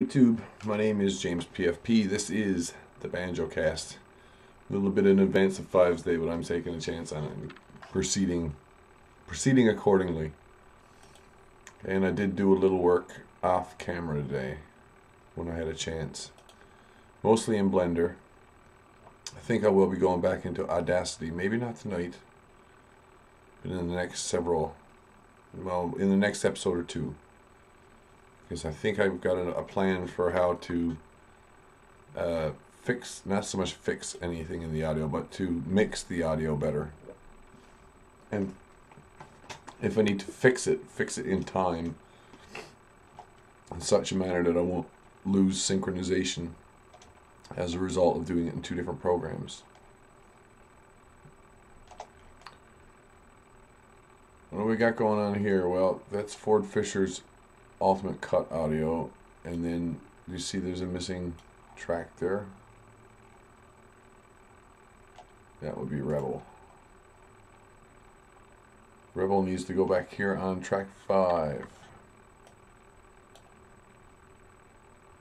YouTube, my name is jamespfp. This is the Banjocast. A little bit in advance of Fives Day, but I'm taking a chance on it and proceeding accordingly. And I did do a little work off camera today when I had a chance, mostly in Blender. I think I will be going back into Audacity, maybe not tonight, but in the next in the next episode or two. Because I think I've got a plan for how to not so much fix anything in the audio, but to mix the audio better. And if I need to fix it in time in such a manner that I won't lose synchronization as a result of doing it in two different programs. What do we got going on here? Well, that's Ford Fisher's Ultimate Cut audio, and then you see there's a missing track there. That would be Rebel. Rebel needs to go back here on track 5.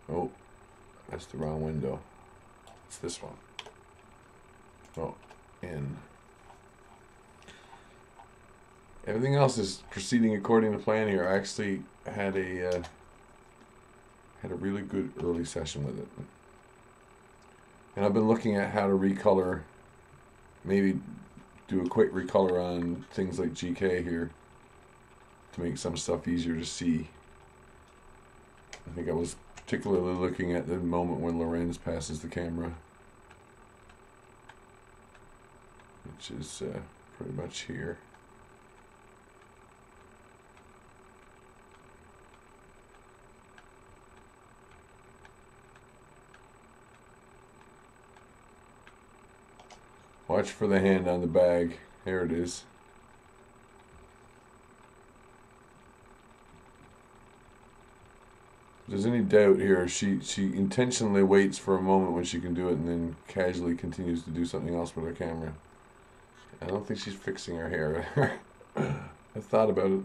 Oh, that's the wrong window. It's this one. Oh, in. Everything else is proceeding according to plan here. I actually had a really good early session with it, and I've been looking at how to recolor, maybe do a quick recolor on things like GK here to make some stuff easier to see. I think I was particularly looking at the moment when Lorenz passes the camera, which is pretty much here. Watch for the hand on the bag. There it is. If there's any doubt here, she intentionally waits for a moment when she can do it and then casually continues to do something else with her camera. I don't think she's fixing her hair. I thought about it.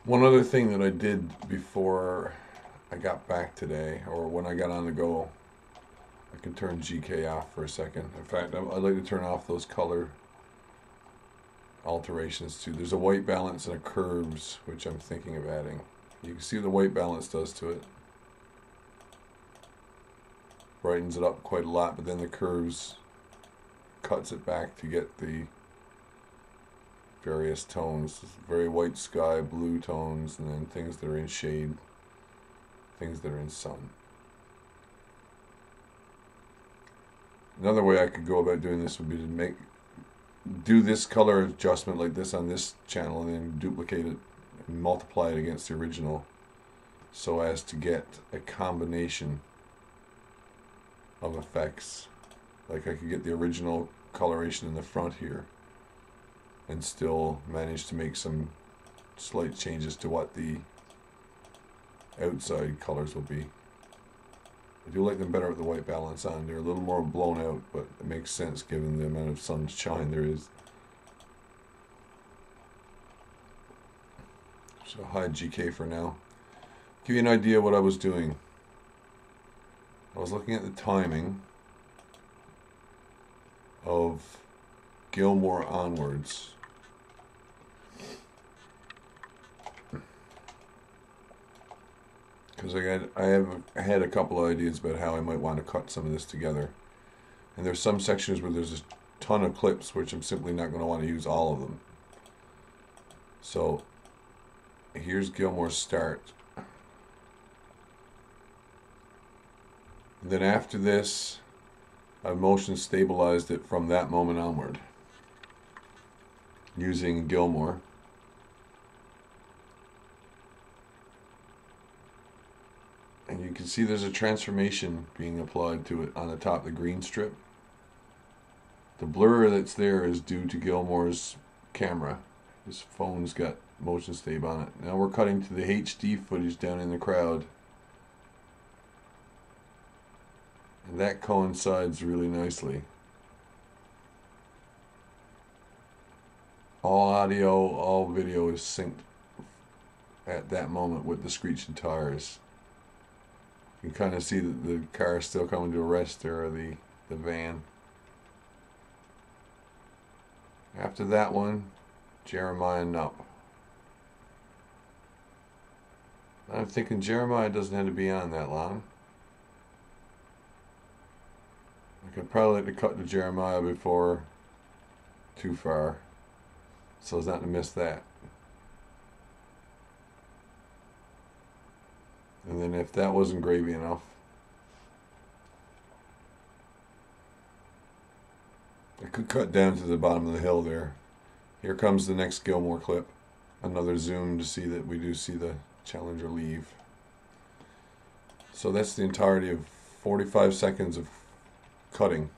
One other thing that I did before I got back today, or when I got on the go, I can turn GK off for a second. In fact, I'd like to turn off those color alterations too. There's a white balance and a curves, which I'm thinking of adding. You can see what the white balance does to it. Brightens it up quite a lot, but then the curves cuts it back to get the various tones. Very white sky, blue tones, and then things that are in shade, things that are in sun. Another way I could go about doing this would be to do this color adjustment like this on this channel and then duplicate it and multiply it against the original so as to get a combination of effects. Like I could get the original coloration in the front here and still manage to make some slight changes to what the outside colors will be. I do like them better with the white balance on. They're a little more blown out, but it makes sense given the amount of sunshine there is. So hide GK for now. Give you an idea of what I was doing. I was looking at the timing of Gilmore onwards. Because I had a couple of ideas about how I might want to cut some of this together. And there's some sections where there's a ton of clips which I'm simply not going to want to use all of them. So here's Gilmore's start. And then after this, I've motion stabilized it from that moment onward using Gilmore. And you can see there's a transformation being applied to it on the top of the green strip. The blur that's there is due to Gilmore's camera. His phone's got motion stab on it. Now we're cutting to the HD footage down in the crowd. And that coincides really nicely. All audio, all video is synced at that moment with the screeching tires. You can kind of see that the car is still coming to a rest there, or the van. After that one, Jeremiah Nupp. I'm thinking Jeremiah doesn't have to be on that long. I could probably like to cut to Jeremiah before too far, so as not to miss that. And then if that wasn't gravy enough, I could cut down to the bottom of the hill there. Here comes the next Gilmore clip. Another zoom to see that we do see the Challenger leave. So that's the entirety of 45 seconds of cutting.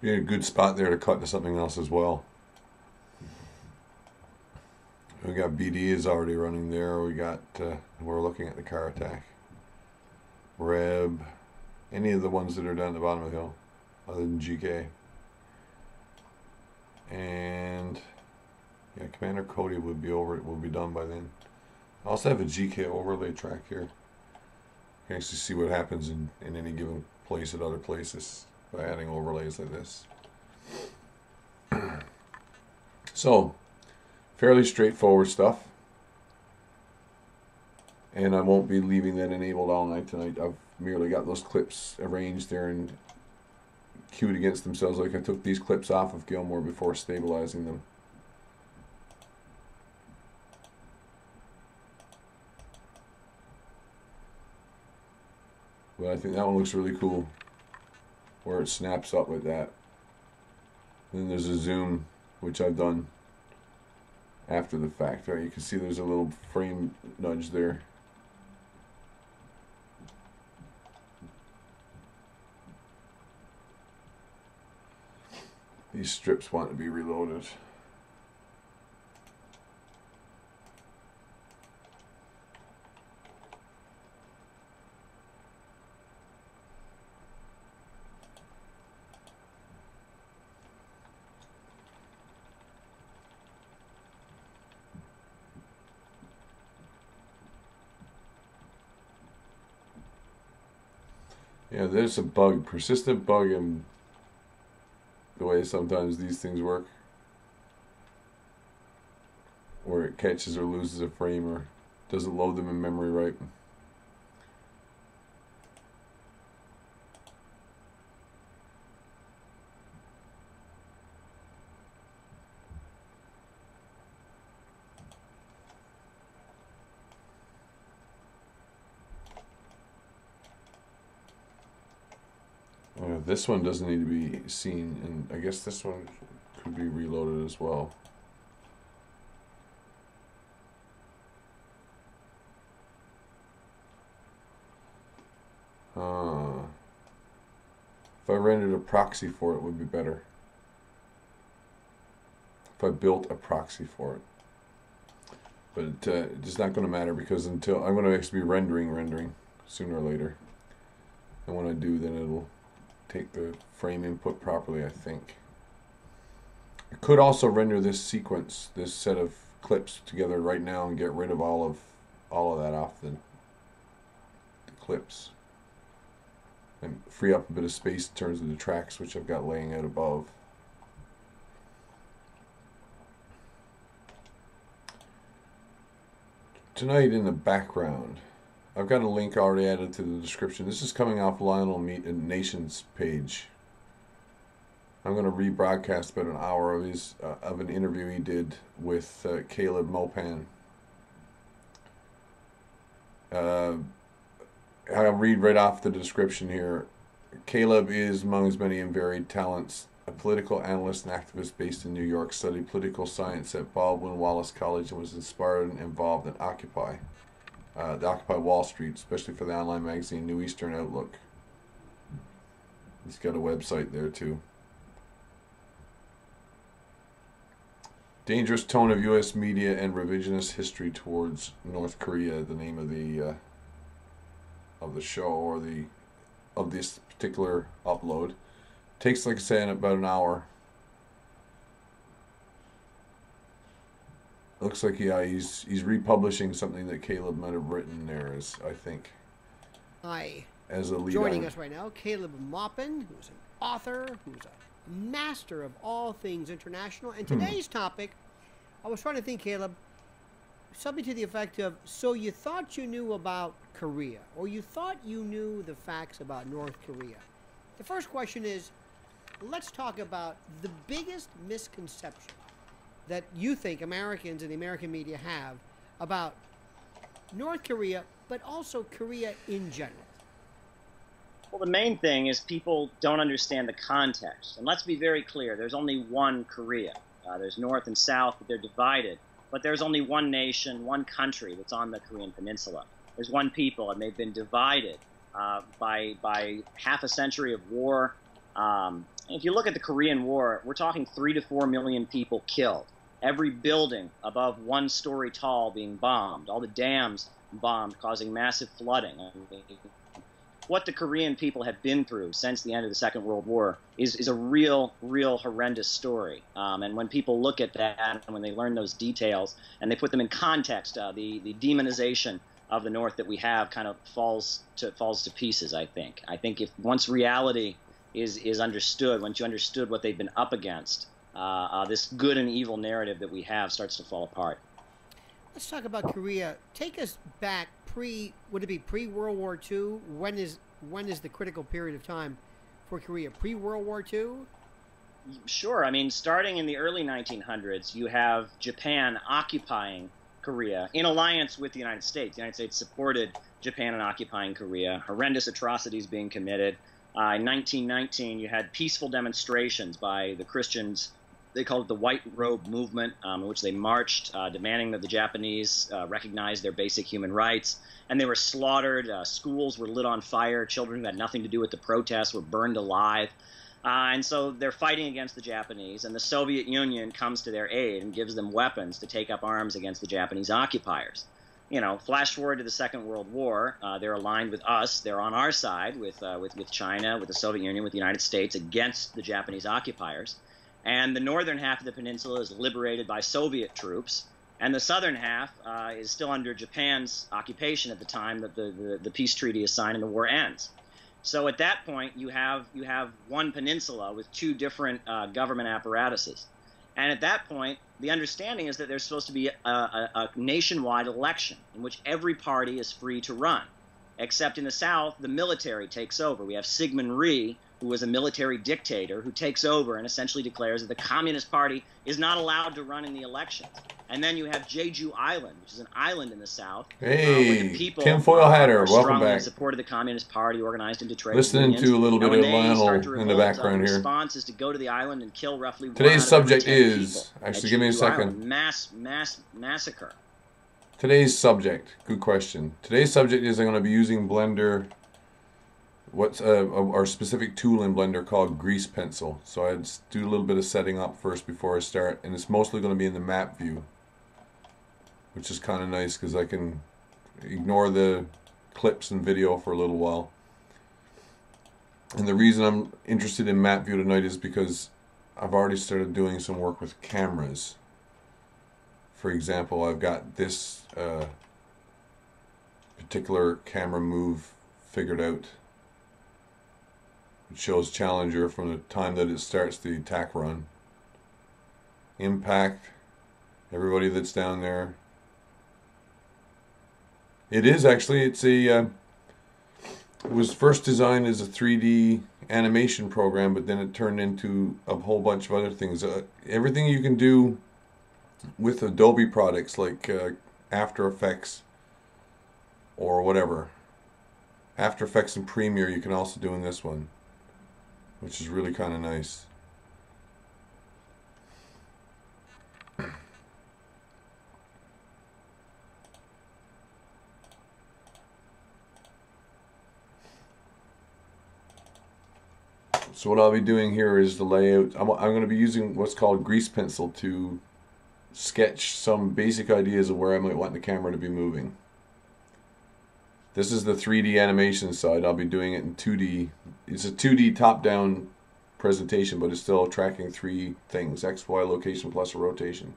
Be a good spot there to cut to something else as well. We got BD is already running there. We got we're looking at the car attack. Reb, any of the ones that are down at the bottom of the hill, other than GK. And yeah, Commander Cody would be over. It will be done by then. I also have a GK overlay track here. You can actually see what happens in any given place at other places by adding overlays like this. So, fairly straightforward stuff. And I won't be leaving that enabled all night tonight. I've merely got those clips arranged there and queued against themselves. Like I took these clips off of Gilmore before stabilizing them. But I think that one looks really cool, where it snaps up with that. And then there's a zoom, which I've done after the fact. Right? You can see there's a little frame nudge there. These strips want to be reloaded. Yeah, there's a bug, persistent bug in the way sometimes these things work, where it catches or loses a frame or doesn't load them in memory right. This one doesn't need to be seen, and I guess this one could be reloaded as well. If I rendered a proxy for it, would be better. If I built a proxy for it. But it's not going to matter, because until I'm going to actually be rendering sooner or later. And when I do, then it'll take the frame input properly, I think. I could also render this sequence, this set of clips together right now and get rid of all of that off the clips. And free up a bit of space in terms of the tracks which I've got laying out above. Tonight in the background, I've got a link already added to the description. This is coming off Lionel Nation's page. I'm going to rebroadcast about an hour of an interview he did with Caleb Mopan. I'll read right off the description here. Caleb is, among his many and varied talents, a political analyst and activist based in New York, studied political science at Baldwin Wallace College, and was inspired and involved in Occupy. the Occupy Wall Street, especially for the online magazine New Eastern Outlook. He's got a website there too. Dangerous tone of U.S. media and revisionist history towards North Korea. The name of the show, or of this particular upload. Takes, like I said, about an hour. Looks like, yeah, he's republishing something that Caleb might have written there, as I think. Hi. As a lead. Joining us right now, Caleb Maupin, who's an author, who's a master of all things international. And today's topic, I was trying to think, Caleb, something to the effect of, so you thought you knew about Korea, or you thought you knew the facts about North Korea. The first question is, let's talk about the biggest misconception that you think Americans and the American media have about North Korea, but also Korea in general. Well, the main thing is people don't understand the context. And let's be very clear, there's only one Korea. There's North and South, but they're divided. But there's only one nation, one country that's on the Korean Peninsula. There's one people, and they've been divided by half a century of war. If you look at the Korean War, we're talking 3 to 4 million people killed. Every building above 1 story tall being bombed. All the dams bombed, causing massive flooding. I mean, what the Korean people have been through since the end of the Second World War is a real horrendous story. And when people look at that, and when they learn those details, and they put them in context, the demonization of the North that we have kind of falls to pieces, I think. I think if once reality is understood, once you understood what they've been up against, this good and evil narrative that we have starts to fall apart. Let's talk about Korea. Take us back would it be pre-World War II? When is the critical period of time for Korea? Pre-World War II? Sure. I mean, starting in the early 1900s, you have Japan occupying Korea in alliance with the United States. The United States supported Japan in occupying Korea, horrendous atrocities being committed. In 1919, you had peaceful demonstrations by the Christians. They called it the White Robe Movement, in which they marched, demanding that the Japanese recognize their basic human rights. And they were slaughtered. Schools were lit on fire. Children who had nothing to do with the protests were burned alive. And so they're fighting against the Japanese, and the Soviet Union comes to their aid and gives them weapons to take up arms against the Japanese occupiers. You know, flash forward to the Second World War, they're aligned with us. They're on our side with China, with the Soviet Union, with the United States against the Japanese occupiers. And the northern half of the peninsula is liberated by Soviet troops, and the southern half is still under Japan's occupation at the time that the peace treaty is signed and the war ends. So at that point, you have one peninsula with 2 different government apparatuses. And at that point, the understanding is that there's supposed to be a nationwide election in which every party is free to run. Except in the South, the military takes over. We have Syngman Rhee, who was a military dictator, who takes over and essentially declares that the Communist Party is not allowed to run in the elections. And then you have Jeju Island, which is an island in the South. Hey, where the people tinfoil hatter, welcome strongly back. Supported the Communist Party, organized into trade Listening unions. to a little bit of Lionel in the background the here. response is to go to the island and kill roughly Today's subject 1 out of every 10 is, people. actually give me a second. Mass massacre. Today's subject, good question. Today's subject is I'm going to be using Blender, what's our specific tool in Blender called Grease Pencil. So I'd do a little bit of setting up first before I start, and it's mostly going to be in the map view, which is kind of nice because I can ignore the clips and video for a little while. And the reason I'm interested in map view tonight is because I've already started doing some work with cameras. For example, I've got this particular camera move figured out. It shows Challenger from the time that it starts the attack run. Impact, everybody that's down there. It is actually, it's a, it was first designed as a 3D animation program, but then it turned into a whole bunch of other things. Everything you can do with Adobe products like After Effects or whatever. After Effects and Premiere you can also do in this one, which is really kind of nice. So what I'll be doing here is the layout. I'm going to be using what's called grease pencil to sketch some basic ideas of where I might want the camera to be moving. This is the 3D animation side. I'll be doing it in 2D. It's a 2D top-down presentation, but it's still tracking three things: X, Y, location plus a rotation.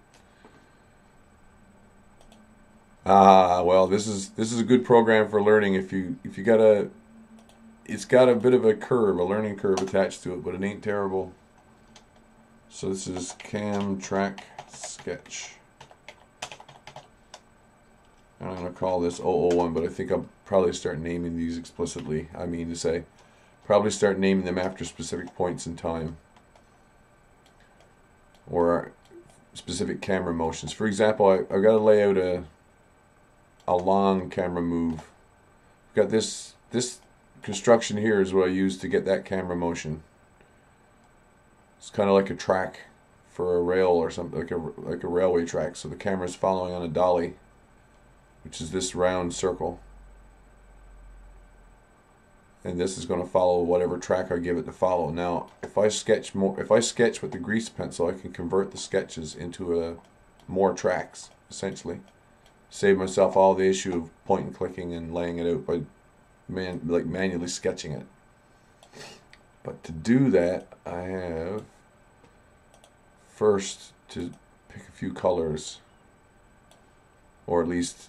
Well, this is a good program for learning. If you got a, it's got a bit of a curve, a learning curve attached to it, but it ain't terrible. So this is Cam Track Sketch. I'm going to call this 001, but I think I'll probably start naming these explicitly. I mean to say, probably start naming them after specific points in time, or specific camera motions. For example, I've got to lay out a long camera move. I've got this construction here is what I use to get that camera motion. It's kind of like a track for a rail or something, like a railway track. So the camera's following on a dolly, which is this round circle, and this is going to follow whatever track I give it to follow. Now, if I sketch with the grease pencil, I can convert the sketches into more tracks, essentially. Save myself all the issue of point and clicking and laying it out by manually sketching it. But to do that, I have first to pick a few colors, or at least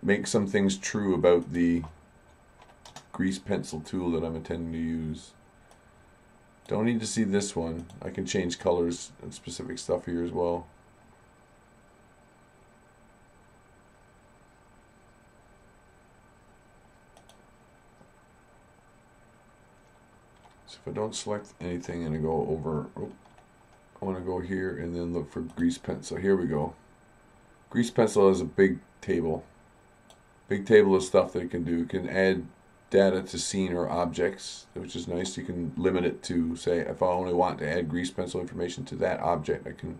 make some things true about the grease pencil tool that I'm intending to use. Don't need to see this one. I can change colors and specific stuff here as well. So if I don't select anything and I go over, I want to go here and then look for grease pencil. Here we go. Grease pencil is a big table. Big table of stuff that it can do. It can add data to scene or objects, which is nice. You can limit it to, say, if I only want to add grease pencil information to that object, I can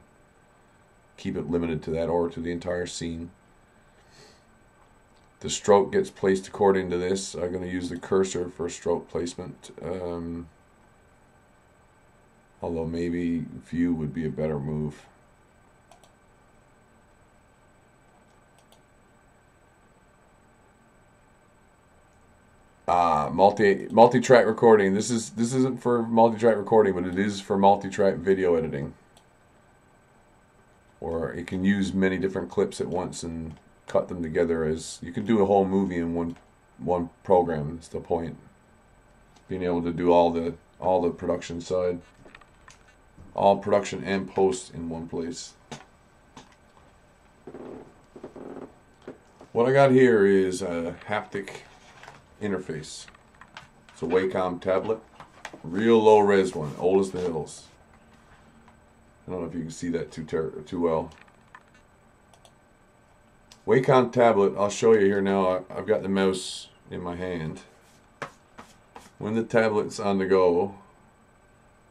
keep it limited to that or to the entire scene. The stroke gets placed according to this. I'm going to use the cursor for stroke placement. Although maybe view would be a better move. Multi-track recording. This isn't for multi-track recording, but it is for multi-track video editing. Or it can use many different clips at once and cut them together. As you can do a whole movie in one program. That's the point. Being able to do all the production side, all production and post in one place. What I got here is a haptic interface. It's a Wacom tablet, real low res one, old as the hills. I don't know if you can see that too well. Wacom tablet, I'll show you here now. I've got the mouse in my hand. When the tablet's on the go,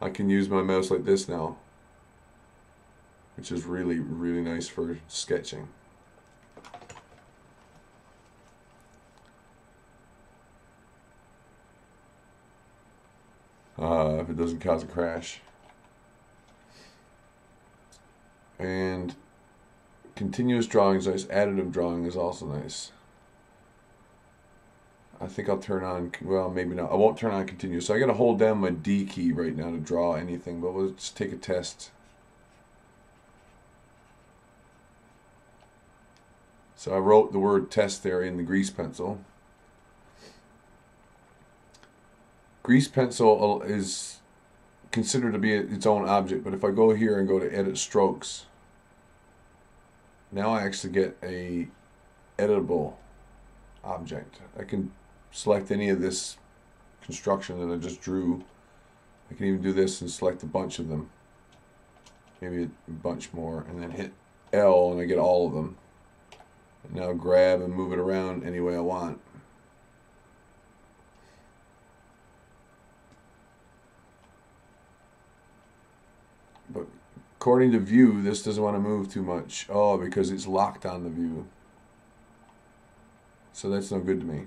I can use my mouse like this now, which is really, really nice for sketching. If it doesn't cause a crash. And continuous drawing is nice. Additive drawing is also nice. I think I'll turn on, well, maybe not. I won't turn on continuous. So I got to hold down my D key right now to draw anything, but let's take a test. So I wrote the word test there in the grease pencil. Grease pencil is considered to be its own object, but if I go here and go to edit strokes, now I actually get a editable object. I can select any of this construction that I just drew. I can even do this and select a bunch of them, maybe a bunch more, and then hit L and I get all of them. And now grab and move it around any way I want. But according to view, this doesn't want to move too much. Oh, because it's locked on the view. So that's no good to me.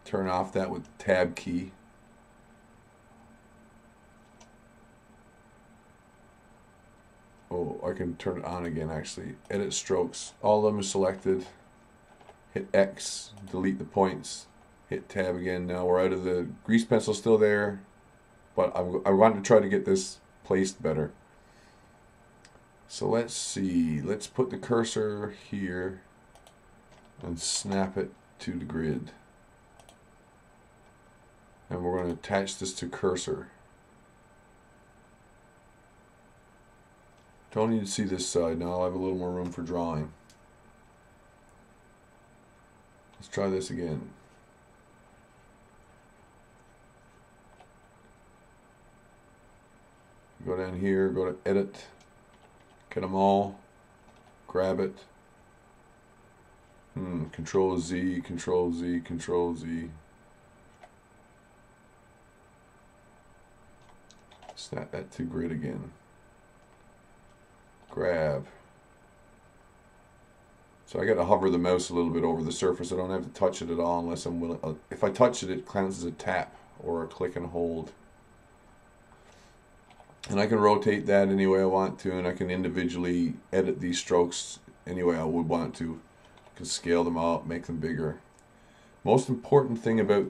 Turn off that with tab key. I can turn it on again actually. Edit strokes. All of them are selected. Hit X, delete the points. Hit tab again. Now we're out of the grease pencil, still there, but I want to try to get this placed better. So let's see. Let's put the cursor here and snap it to the grid. And we're going to attach this to cursor. Don't need to see this side. Now I'll have a little more room for drawing. Let's try this again. Go down here, go to edit, get them all, grab it. Control Z, Control Z, Control Z. Snap that to grid again. Grab. So I got to hover the mouse a little bit over the surface. I don't have to touch it at all unless I'm willing. If I touch it, it counts as a tap or a click and hold. And I can rotate that any way I want to, and I can individually edit these strokes any way I would want to. I can scale them out, make them bigger. Most important thing about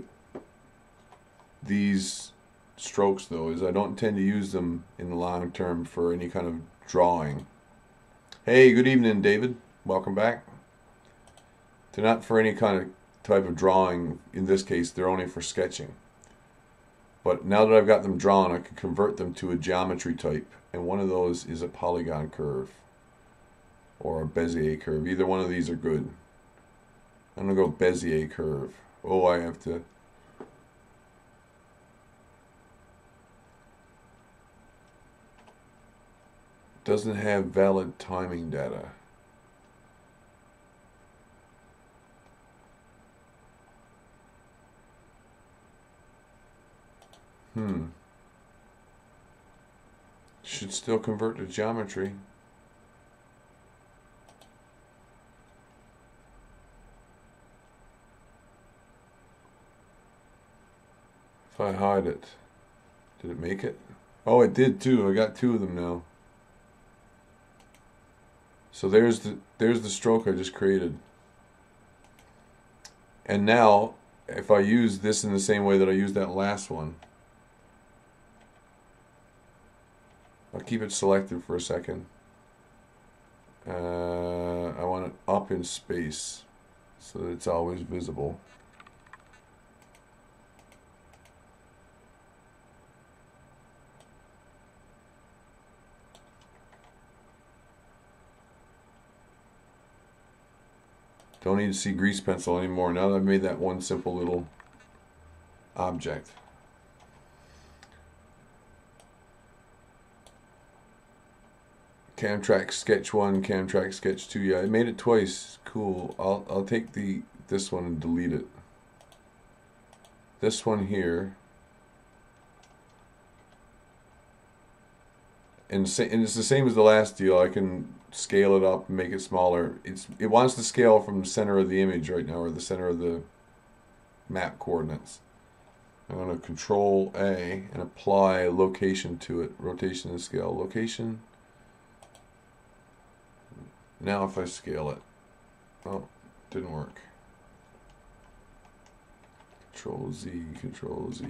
these strokes, though, is I don't intend to use them in the long term for any kind of drawing. Hey, good evening, David. Welcome back. They're not for any kind of type of drawing. In this case, they're only for sketching. But now that I've got them drawn, I can convert them to a geometry type. And one of those is a polygon curve or a Bezier curve. Either one of these are good. I'm going to go Bezier curve. Oh, I have to... Doesn't have valid timing data. Should still convert to geometry. If I hide it, did it make it? Oh, it did too. I got two of them now. So there's the stroke I just created. And now, if I use this in the same way that I used that last one, I'll keep it selected for a second. I want it up in space so that it's always visible. Don't need to see grease pencil anymore now that I've made that one simple little object. Camtrack sketch 1, Camtrack sketch 2. Yeah, I made it twice. Cool. I'll take this one and delete it. This one here. And it's the same as the last deal. I can scale it up and make it smaller. It wants to scale from the center of the image right now, or the center of the map coordinates. I'm going to Control A and apply location to it. Rotation and scale. Location. Now if I scale it. Oh, didn't work. Control Z, Control Z.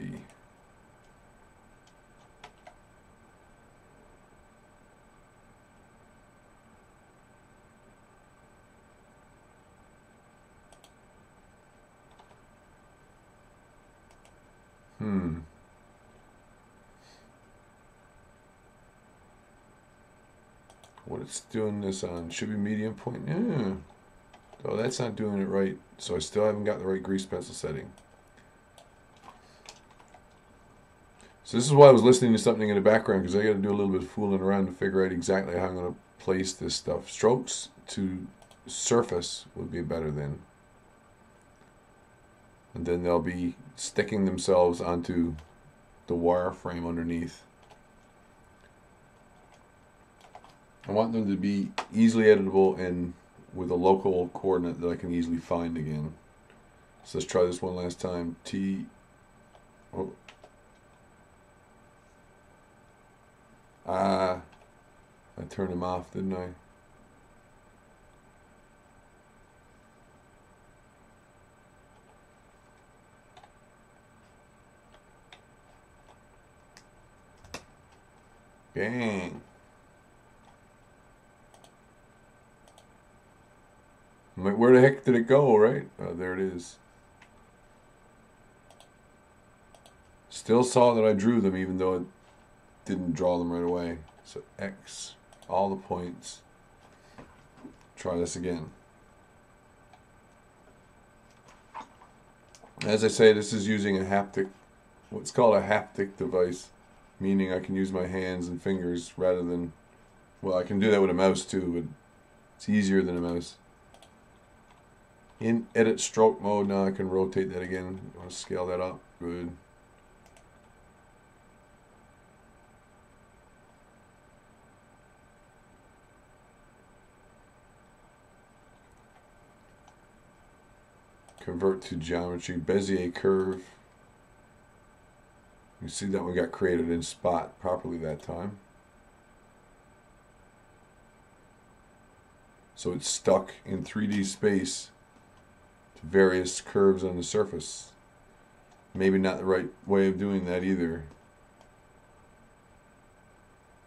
What it's doing this on should be medium point. Yeah. Oh, that's not doing it right. So I still haven't got the right grease pencil setting. So this is why I was listening to something in the background, because I got to do a little bit of fooling around to figure out exactly how I'm going to place this stuff. Strokes to surface would be better then. And then they'll be sticking themselves onto the wireframe underneath. I want them to be easily editable and with a local coordinate that I can easily find again. So let's try this one last time. T. Oh. I turned them off, didn't I? Gang. I'm like, where the heck did it go, right? Oh, there it is. Still saw that I drew them even though it didn't draw them right away. So X, all the points. Try this again. As I say, this is using a haptic, what's called a haptic device, meaning I can use my hands and fingers rather than, well, I can do that with a mouse too, but it's easier than a mouse. In edit stroke mode, now I can rotate that again. I want to scale that up. Good. Convert to geometry, Bezier curve. You see that one got created in spot properly that time. So it's stuck in 3D space to various curves on the surface. Maybe not the right way of doing that either.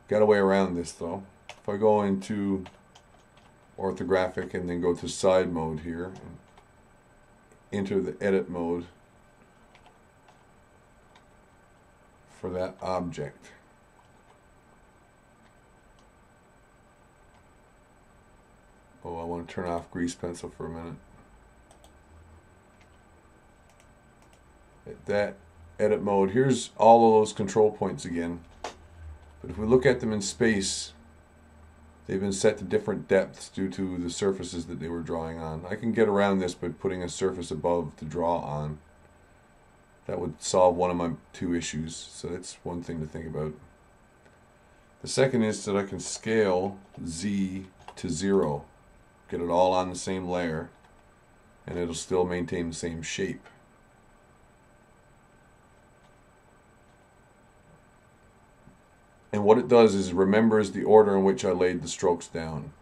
Got a way around this though. If I go into orthographic and then go to side mode here, and enter the edit mode for that object. Oh, I want to turn off grease pencil for a minute. At that edit mode, here's all of those control points again. But if we look at them in space, they've been set to different depths due to the surfaces that they were drawing on. I can get around this by putting a surface above to draw on. That would solve one of my two issues, so that's one thing to think about. The second is that I can scale Z to 0. Get it all on the same layer, and it'll still maintain the same shape. And what it does is remembers the order in which I laid the strokes down.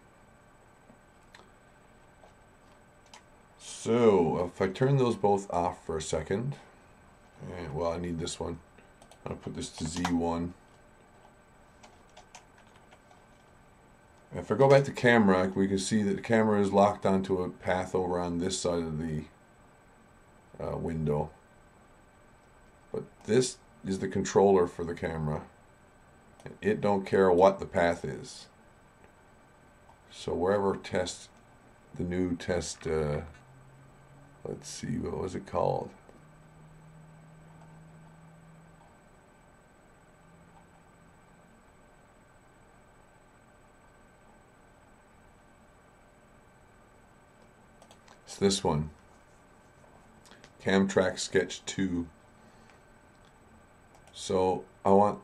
So if I turn those both off for a second, and well, I need this one. I'm going to put this to Z1. If I go back to camera, we can see that the camera is locked onto a path over on this side of the window. But this is the controller for the camera. It don't care what the path is. So wherever test, the new test, let's see, what was it called? It's this one. Camtrack Sketch 2. So I want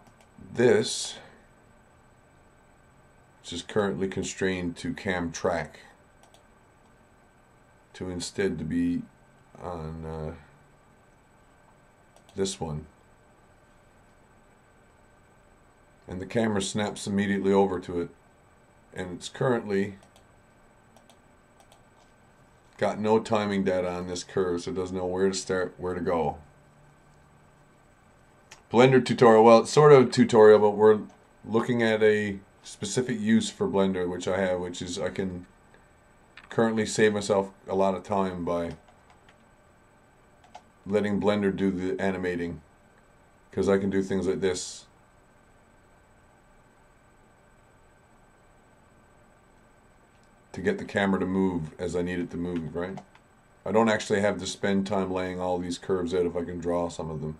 this, which is currently constrained to Camtrack, to instead to be on this one. And the camera snaps immediately over to it, and it's currently got no timing data on this curve, so it doesn't know where to start, where to go. Blender tutorial, well, it's sort of a tutorial, but we're looking at a specific use for Blender, which I have, which is I can currently save myself a lot of time by letting Blender do the animating, because I can do things like this. To get the camera to move as I need it to move, right? I don't actually have to spend time laying all these curves out if I can draw some of them.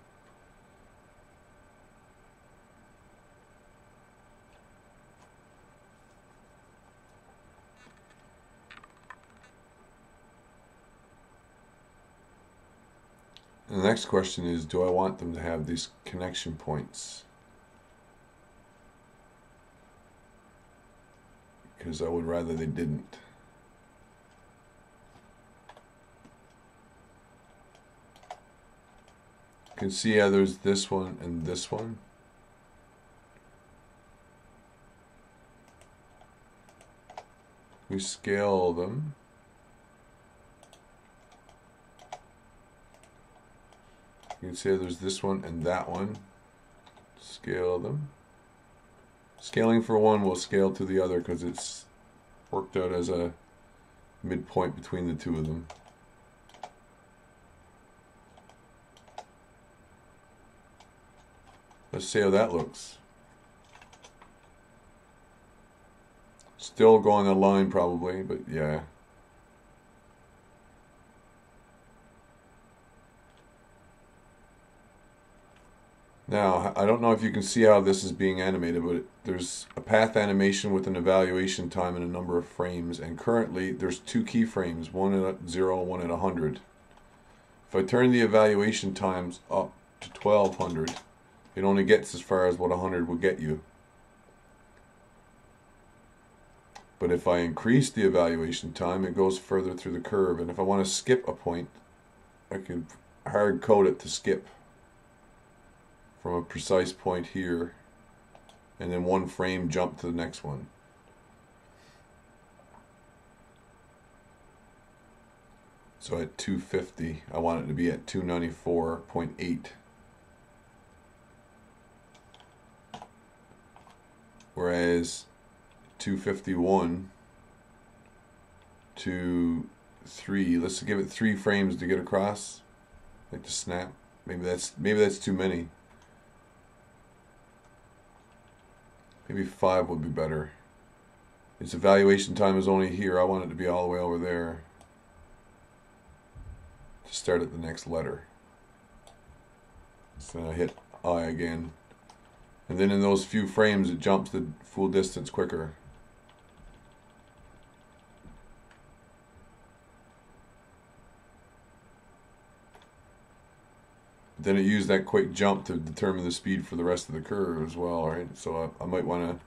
And the next question is, do I want them to have these connection points? Because I would rather they didn't. You can see how there's this one and this one. we scale them. You can see there's this one and that one. Scale them. Scaling for one will scale to the other because it's worked out as a midpoint between the two of them. Let's see how that looks. Still going a line probably, but yeah. Now, I don't know if you can see how this is being animated, but there's a path animation with an evaluation time and a number of frames, and currently there's 2 keyframes, one at 0, one at 100. If I turn the evaluation times up to 1200, it only gets as far as what 100 will get you. But if I increase the evaluation time, it goes further through the curve, and if I want to skip a point, I can hard code it to skip from a precise point here, and then 1 frame jump to the next one. So at 250, I want it to be at 294.8. Whereas 251 to 3, let's give it 3 frames to get across, like to snap. Maybe that's too many. Maybe 5 would be better. Its evaluation time is only here. I want it to be all the way over there to start at the next letter. So I hit I again. And then in those few frames it jumps the full distance quicker. Then it used that quick jump to determine the speed for the rest of the curve as well, right? So I might want to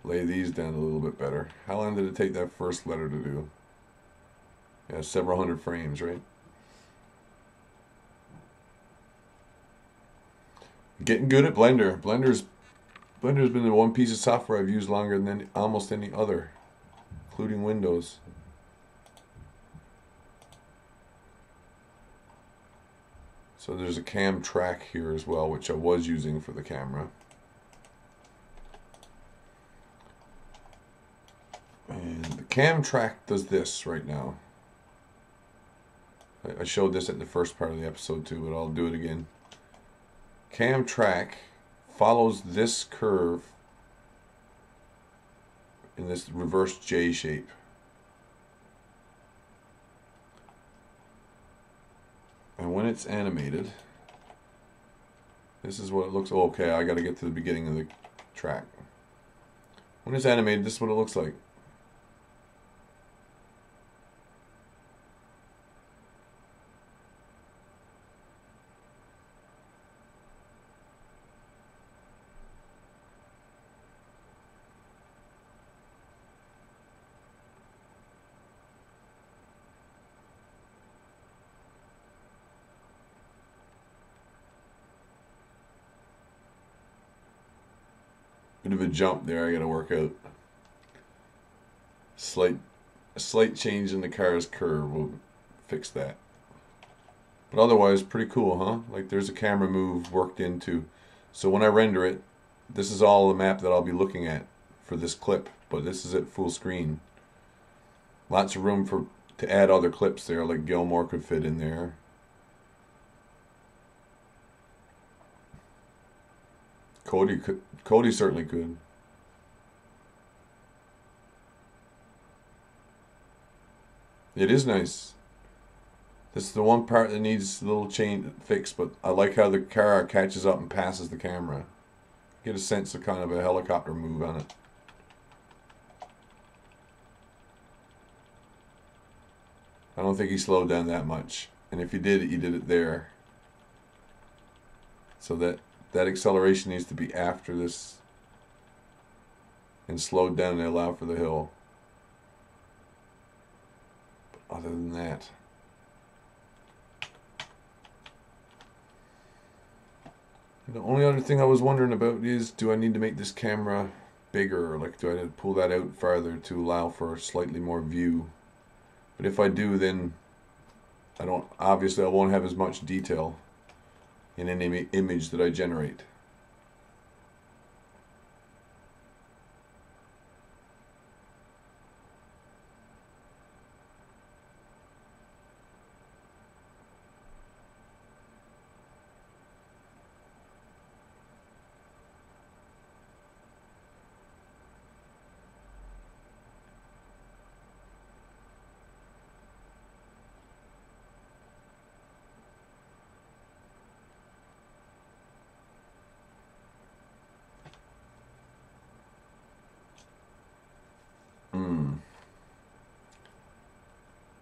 lay these down a little bit better. How long did it take that first letter to do? Yeah, several hundred frames, right? Getting good at Blender. Blender's been the one piece of software I've used longer than almost any other, including Windows. So there's a cam track here as well, which I was using for the camera. And the cam track does this right now. I showed this at the first part of the episode too, but I'll do it again. Cam track follows this curve in this reverse J shape. And when it's animated, this is what it looks. Oh, okay, I got to get to the beginning of the track. When it's animated, this is what it looks like. Bit of a jump there I gotta work out. A slight change in the car's curve will fix that. But otherwise, pretty cool, huh? Like there's a camera move worked into. So when I render it, this is all the map that I'll be looking at for this clip. But this is at full screen. Lots of room to add other clips there, like Gilmore could fit in there. Cody certainly could. It is nice. This is the one part that needs a little chain fix, but I like how the car catches up and passes the camera. Get a sense of kind of a helicopter move on it. I don't think he slowed down that much. And if he did it there. So that acceleration needs to be after this and slowed down and allow for the hill. But other than that, the only other thing I was wondering about is, do I need to make this camera bigger? Like, do I pull that out farther to allow for slightly more view? But if I do, then I won't have as much detail in any image that I generate.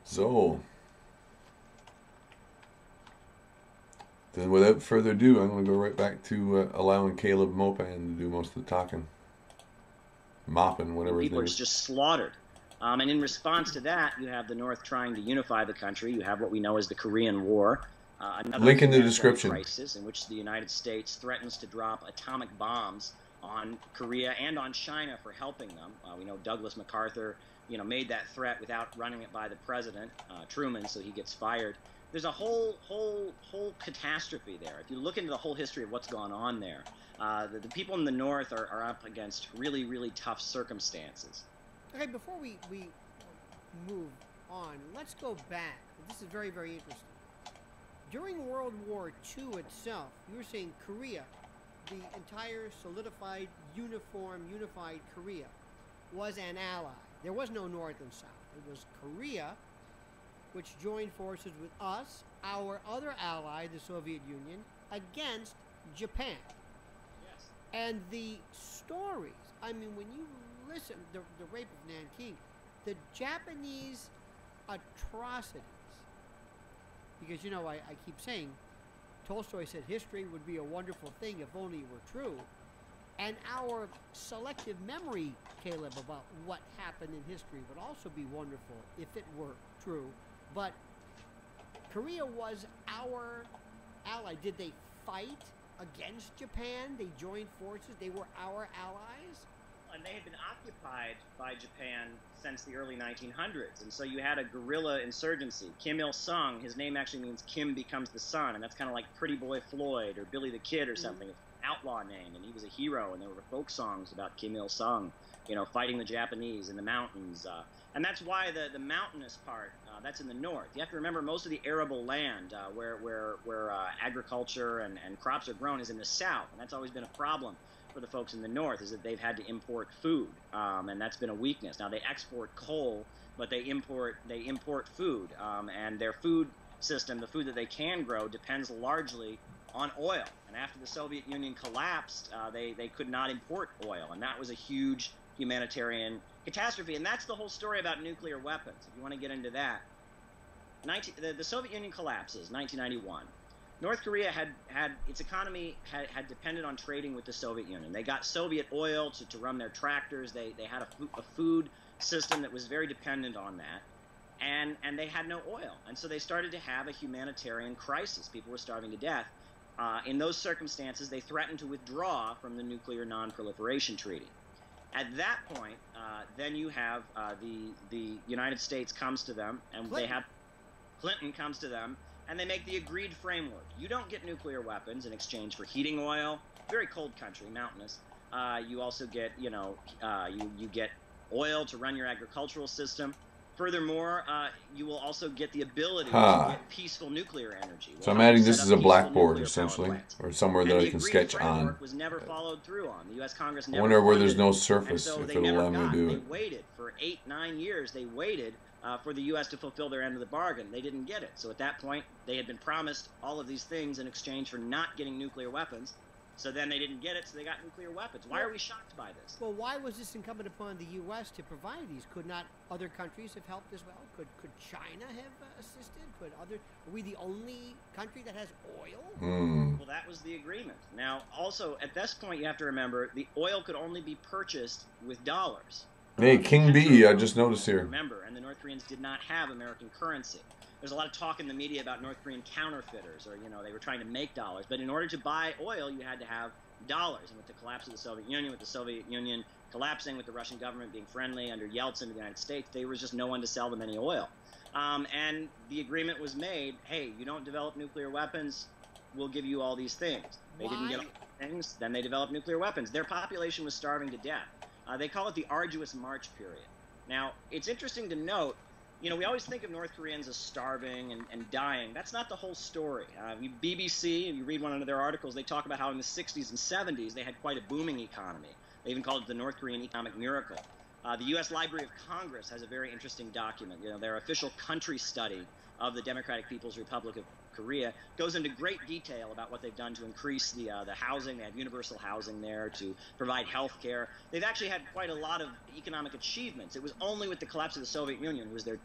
So, then without further ado, I'm going to go right back to allowing Caleb Mopan to do most of the talking. Mopping, whatever his People name are is. just slaughtered. And in response to that, you have the North trying to unify the country. You have what we know as the Korean War. Another Link in the description. Crisis in which the United States threatens to drop atomic bombs on Korea and on China for helping them. We know Douglas MacArthur, made that threat without running it by the president, Truman, so he gets fired. There's a whole catastrophe there. If you look into the whole history of what's gone on there, the people in the North are up against really, really tough circumstances. Okay, before we move on, let's go back. This is very, very interesting. During World War II itself, you were saying Korea, the entire solidified, unified Korea, was an ally. There was no North and South. It was Korea, which joined forces with us, our other ally, the Soviet Union, against Japan. Yes. And the stories, I mean, when you listen, the rape of Nanking, the Japanese atrocities, because, I keep saying, Tolstoy said history would be a wonderful thing if only it were true. And our selective memory, Caleb, about what happened in history would also be wonderful if it were true. But Korea was our ally. Did they fight against Japan? They joined forces? They were our allies? And they had been occupied by Japan since the early 1900s. And so you had a guerrilla insurgency. Kim Il-sung, his name actually means Kim becomes the sun. And that's kind of like Pretty Boy Floyd or Billy the Kid or something. It's an outlaw name. And he was a hero. And there were folk songs about Kim Il-sung, fighting the Japanese in the mountains. And that's why the mountainous part, that's in the north. You have to remember most of the arable land where agriculture and crops are grown is in the south. And that's always been a problem for the folks in the north, is that they've had to import food, and that's been a weakness. Now they export coal, but they import food, and their food system, the food that they can grow, depends largely on oil. And after the Soviet Union collapsed, they could not import oil, and that was a huge humanitarian catastrophe. And that's the whole story about nuclear weapons. If you want to get into that, the Soviet Union collapses, 1991. North Korea had its economy had depended on trading with the Soviet Union. They got Soviet oil to run their tractors. They had a food system that was very dependent on that, and they had no oil. And so they started to have a humanitarian crisis. People were starving to death. In those circumstances, they threatened to withdraw from the Nuclear Non-Proliferation Treaty. At that point, then you have the United States comes to them, and Clinton comes to them, and they make the agreed framework. You don't get nuclear weapons in exchange for heating oil. Very cold country, mountainous. You also get, you get oil to run your agricultural system. Furthermore, you will also get the ability to get peaceful nuclear energy. So I'm adding this as a blackboard, essentially, or somewhere that I can sketch on. Was never followed through on. The U.S. Congress never. I wonder where there's no funded it. surface, And so if they it'll never allow me to do They it. waited for 8-9 years. They waited for the U.S. to fulfill their end of the bargain. They didn't get it. So at that point, they had been promised all of these things in exchange for not getting nuclear weapons. So then they didn't get it, so they got nuclear weapons. Why are we shocked by this? Well, why was this incumbent upon the U.S. to provide these? Could not other countries have helped as well? Could China have assisted? Are we the only country that has oil? Well, that was the agreement. Now, also, at this point, you have to remember, the oil could only be purchased with dollars. Hey, King B, I just noticed here. Remember, and the North Koreans did not have American currency. There's a lot of talk in the media about North Korean counterfeiters, or, they were trying to make dollars. But in order to buy oil, you had to have dollars. And with the collapse of the Soviet Union, with the Soviet Union collapsing, with the Russian government being friendly under Yeltsin to the United States, there was just no one to sell them any oil. And the agreement was made, hey, you don't develop nuclear weapons, we'll give you all these things. They didn't get all these things, then they developed nuclear weapons. Their population was starving to death. They call it the arduous March period. Now, it's interesting to note, you know, we always think of North Koreans as starving and dying. That's not the whole story. BBC, if you read one of their articles, they talk about how in the 60s and 70s they had quite a booming economy. They even called it the North Korean economic miracle. The U.S. Library of Congress has a very interesting document. You know, their official country study of the Democratic People's Republic of Korea goes into great detail about what they've done to increase the housing. They have universal housing there, to provide health care. They've actually had quite a lot of economic achievements. It was only with the collapse of the Soviet Union, who was their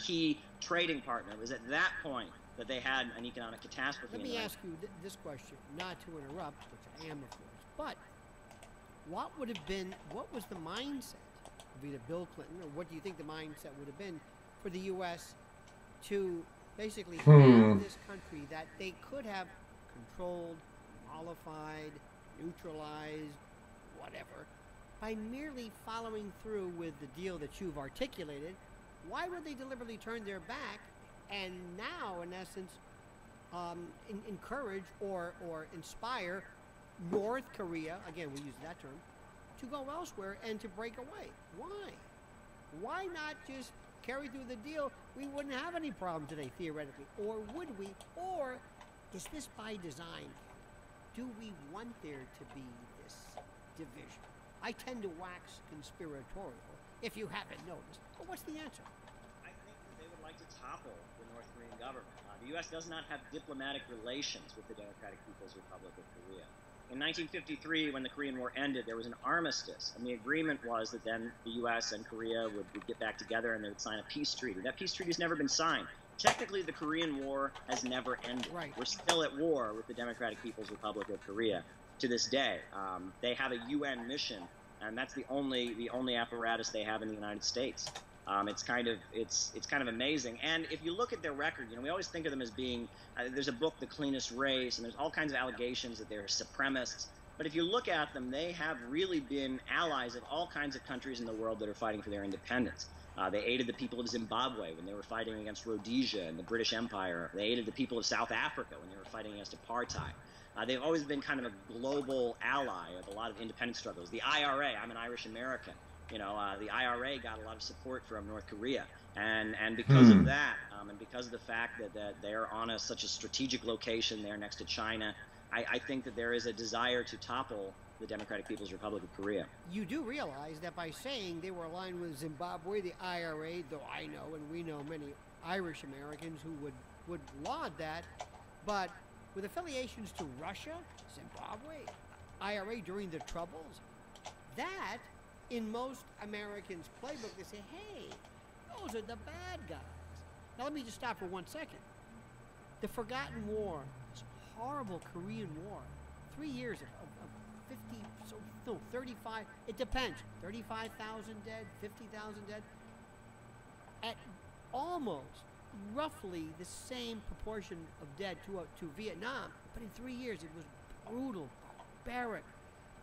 key trading partner. It was at that point that they had an economic catastrophe. Let me ask you this question, not to interrupt, which I am, of course, but what was the mindset of either Bill Clinton, or what do you think the mindset would have been for the U.S. to basically have this country that they could have controlled, mollified, neutralized, whatever, by merely following through with the deal that you've articulated? Why would they deliberately turn their back and now, in essence, encourage or inspire North Korea, again, we use that term, to go elsewhere and to break away? Why? Why not just carry through the deal? We wouldn't have any problem today, theoretically. Or would we? Or is this by design? Do we want there to be this division? I tend to wax conspiratorial, if you haven't noticed. But what's the answer? I think that they would like to topple the North Korean government. The U.S. does not have diplomatic relations with the Democratic People's Republic of Korea. In 1953, when the Korean War ended, there was an armistice, and the agreement was that then the U.S. and Korea would get back together and they would sign a peace treaty. That peace treaty has never been signed. Technically, the Korean War has never ended. Right. We're still at war with the Democratic People's Republic of Korea to this day. They have a UN mission, and that's the only apparatus they have in the United States. It's kind of amazing. And if you look at their record, you know, we always think of them as being, there's a book, The Cleanest Race, and there's all kinds of allegations that they're supremacists. But if you look at them, they have really been allies of all kinds of countries in the world that are fighting for their independence. They aided the people of Zimbabwe when they were fighting against Rhodesia and the British Empire. They aided the people of South Africa when they were fighting against apartheid. They've always been kind of a global ally of a lot of independence struggles. The IRA, I'm an Irish American. You know, the IRA got a lot of support from North Korea, and because of that, and because of the fact that they're on such a strategic location there next to China, I think that there is a desire to topple the Democratic People's Republic of Korea. You do realize that by saying they were aligned with Zimbabwe, the IRA, though I know and we know many Irish Americans who would laud that, but with affiliations to Russia, Zimbabwe, IRA during the Troubles, that in most Americans' playbook, they say, hey, those are the bad guys. Now, let me just stop for 1 second. The Forgotten War, this horrible Korean War, 3 years of 35, it depends, 35,000 dead, 50,000 dead. At almost roughly the same proportion of dead to Vietnam, but in 3 years it was brutal, barbaric.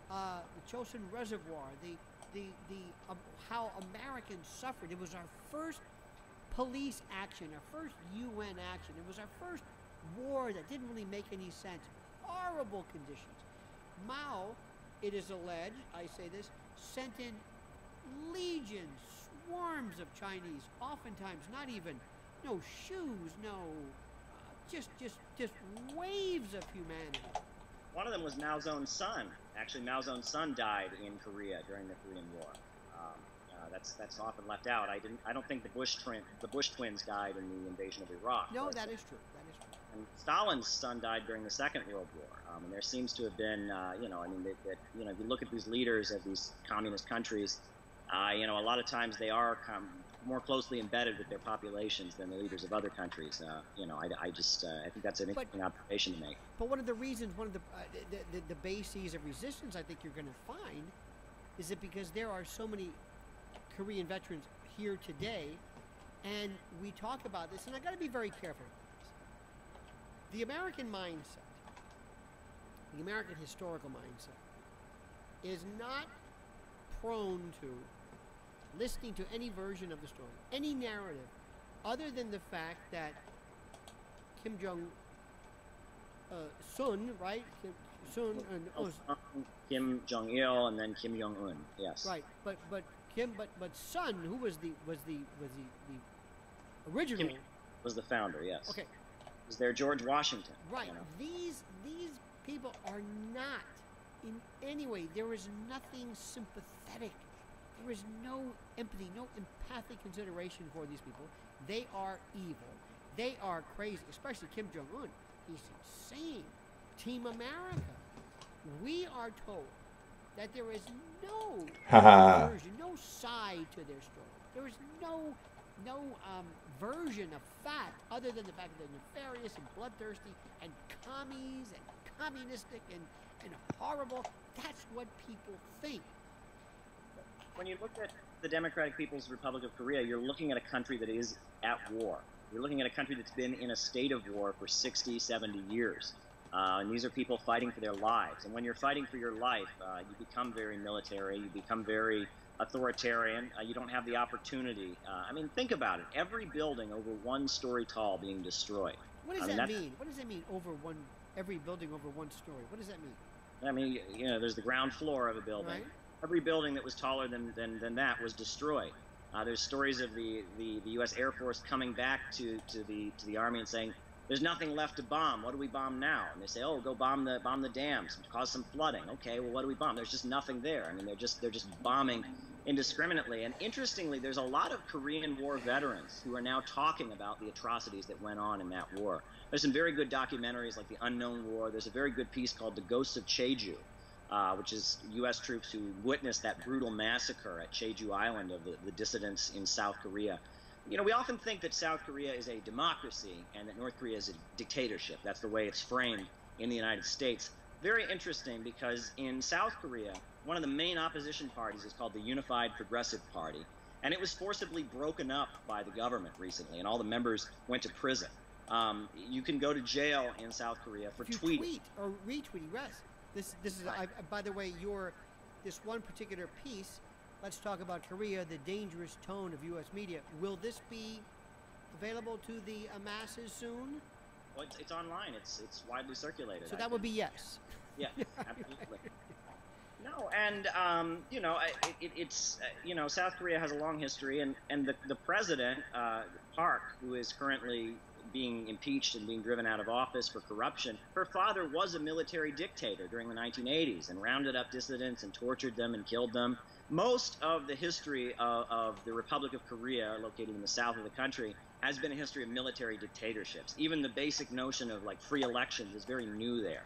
The Chosin Reservoir, how Americans suffered. It was our first police action, our first UN action. It was our first war that didn't really make any sense. Horrible conditions. Mao, it is alleged, I say this, sent in legions, swarms of Chinese, oftentimes not even, no shoes, no, just waves of humanity. One of them was Mao Zedong's son. Actually, Mao Zedong's son died in Korea during the Korean War. That's often left out. I don't think the Bush twins died in the invasion of Iraq. No, that is true. That is true. And Stalin's son died during the Second World War. And there seems to have been, if you look at these leaders of these communist countries, a lot of times they are more closely embedded with their populations than the leaders of other countries. I think that's an interesting observation to make. But one of the reasons, one of the bases of resistance I think you're going to find is that because there are so many Korean veterans here today, and we talk about this, and I got to be very careful with this. The American mindset, the American historical mindset, is not prone to listening to any version of the story, any narrative, other than the fact that Kim Jong Sun, right? Kim Jong Il and then Kim Jong Un. Yes. Right, but Sun, who was the original, Kim was the founder. Yes. Okay. Was there George Washington? Right. You know? These people are not in any way. There is nothing sympathetic. There is no empathy, no empathic consideration for these people. They are evil. They are crazy, especially Kim Jong-un. He's insane. Team America. We are told that there is no version, no side to their story. There is no version of fact other than the fact that they're nefarious and bloodthirsty and commies and communistic and horrible. That's what people think. When you look at the Democratic People's Republic of Korea, you're looking at a country that is at war. You're looking at a country that's been in a state of war for 60, 70 years. And these are people fighting for their lives. And when you're fighting for your life, you become very military, you become very authoritarian, you don't have the opportunity. I mean, think about it. Every building over 1 story tall being destroyed. What does that mean? What does that mean, every building over 1 story? What does that mean? I mean, you know, there's the ground floor of a building. Right. Every building that was taller than that was destroyed. There's stories of the U.S. Air Force coming back to the Army and saying, "There's nothing left to bomb. What do we bomb now?" And they say, "Oh, go bomb the dams, cause some flooding." Okay, well, what do we bomb? There's just nothing there. I mean, they're just bombing indiscriminately. And interestingly, there's a lot of Korean War veterans who are now talking about the atrocities that went on in that war. There's some very good documentaries like The Unknown War. There's a very good piece called The Ghosts of Jeju, which is U.S. troops who witnessed that brutal massacre at Jeju Island of the dissidents in South Korea. You know, we often think that South Korea is a democracy and that North Korea is a dictatorship. That's the way it's framed in the United States. Very interesting, because in South Korea, one of the main opposition parties is called the Unified Progressive Party, and it was forcibly broken up by the government recently, and all the members went to prison. You can go to jail in South Korea for tweeting. Tweet or retweeting, yes. This is by the way, this one particular piece. Let's talk about Korea, the dangerous tone of U.S. media. Will this be available to the masses soon? Well, it's online. It's widely circulated. So that would be yes. Yeah, absolutely. No, and you know, it's you know, South Korea has a long history, and the president Park, who is currently being impeached and being driven out of office for corruption, her father was a military dictator during the 1980s and rounded up dissidents and tortured them and killed them. Most of the history of the Republic of Korea, located in the south of the country, has been a history of military dictatorships. Even the basic notion of like free elections is very new there.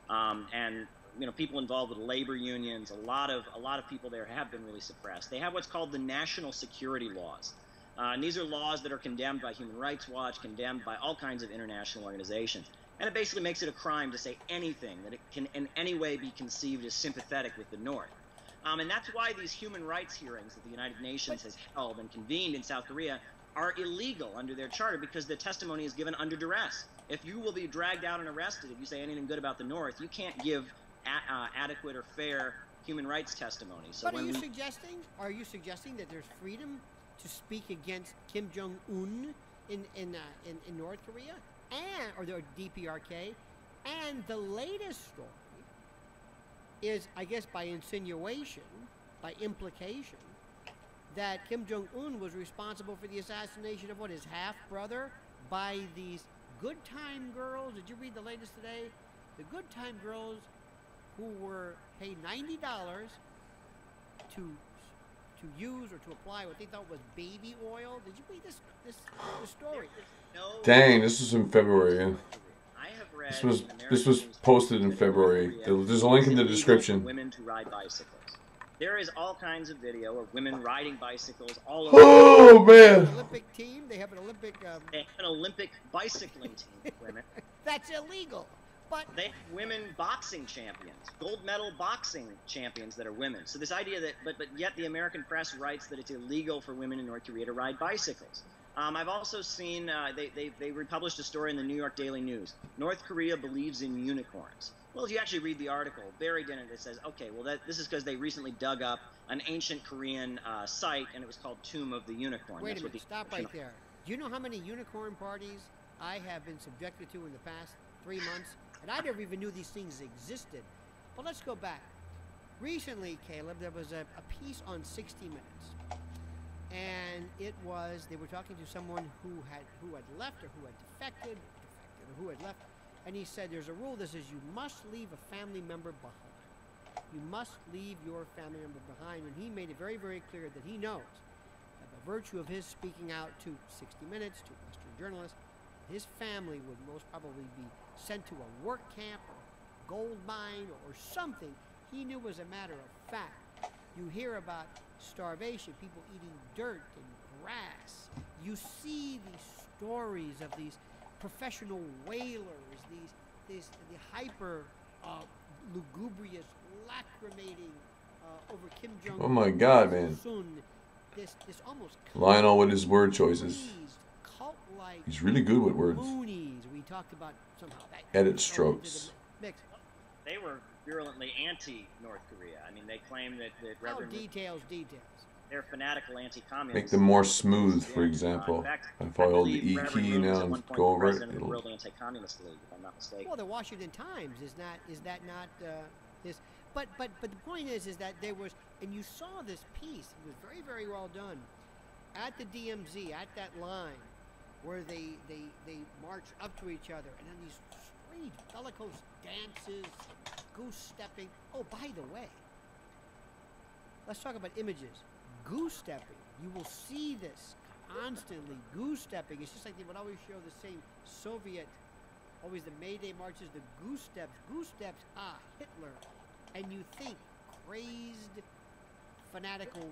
And you know, people involved with labor unions, a lot of people there have been really suppressed. They have what's called the national security laws. And these are laws that are condemned by Human Rights Watch, condemned by all kinds of international organizations. And it basically makes it a crime to say anything that it can in any way be conceived as sympathetic with the North. And that's why these human rights hearings that the United Nations has held and convened in South Korea are illegal under their charter, because the testimony is given under duress. If you will be dragged out and arrested if you say anything good about the North, you can't give adequate or fair human rights testomony. So but are you suggesting that there's freedom to speak against Kim Jong-un in North Korea, or the DPRK? And the latest story is, I guess, by insinuation, by implication, that Kim Jong-un was responsible for the assassination of his half-brother by these good time girls. Did you read the latest today? The good time girls who were paid $90 to use or to apply what they thought was baby oil. Did you read this story? Dang, this was in February. Yeah. I have read This was posted in February. There's a link in the description. Women to ride bicycles. There is all kinds of video of women riding bicycles all over. Oh man! Olympic team. They have an Olympic. They have an Olympic bicycling team. Women. That's illegal. But they have women boxing champions, gold medal boxing champions that are women. So this idea that, but yet the American press writes that it's illegal for women in North Korea to ride bicycles. I've also seen they republished a story in the New York Daily News. North Korea believes in unicorns. Well, if you actually read the article, buried in it, it says, okay, well, this is because they recently dug up an ancient Korean site, and it was called Tomb of the Unicorn. Wait a minute, stop right there. Do you know how many unicorn parties I have been subjected to in the past 3 months? And I never even knew these things existed. But let's go back. Recently, Caleb, there was a piece on 60 Minutes. And it was, they were talking to someone who had left or who had defected or who had left. And he said there's a rule that says you must leave a family member behind. You must leave your family member behind. And he made it very, very clear that he knows that by virtue of his speaking out to 60 Minutes, to Western journalists, his family would most probably be sent to a work camp or gold mine or something. He knew as a matter of fact. You hear about starvation, people eating dirt and grass. You see these stories of these professional whalers, the hyper lugubrious, lacrimating over Kim Jong. Oh my God, man! This almost Lionel with his word choices. Cult-like. He's really good with words. Moonies. We talked about somehow that edit strokes. They were virulently anti-North Korea. I mean, they claim that Reverend. Details. They're fanatical anti-communists. Make them more smooth, for example. If I hold the E key now and go over it, it'll... World Anti-Communist League, if I'm not mistaken. Well, the Washington Times is that not this? But the point is that there was, and you saw this piece. It was very, very well done at the DMZ, at that line where they march up to each other, and then these strange bellicose dances, goose stepping. Oh, by the way, let's talk about images. Goose stepping. You will see this constantly. Goose stepping. It's just like they would always show the same Soviet, always the May Day marches, the goose steps. Goose steps, Hitler. And you think crazed, fanatical.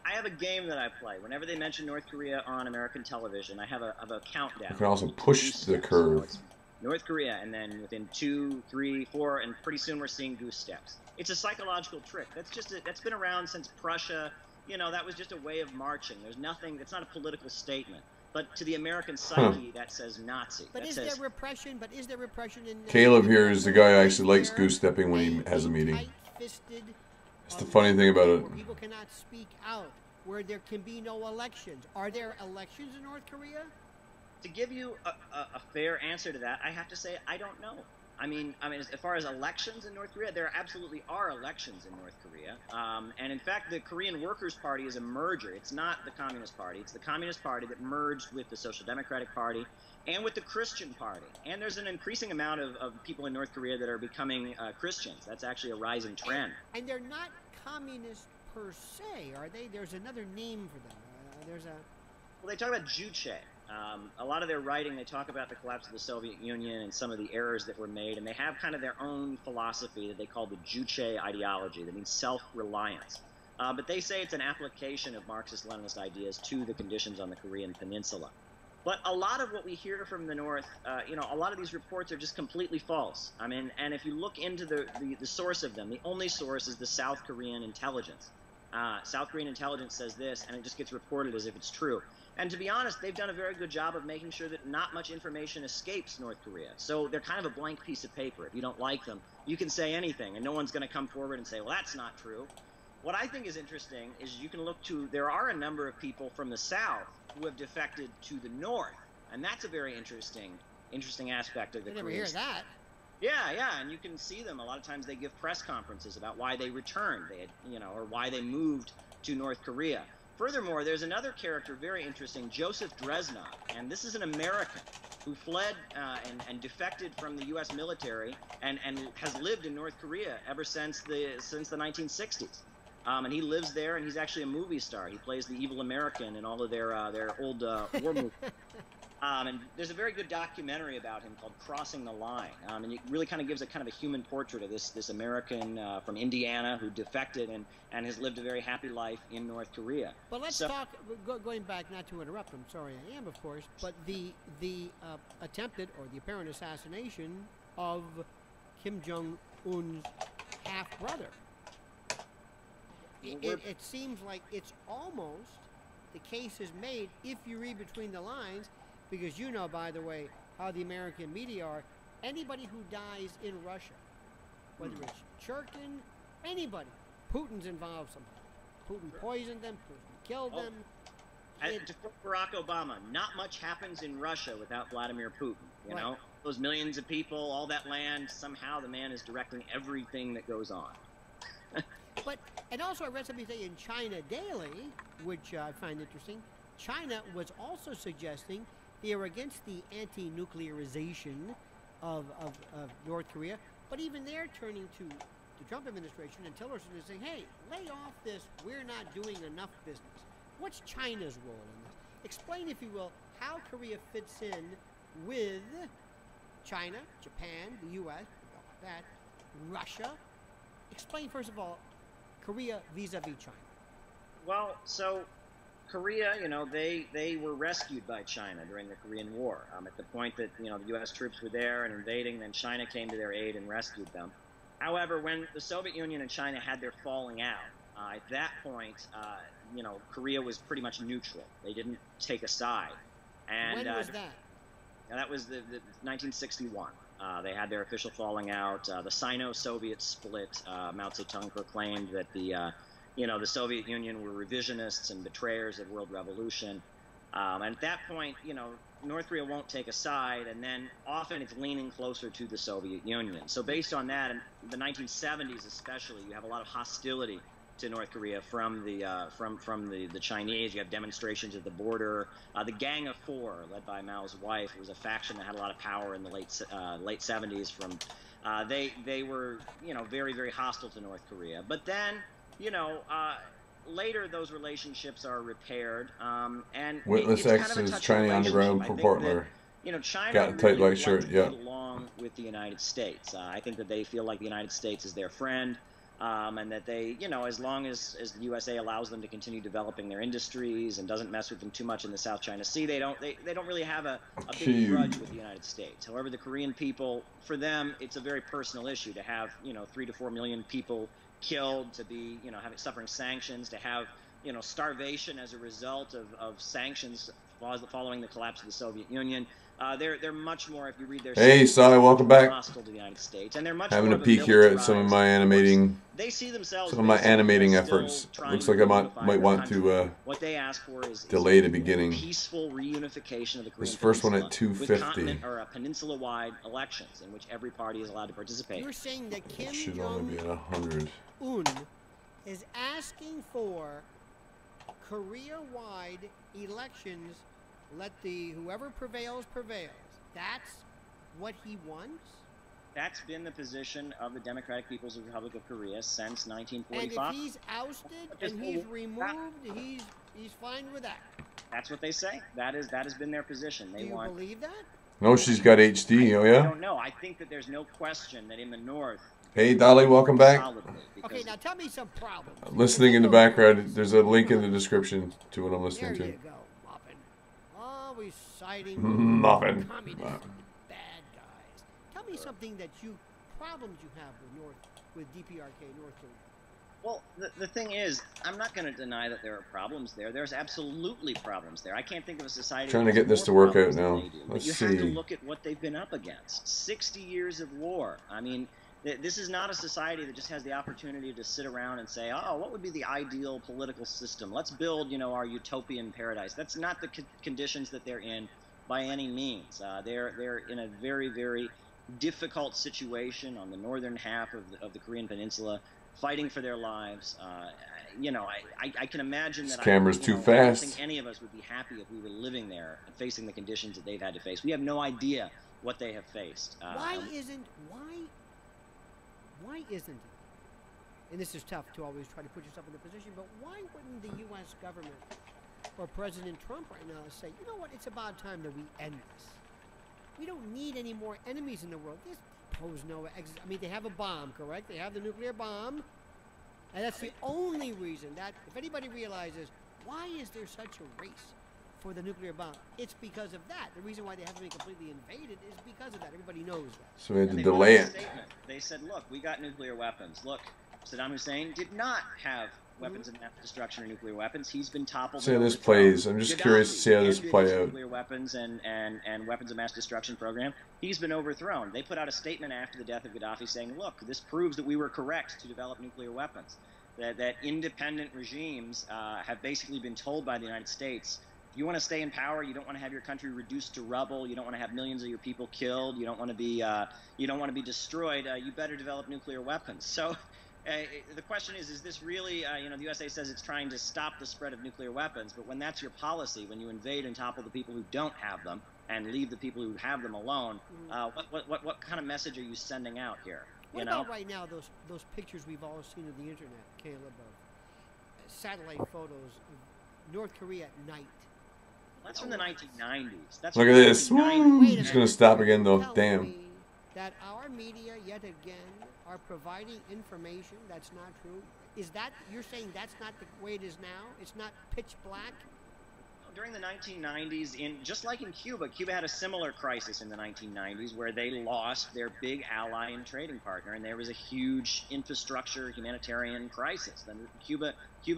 I have a game that I play. Whenever they mention North Korea on American television, I have a countdown. You can also push the curve. So North Korea, and then within 2, 3, 4, and pretty soon we're seeing goose steps. It's a psychological trick. That's been around since Prussia. You know, that was just a way of marching. There's nothing. It's not a political statement. But to the American psyche, that says Nazi. But is there repression? In Caleb here is the guy who actually likes goose stepping when he has a meeting. That's the funny thing about it. Where people cannot speak out, where there can be no elections. Are there elections in North Korea? To give you a fair answer to that, I have to say I don't know. I mean, as far as elections in North Korea, there absolutely are elections in North Korea. And in fact, the Korean Workers' Party is a merger. It's not the Communist Party. It's the Communist Party that merged with the Social Democratic Party and with the Christian Party. And there's an increasing amount of people in North Korea that are becoming Christians. That's actually a rising trend. And they're not communist per se, are they? There's another name for them. Well, they talk about Juche. A lot of their writing, they talk about the collapse of the Soviet Union and some of the errors that were made, and they have kind of their own philosophy that they call the Juche ideology. That means self-reliance. But they say it's an application of Marxist-Leninist ideas to the conditions on the Korean peninsula. But a lot of what we hear from the North, a lot of these reports are just completely false. I mean, and if you look into the source of them, the only source is the South Korean intelligence. South Korean intelligence says this, and it just gets reported as if it's true. And to be honest, they've done a very good job of making sure that not much information escapes North Korea. So they're kind of a blank piece of paper. If you don't like them, you can say anything, and no one's going to come forward and say, well, that's not true. What I think is interesting is you can look to, there are a number of people from the South who have defected to the North, and that's a very interesting aspect of the Korean. I never hear that. Yeah, and you can see them. A lot of times they give press conferences about why they returned, or why they moved to North Korea. Furthermore, there's another character, very interesting, Joseph Dresnov, and this is an American who fled and defected from the U.S. military and has lived in North Korea ever since the 1960s. And he lives there, and he's actually a movie star. He plays the evil American in all of their old war movies. And there's a very good documentary about him called Crossing the Line. And it really kind of gives a kind of a human portrait of this American from Indiana who defected and has lived a very happy life in North Korea. But let's talk, going back, not to interrupt, I'm sorry I am, of course, but the attempted or the apparent assassination of Kim Jong-un's half-brother. It seems like it's almost the case is made if you read between the lines, because you know, by the way, how the American media are. Anybody who dies in Russia, whether it's Churkin, anybody, Putin's involved somehow. Putin poisoned them, Putin killed them. To quote Barack Obama, not much happens in Russia without Vladimir Putin. You know, those millions of people, all that land, somehow the man is directing everything that goes on. And also I read somebody say in China Daily, which I find interesting, China was also suggesting they are against the anti-nuclearization of North Korea, but even they're turning to the Trump administration and Tillerson and saying, hey, lay off this, we're not doing enough business. What's China's role in this? Explain, if you will, how Korea fits in with China, Japan, the U.S., Russia. Explain, first of all, Korea vis-a-vis China. Well, so Korea, you know, they were rescued by China during the Korean War. At the point that, you know, the U.S. troops were there and invading, then China came to their aid and rescued them. However, when the Soviet Union and China had their falling out, at that point, you know, Korea was pretty much neutral. They didn't take a side. And when was that? That was the 1961. They had their official falling out. The Sino-Soviet split. Mao Zedong proclaimed that the Soviet Union were revisionists and betrayers of world revolution. And at that point, you know, North Korea won't take a side, and then often it's leaning closer to the Soviet Union. So based on that, in the 1970s especially, you have a lot of hostility to North Korea from the Chinese. You have demonstrations at the border. The Gang of Four, led by Mao's wife, was a faction that had a lot of power in the late 70s. They were, you know, very, very hostile to North Korea. But then, you know, later those relationships are repaired. And Witness it's X kind of a is touchy Chinese Underground relationship. partner. You know, China got a really tight like wants shirt, to yeah. get along with the United States. I think that they feel like the United States is their friend. And that they, you know, as long as the USA allows them to continue developing their industries and doesn't mess with them too much in the South China Sea, they don't really have a big grudge with the United States. However, the Korean people, for them, it's a very personal issue to have, you know, 3 to 4 million people killed, to be, you know, suffering sanctions, to have, you know, starvation as a result of sanctions following the collapse of the Soviet Union. They're much more, if you read their Hey, Sai, welcome back. hostile to the United States, and they're much Having more a of peek here at some of my animating, They see themselves some of my animating still efforts. trying Looks to like I reunify might their want country. to What they ask for is delay the beginning. Peaceful reunification of the Korean This first one Peninsula at 2:50. with continent or peninsula-wide elections in which every party is allowed to participate. You're saying that Kim Should only be at 100. Jong-un is asking for Korea-wide elections. Let whoever prevails. That's what he wants. That's been the position of the Democratic People's Republic of Korea since And 1945. if he's ousted and he's removed, he's fine with that. That's what they say. That has been their position. They Do you want. believe that? No, she's got HD. Oh I yeah. don't know. I think that there's no question that in the North. Hey, Dolly, welcome back. solidly, because Okay, now tell me some problems. Listening in the background, there's a link in the description to what I'm listening There to. you go, Muffin. Always citing Muffin. communist bad guys. Tell me something problems you have with DPRK North Korea. Well, the thing is, I'm not going to deny that there are problems there. There's absolutely problems there. I can't think of a society Trying to that has get this more to work out problems than now. they do. But Let's you have to see. look at what they've been up against. 60 years of war. I mean, this is not a society that just has the opportunity to sit around and say, oh, what would be the ideal political system? Let's build, you know, our utopian paradise. That's not the conditions that they're in by any means. They're in a very, very difficult situation on the northern half of the Korean Peninsula, fighting for their lives. You know, I can imagine that. This camera's too I don't fast. think any of us would be happy if we were living there and facing the conditions that they've had to face. We have no idea what they have faced. Why isn't it? And this is tough to always try to put yourself in the position, but why wouldn't the U.S. government or President Trump right now say, you know what, it's about time that we end this. We don't need any more enemies in the world. This pose no exit. I mean, they have a bomb, correct? They have the nuclear bomb. And that's the only reason that, if anybody realizes, why is there such a race for the nuclear bomb? It's because of that. The reason why they haven't been completely invaded is because of that. Everybody knows that. So we had And to they delay put out a it. statement. They said, look, we got nuclear weapons. Look, Saddam Hussein did not have weapons of mass destruction or nuclear weapons. He's been toppled. See how this plays. I'm just curious to see how this play out. Nuclear weapons and weapons of mass destruction program. He's been overthrown. They put out a statement after the death of Gaddafi saying, look, this proves that we were correct to develop nuclear weapons. That independent regimes have basically been told by the United States, you want to stay in power, you don't want to have your country reduced to rubble, you don't want to have millions of your people killed, you don't want to be destroyed, you better develop nuclear weapons. So the question is this really, the USA says it's trying to stop the spread of nuclear weapons, but when that's your policy, when you invade and topple the people who don't have them and leave the people who have them alone, what kind of message are you sending out here? What about right now, those pictures we've all seen on the internet, Caleb, of satellite photos of North Korea at night? That's from the 1990s. Look at this. It's going to stop again, though. Damn. That our media, yet again, are providing information that's not true. Is that, you're saying that's not the way it is now? It's not pitch black? During the 1990s, just like in Cuba, Cuba had a similar crisis in the 1990s where they lost their big ally and trading partner, and there was a huge infrastructure humanitarian crisis. Then Cuba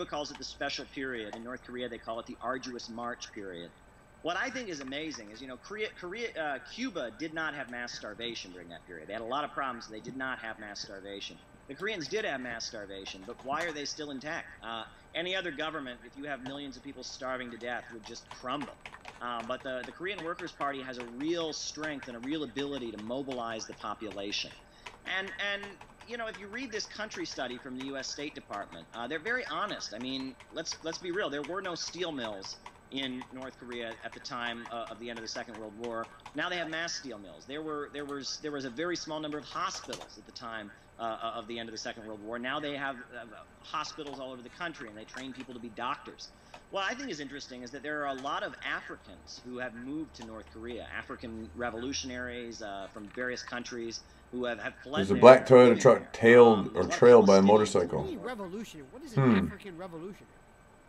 calls it the special period. In North Korea, they call it the arduous march period. What I think is amazing is, Cuba did not have mass starvation during that period. They had a lot of problems. They did not have mass starvation. The Koreans did have mass starvation, but why are they still intact? Any other government, if you have millions of people starving to death, would just crumble. But the Korean Workers' Party has a real strength and a real ability to mobilize the population. And if you read this country study from the U.S. State Department, they're very honest. I mean, let's be real. There were no steel mills in North Korea at the time of the end of the Second World War. Now they have mass steel mills. There was a very small number of hospitals at the time of the end of the Second World War. Now they have hospitals all over the country, and they train people to be doctors. What I think is interesting is that there are a lot of Africans who have moved to North Korea, African revolutionaries from various countries who have fled. There's a black Toyota truck trailed by a motorcycle. What is an African revolutionary?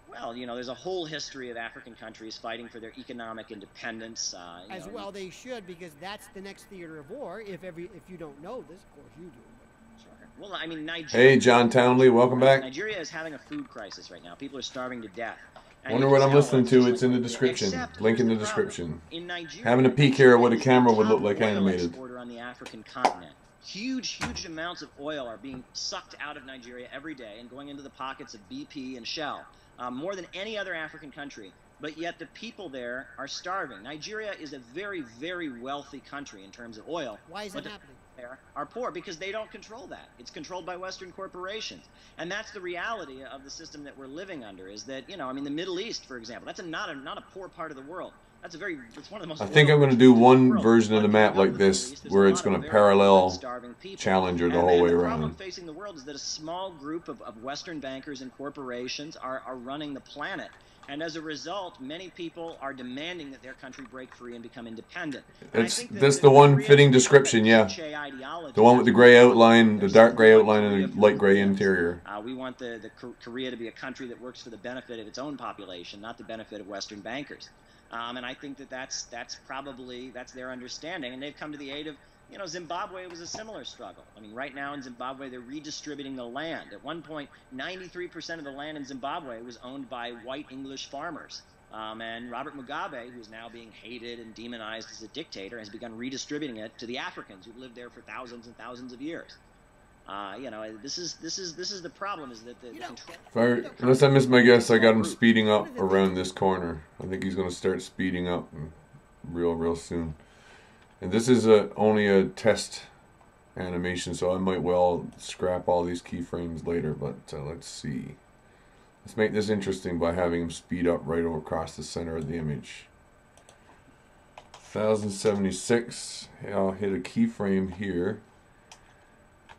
Well, there's a whole history of African countries fighting for their economic independence. As well they should, because that's the next theater of war. If you don't know this, of course you do. Well, I mean, Nigeria. Hey, John Townley, welcome back. Nigeria is having a food crisis right now. People are starving to death. I wonder what I'm listening to. It's in the description. Link in the description. Having a peek here at what a camera would look like animated. On the African continent. Huge amounts of oil are being sucked out of Nigeria every day and going into the pockets of BP and Shell, more than any other African country. But yet the people there are starving. Nigeria is a very, very wealthy country in terms of oil. Why is it happening? There are poor because they don't control that. It's controlled by Western corporations. And that's the reality of the system that we're living under, is that, the Middle East, for example, that's not a poor part of the world. It's one of the most. I think I'm going to do one version of the map like this, where it's going to parallel Challenger the whole way around. The problem facing the world is that a small group of Western bankers and corporations are running the planet. And as a result, many people are demanding that their country break free and become independent. That's the one fitting description, yeah. The one with the gray outline, the dark gray outline, and the light gray interior. We want the Korea to be a country that works for the benefit of its own population, not the benefit of Western bankers. And I think that's their understanding. And they've come to the aid of, Zimbabwe was a similar struggle. I mean, right now in Zimbabwe, they're redistributing the land. At one point, 93% of the land in Zimbabwe was owned by white English farmers. And Robert Mugabe, who's now being hated and demonized as a dictator, has begun redistributing it to the Africans who've lived there for thousands and thousands of years. This is the problem, is that unless I miss my guess, I got him speeding up around this corner. I think he's going to start speeding up real soon. And this is only a test animation, so I might well scrap all these keyframes later, but let's see. Let's make this interesting by having him speed up right over across the center of the image. 1076. I'll hit a keyframe here.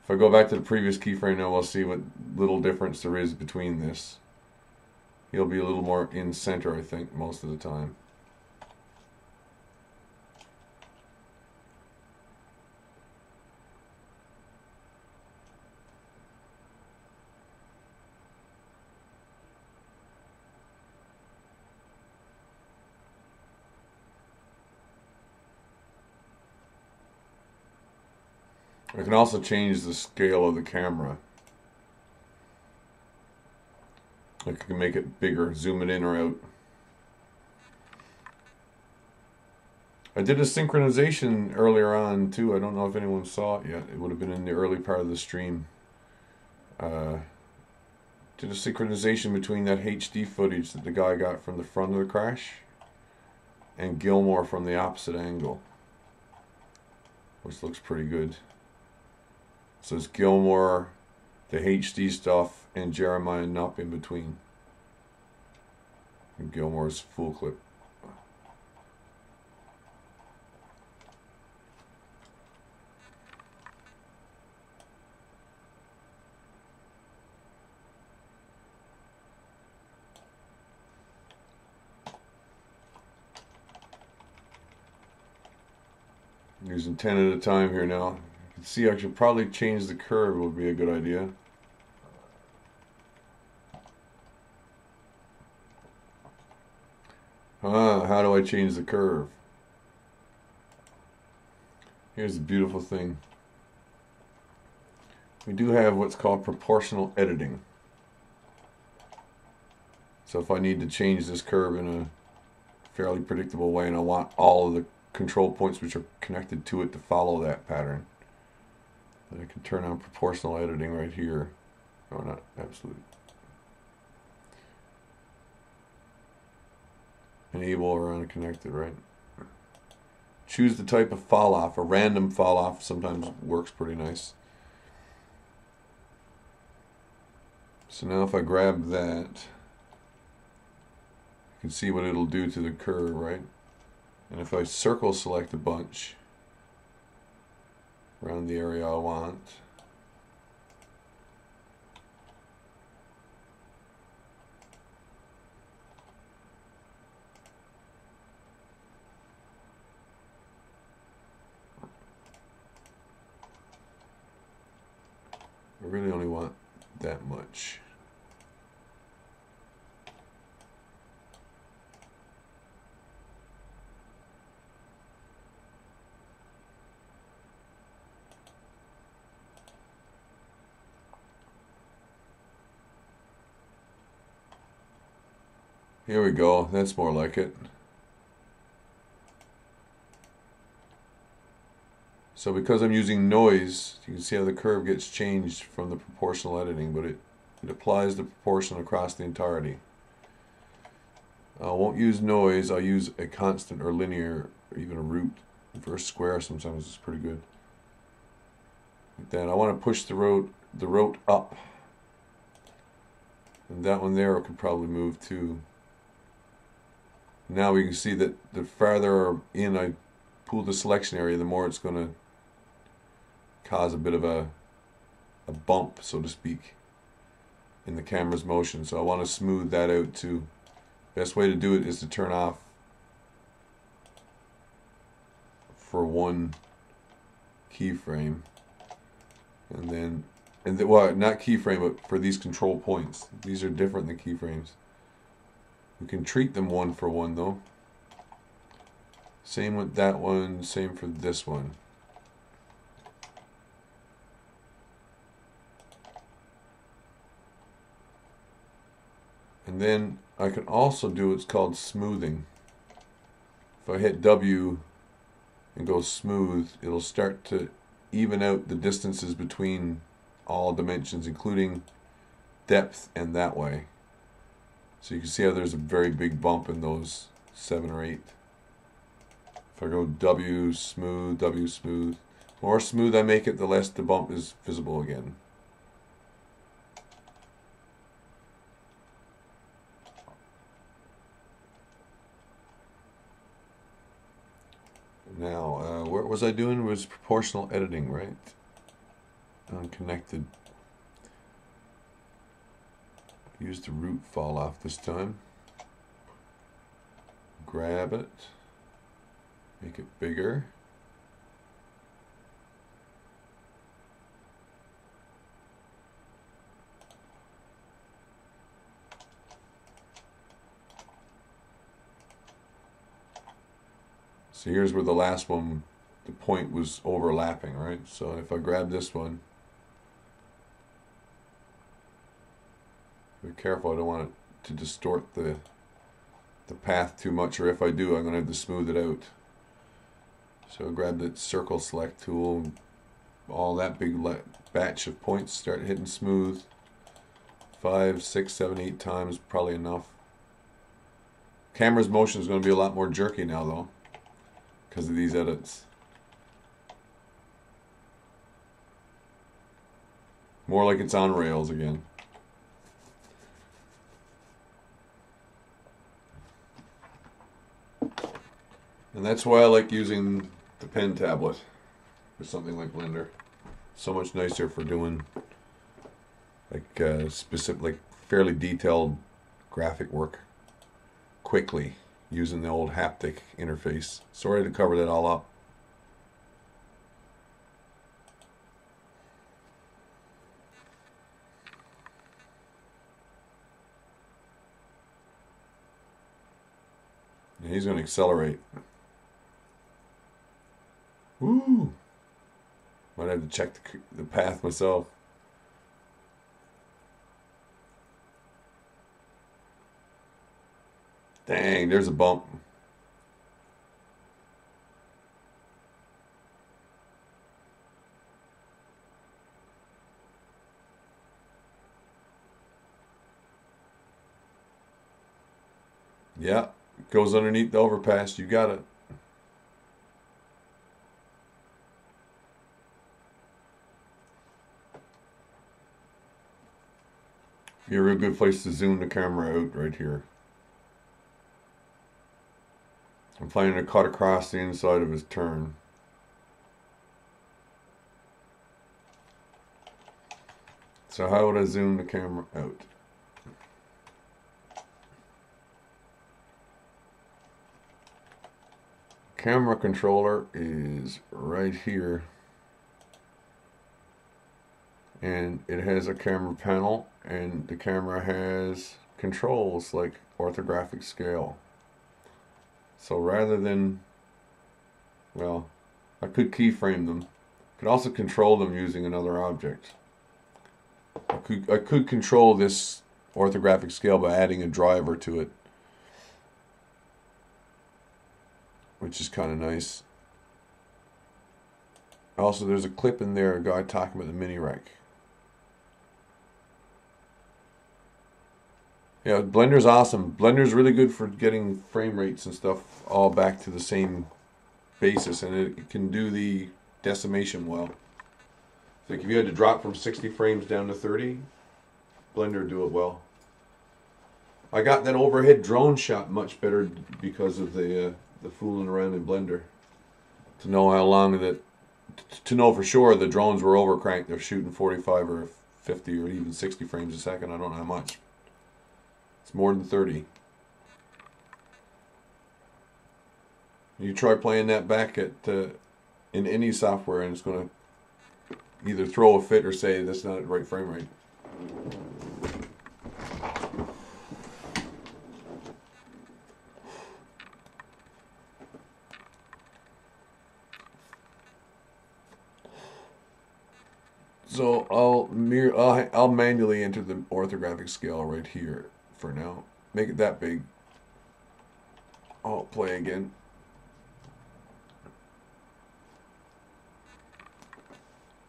If I go back to the previous keyframe now, we'll see what little difference there is between this. He'll be a little more in center, I think, most of the time. I can also change the scale of the camera. I can make it bigger, zoom it in or out. I did a synchronization earlier on too. I don't know if anyone saw it yet. It would have been in the early part of the stream. Did a synchronization between that HD footage that the guy got from the front of the crash and Gilmore from the opposite angle, which looks pretty good. So it's Gilmore, the HD stuff, and Jeremiah Knupp in between. And Gilmore's full clip. Using 10 at a time here now. You can see I should probably change the curve, would be a good idea. How do I change the curve? Here's the beautiful thing. We do have what's called proportional editing. So if I need to change this curve in a fairly predictable way and I want all of the control points which are connected to it to follow that pattern, then I can turn on proportional editing right here. Oh, not absolute. Enable or unconnected, right? Choose the type of fall off. A random fall off sometimes works pretty nice. So now if I grab that, you can see what it'll do to the curve, right? And if I circle select a bunch around the area I want, I really only want that much. Here we go, that's more like it. So because I'm using noise, you can see how the curve gets changed from the proportional editing, but it applies the proportion across the entirety. I won't use noise, I'll use a constant or linear, or even a root. For square sometimes it's pretty good. Like that. I want to push the rote up. And that one there could probably move too. Now we can see that the farther in I pull the selection area, the more it's going to cause a bit of a bump, so to speak, in the camera's motion. So I want to smooth that out too. Best way to do it is to turn off for one keyframe, well, not keyframe, but for these control points. These are different than keyframes. We can treat them one for one though. Same with that one, same for this one. And then I can also do what's called smoothing. If I hit W and go smooth, it'll start to even out the distances between all dimensions, including depth and that way. So you can see how there's a very big bump in those 7 or 8. If I go W smooth, the more smooth I make it, the less the bump is visible again. Now, what was I doing? It was proportional editing, right? Unconnected. Use the root fall off this time. Grab it. Make it bigger. So here's where the last one, the point was overlapping, right? So if I grab this one, Be careful, I don't want it to distort the path too much, or if I do, I'm going to have to smooth it out. So I'll grab that circle select tool, all that big batch of points, start hitting smooth. 5, 6, 7, 8 times, probably enough. Camera's motion is going to be a lot more jerky now though, because of these edits. More like it's on rails again. And that's why I like using the pen tablet for something like Blender. So much nicer for doing like specific, like fairly detailed graphic work quickly using the old haptic interface. Sorry to cover that all up. And he's going to accelerate. Woo! Might have to check the path myself. Dang, there's a bump. Yeah, it goes underneath the overpass. You got it. Be a real good place to zoom the camera out right here. I'm planning to cut across the inside of his turn. So how would I zoom the camera out? Camera controller is right here. And it has a camera panel, and the camera has controls like orthographic scale. So rather than, well, I could keyframe them. I could also control them using another object. I could control this orthographic scale by adding a driver to it, which is kind of nice. Also, there's a clip in there, a guy talking about the mini rec. Yeah, Blender's awesome. Blender's really good for getting frame rates and stuff all back to the same basis, and it can do the decimation well. Like if you had to drop from 60 frames down to 30, Blender would do it well. I got that overhead drone shot much better because of the fooling around in Blender. To know how long that, to know for sure the drones were overcranked. They're shooting 45 or 50 or even 60 frames a second. I don't know how much. It's more than 30. You try playing that back at in any software, and it's going to either throw a fit or say that's not the right frame rate. So I'll manually enter the orthographic scale right here for now. Make it that big. I'll play again.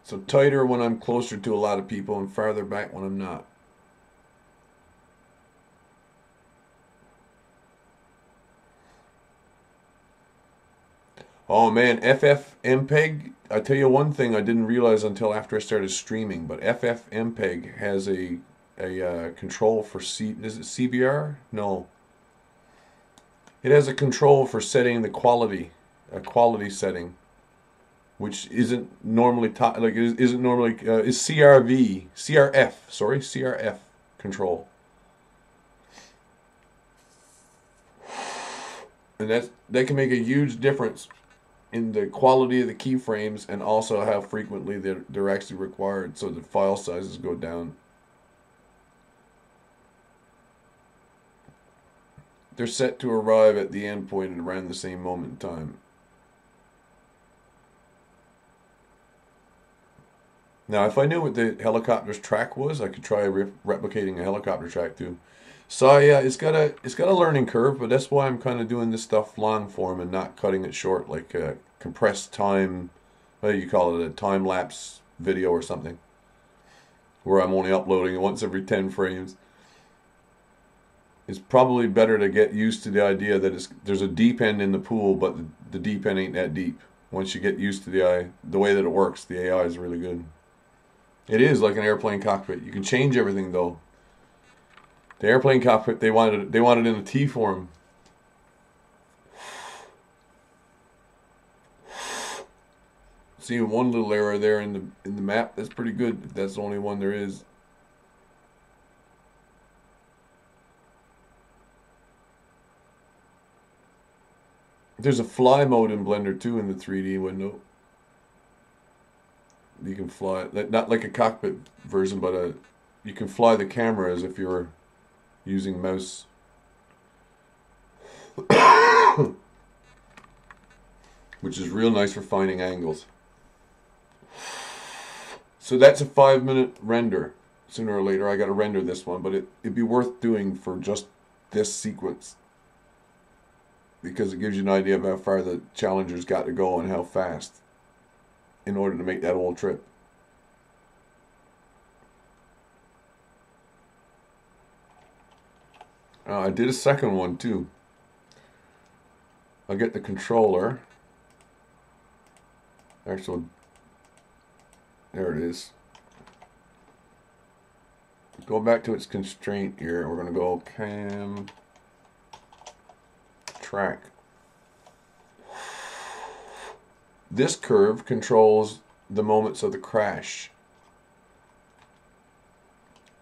So tighter when I'm closer to a lot of people and farther back when I'm not. Oh man, FFmpeg. I tell you one thing I didn't realize until after I started streaming, but FFmpeg has a control for is it CBR? No. It has a control for setting the quality, a quality setting, which isn't normally isn't normally is CRF control. And that can make a huge difference in the quality of the keyframes and also how frequently they're actually required, so the file sizes go down. They're set to arrive at the endpoint at around the same moment in time. Now, if I knew what the helicopter's track was, I could try replicating a helicopter track too. So yeah, it's got a learning curve, but that's why I'm kind of doing this stuff long form and not cutting it short, like a compressed time. What do you call it? A time lapse video or something, where I'm only uploading it once every 10 frames. It's probably better to get used to the idea that there's a deep end in the pool, but the deep end ain't that deep. Once you get used to the way that it works, the AI is really good. It is like an airplane cockpit. You can change everything though. The airplane cockpit, they wanted in a T form. Seeing one little error there in the map, that's pretty good. If that's the only one there is. There's a fly mode in Blender too in the 3D window. You can fly, not like a cockpit version, but you can fly the camera as if you were using mouse. Which is real nice for finding angles. So that's a 5-minute render. Sooner or later I got to render this one, but it'd be worth doing for just this sequence, because it gives you an idea of how far the Challenger's got to go and how fast in order to make that whole trip. I did a second one too. I'll get the controller. Actually, there it is. Go back to its constraint here. We're going to go cam track. This curve controls the moments of the crash.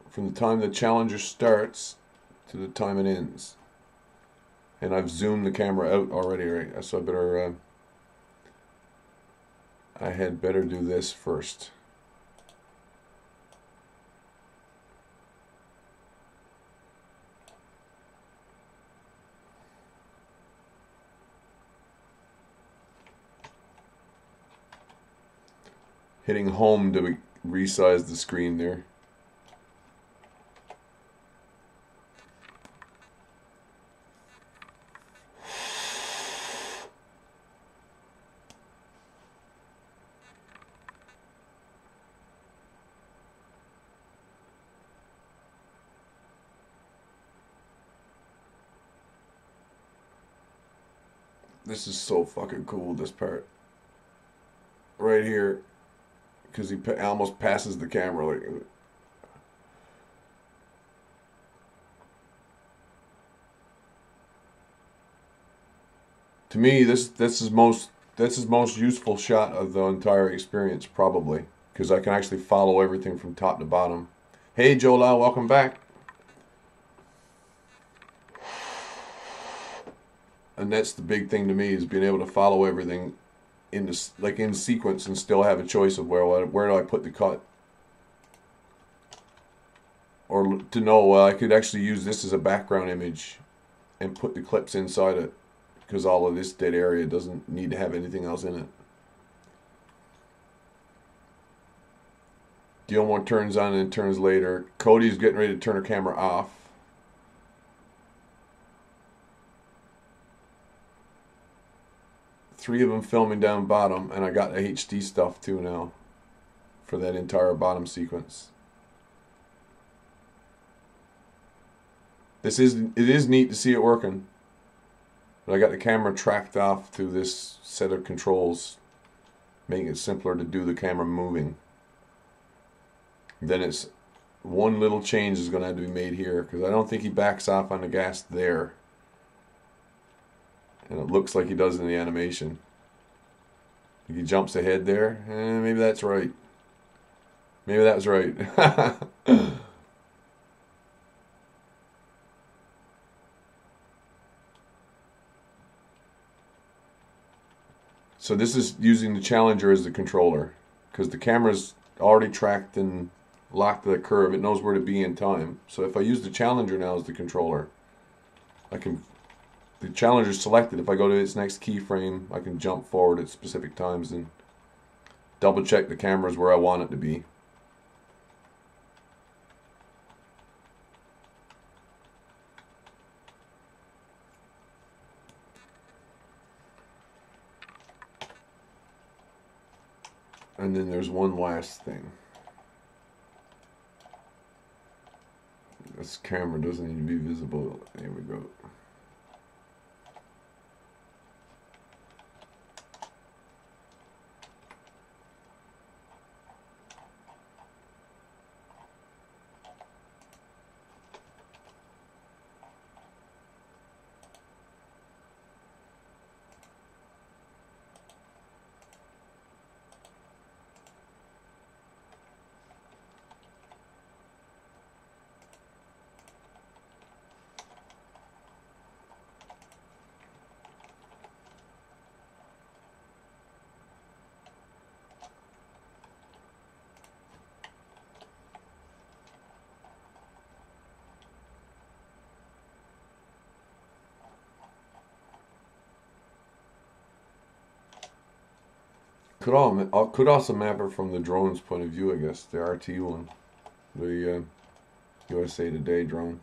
From the time the Challenger starts to the time it ends. And I've zoomed the camera out already, right? So I had better do this first. Hitting home to resize the screen there. This is so fucking cool, this part. Right here. Because he almost passes the camera. Like, to me, this is most useful shot of the entire experience, probably. Because I can actually follow everything from top to bottom. Hey, Jola, welcome back. And that's the big thing to me, is being able to follow everything in sequence and still have a choice of where do I put the cut, or to know I could actually use this as a background image and put the clips inside it, because all of this dead area doesn't need to have anything else in it. Gilmore turns on and turns later. Cody's getting ready to turn her camera off. Three of them filming down bottom, and I got the HD stuff too now for that entire bottom sequence. It is neat to see it working, but I got the camera tracked off to this set of controls, making it simpler to do the camera moving. Then it's one little change is going to have to be made here, because I don't think he backs off on the gas there. And it looks like he does in the animation. He jumps ahead there. Maybe that's right. Maybe that was right. So this is using the Challenger as the controller, because the camera's already tracked and locked to the curve. It knows where to be in time. So if I use the Challenger now as the controller, the Challenger is selected. If I go to its next keyframe, I can jump forward at specific times and double check the camera's where I want it to be. And then there's one last thing. This camera doesn't need to be visible. There we go. Could also map it from the drone's point of view, I guess. The RT one. The USA Today drone.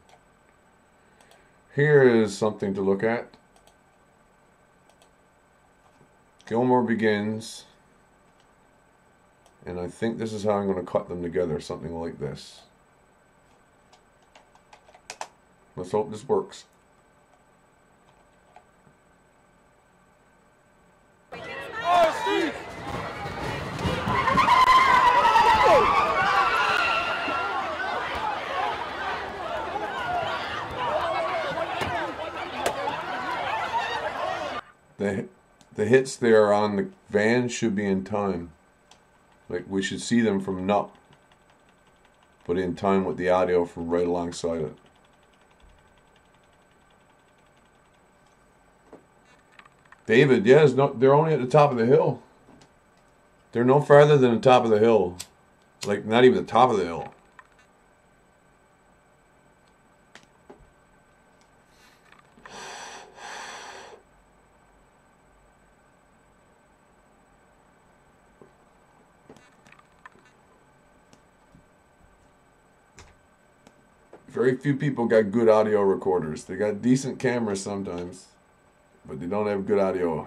Here is something to look at. Gilmore begins. And I think this is how I'm going to cut them together. Something like this. Let's hope this works. Oh, Steve! The hits there on the van should be in time. Like, we should see them from NUP, but in time with the audio from right alongside it. David, yes, no, they're only at the top of the hill. They're no farther than the top of the hill. Like, not even the top of the hill. Very few people got good audio recorders. They got decent cameras sometimes, but they don't have good audio.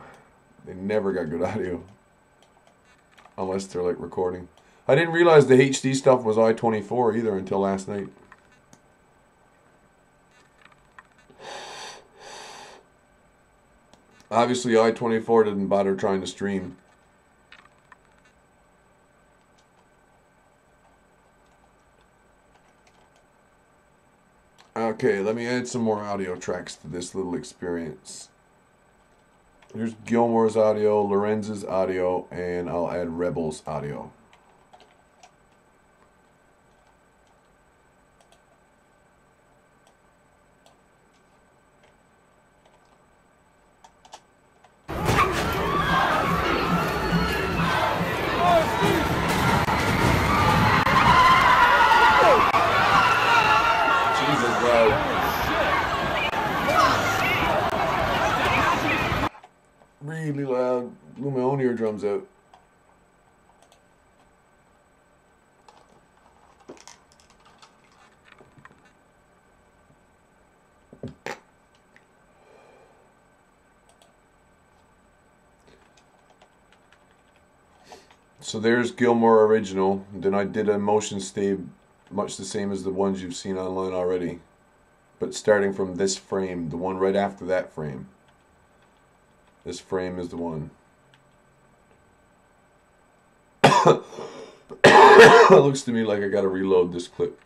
They never got good audio. Unless they're like recording. I didn't realize the HD stuff was I-24 either until last night. Obviously I-24 didn't bother trying to stream. Okay, let me add some more audio tracks to this little experience. Here's Gilmore's audio, Lorenz's audio, and I'll add Rebel's audio. Really loud. Blew my own eardrums out. So there's Gilmore original. Then I did a motion stave much the same as the ones you've seen online already. But starting from this frame, the one right after that frame. This frame is the one. It looks to me like I gotta reload this clip.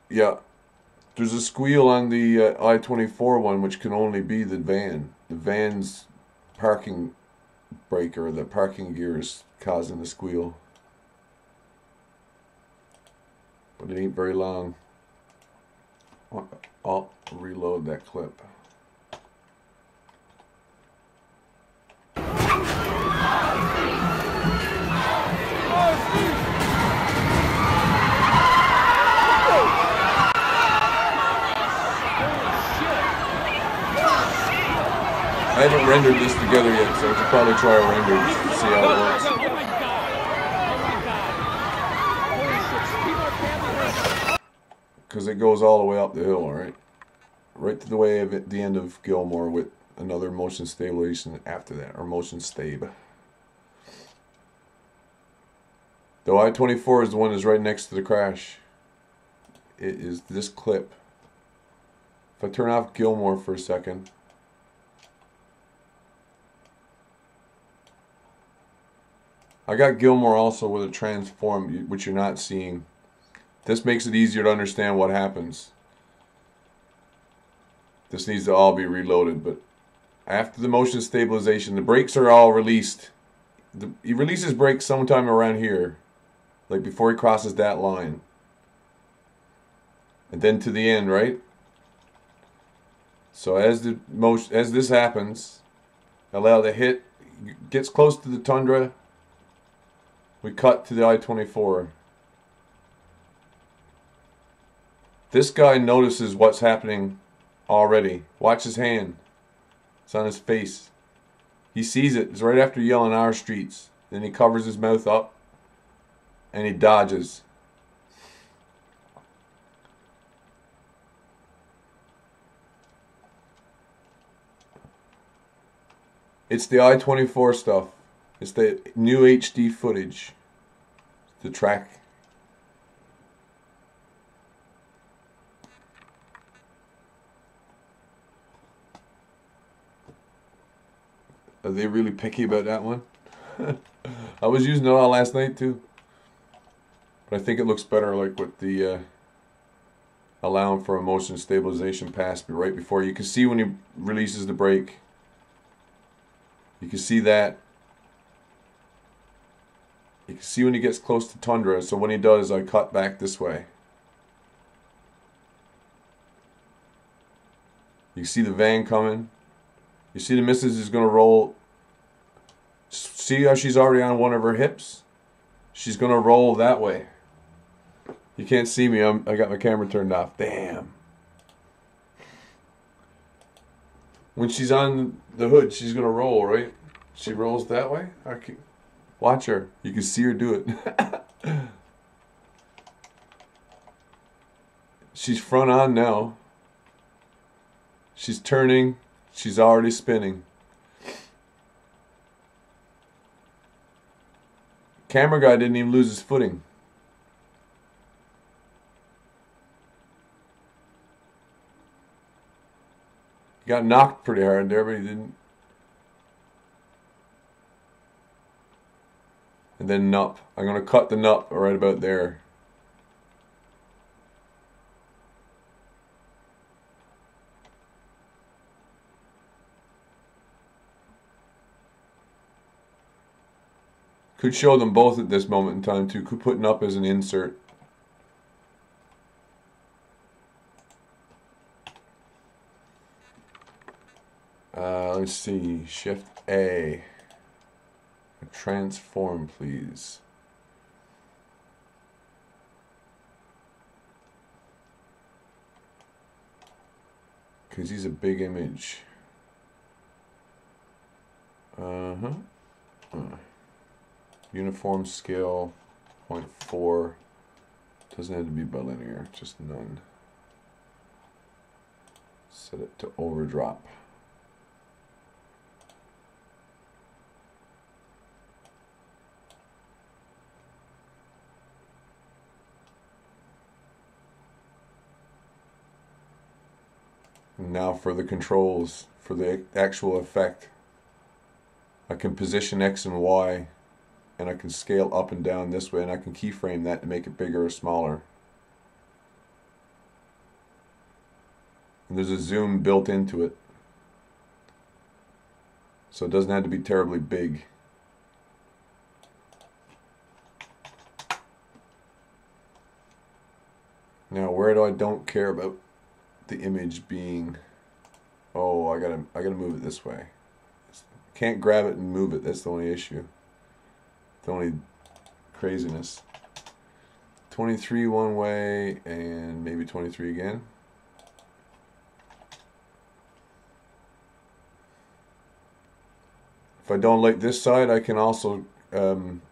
Yeah. There's a squeal on the I-24 one, which can only be the van. The van's parking breaker, the parking gear is causing the squeal. But it ain't very long. I'll reload that clip. I haven't rendered this together yet, so I should probably try a render just to see how it works. Because it goes all the way up the hill, alright? right to the way of it, the end of Gilmore with another motion stabilization after that, or motion stab. The I-24 is the one that's right next to the crash. It is this clip. If I turn off Gilmore for a second, I got Gilmore also with a transform, which you're not seeing. This makes it easier to understand what happens. This needs to all be reloaded, but after the motion stabilization, the brakes are all released. He releases brakes sometime around here, like before he crosses that line. And then to the end, right? So as this happens, allow the hit, gets close to the Tundra, we cut to the I-24. This guy notices what's happening already. Watch his hand. It's on his face. He sees it. It's right after yelling our streets. Then he covers his mouth up and he dodges. It's the I-24 stuff. It's the new HD footage. The track. Are they really picky about that one? I was using it all last night too. But I think it looks better like with the allowing for a motion stabilization pass right before. You can see when he releases the brake. You can see that. You can see when he gets close to Tundra. So when he does, I cut back this way. You see the van coming. You see the missus is going to roll. See how she's already on one of her hips? She's going to roll that way. You can't see me. I got my camera turned off. Damn. When she's on the hood, she's going to roll, right? She rolls that way. Okay. Watch her. You can see her do it. She's front on now. She's turning. She's already spinning. Camera guy didn't even lose his footing. He got knocked pretty hard there, but he didn't. And then nup. I'm going to cut the nup right about there. Could show them both at this moment in time too. Could put nup as an insert. Let's see. Shift A. Transform, please. Because he's a big image. Uniform scale 0.4. Doesn't have to be bilinear, just none. Set it to overdrop. Now for the controls, for the actual effect. I can position X and Y, and I can scale up and down this way, and I can keyframe that to make it bigger or smaller. And there's a zoom built into it, so it doesn't have to be terribly big. Now where do I don't care about the image being? Oh, I gotta move it this way. Can't grab it and move it. That's the only issue. The only craziness. 23 one way and maybe 23 again. If I don't like this side, I can also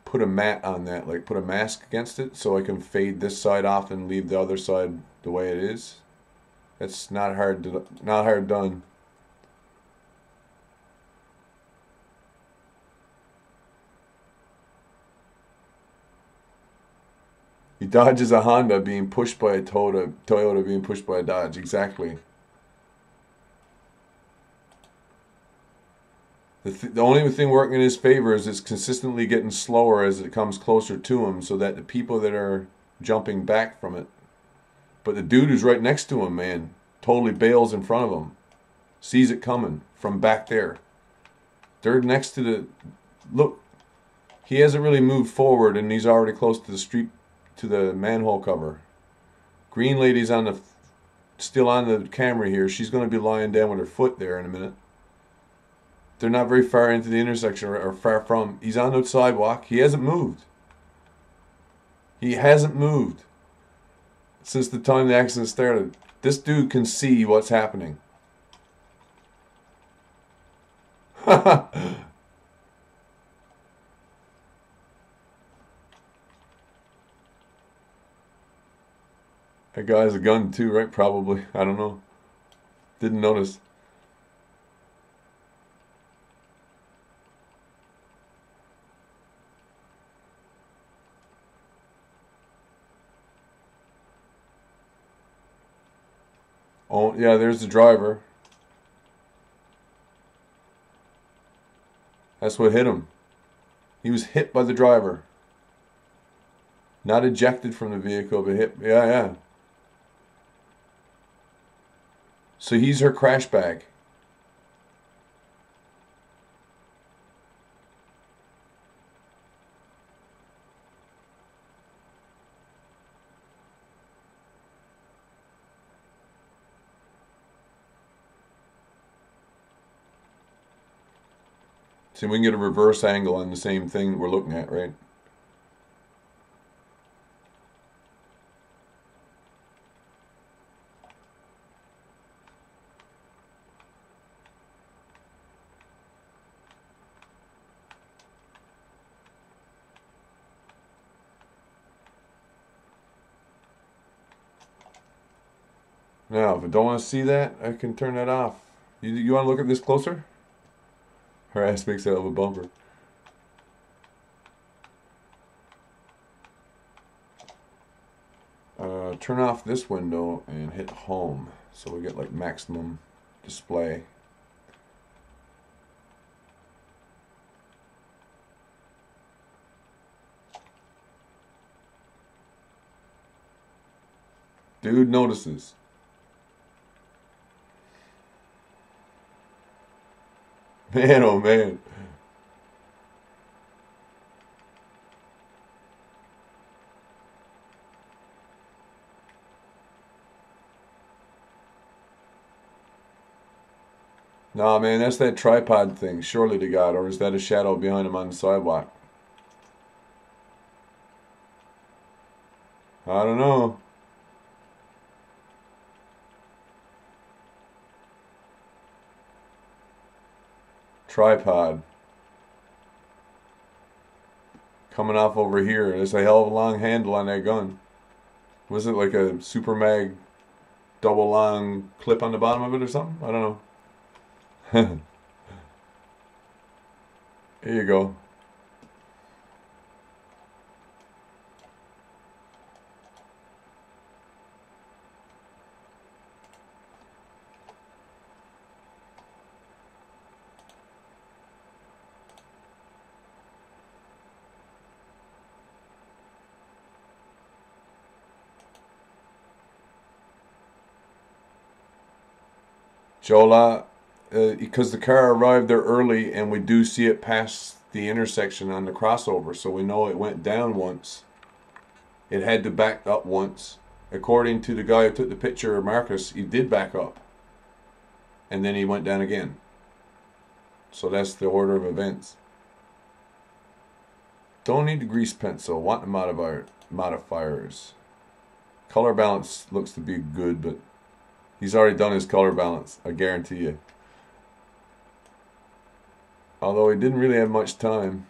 put a mat on that, like put a mask against it, so I can fade this side off and leave the other side the way it is. It's not hard done. He dodges a Honda being pushed by a Toyota being pushed by a Dodge. Exactly. The only thing working in his favor is it's consistently getting slower as it comes closer to him, so that the people that are jumping back from it. But the dude who's right next to him, man, totally bails in front of him. Sees it coming from back there. They're next to the... Look, he hasn't really moved forward, and he's already close to the street, to the manhole cover. Green lady's still on the camera here. She's going to be lying down with her foot there in a minute. They're not very far into the intersection or far from. He's on the sidewalk. He hasn't moved. He hasn't moved since the time the accident started. This dude can see what's happening. That guy has a gun too, right? Probably. I don't know. Didn't notice. Oh, yeah, there's the driver. That's what hit him. He was hit by the driver. Not ejected from the vehicle, but hit. Yeah, yeah. So he's her crash bag. See, we can get a reverse angle on the same thing we're looking at, right? Now, if I don't want to see that, I can turn that off. You want to look at this closer? Her ass makes out of a bumper. Turn off this window and hit home, so we get like maximum display. Dude notices. Man, oh man. Nah, man, that's that tripod thing, surely to God, or is that a shadow behind him on the sidewalk? I don't know. Tripod. Coming off over here. There's a hell of a long handle on that gun. Was it like a Super Mag double long clip on the bottom of it or something? I don't know. Here you go. Jola, because the car arrived there early and we do see it past the intersection on the crossover, so we know it went down once. It had to back up once. According to the guy who took the picture, Marcus, he did back up. And then he went down again. So that's the order of events. Don't need the grease pencil. Want the modifiers. Color balance looks to be good, but he's already done his color balance, I guarantee you. Although he didn't really have much time.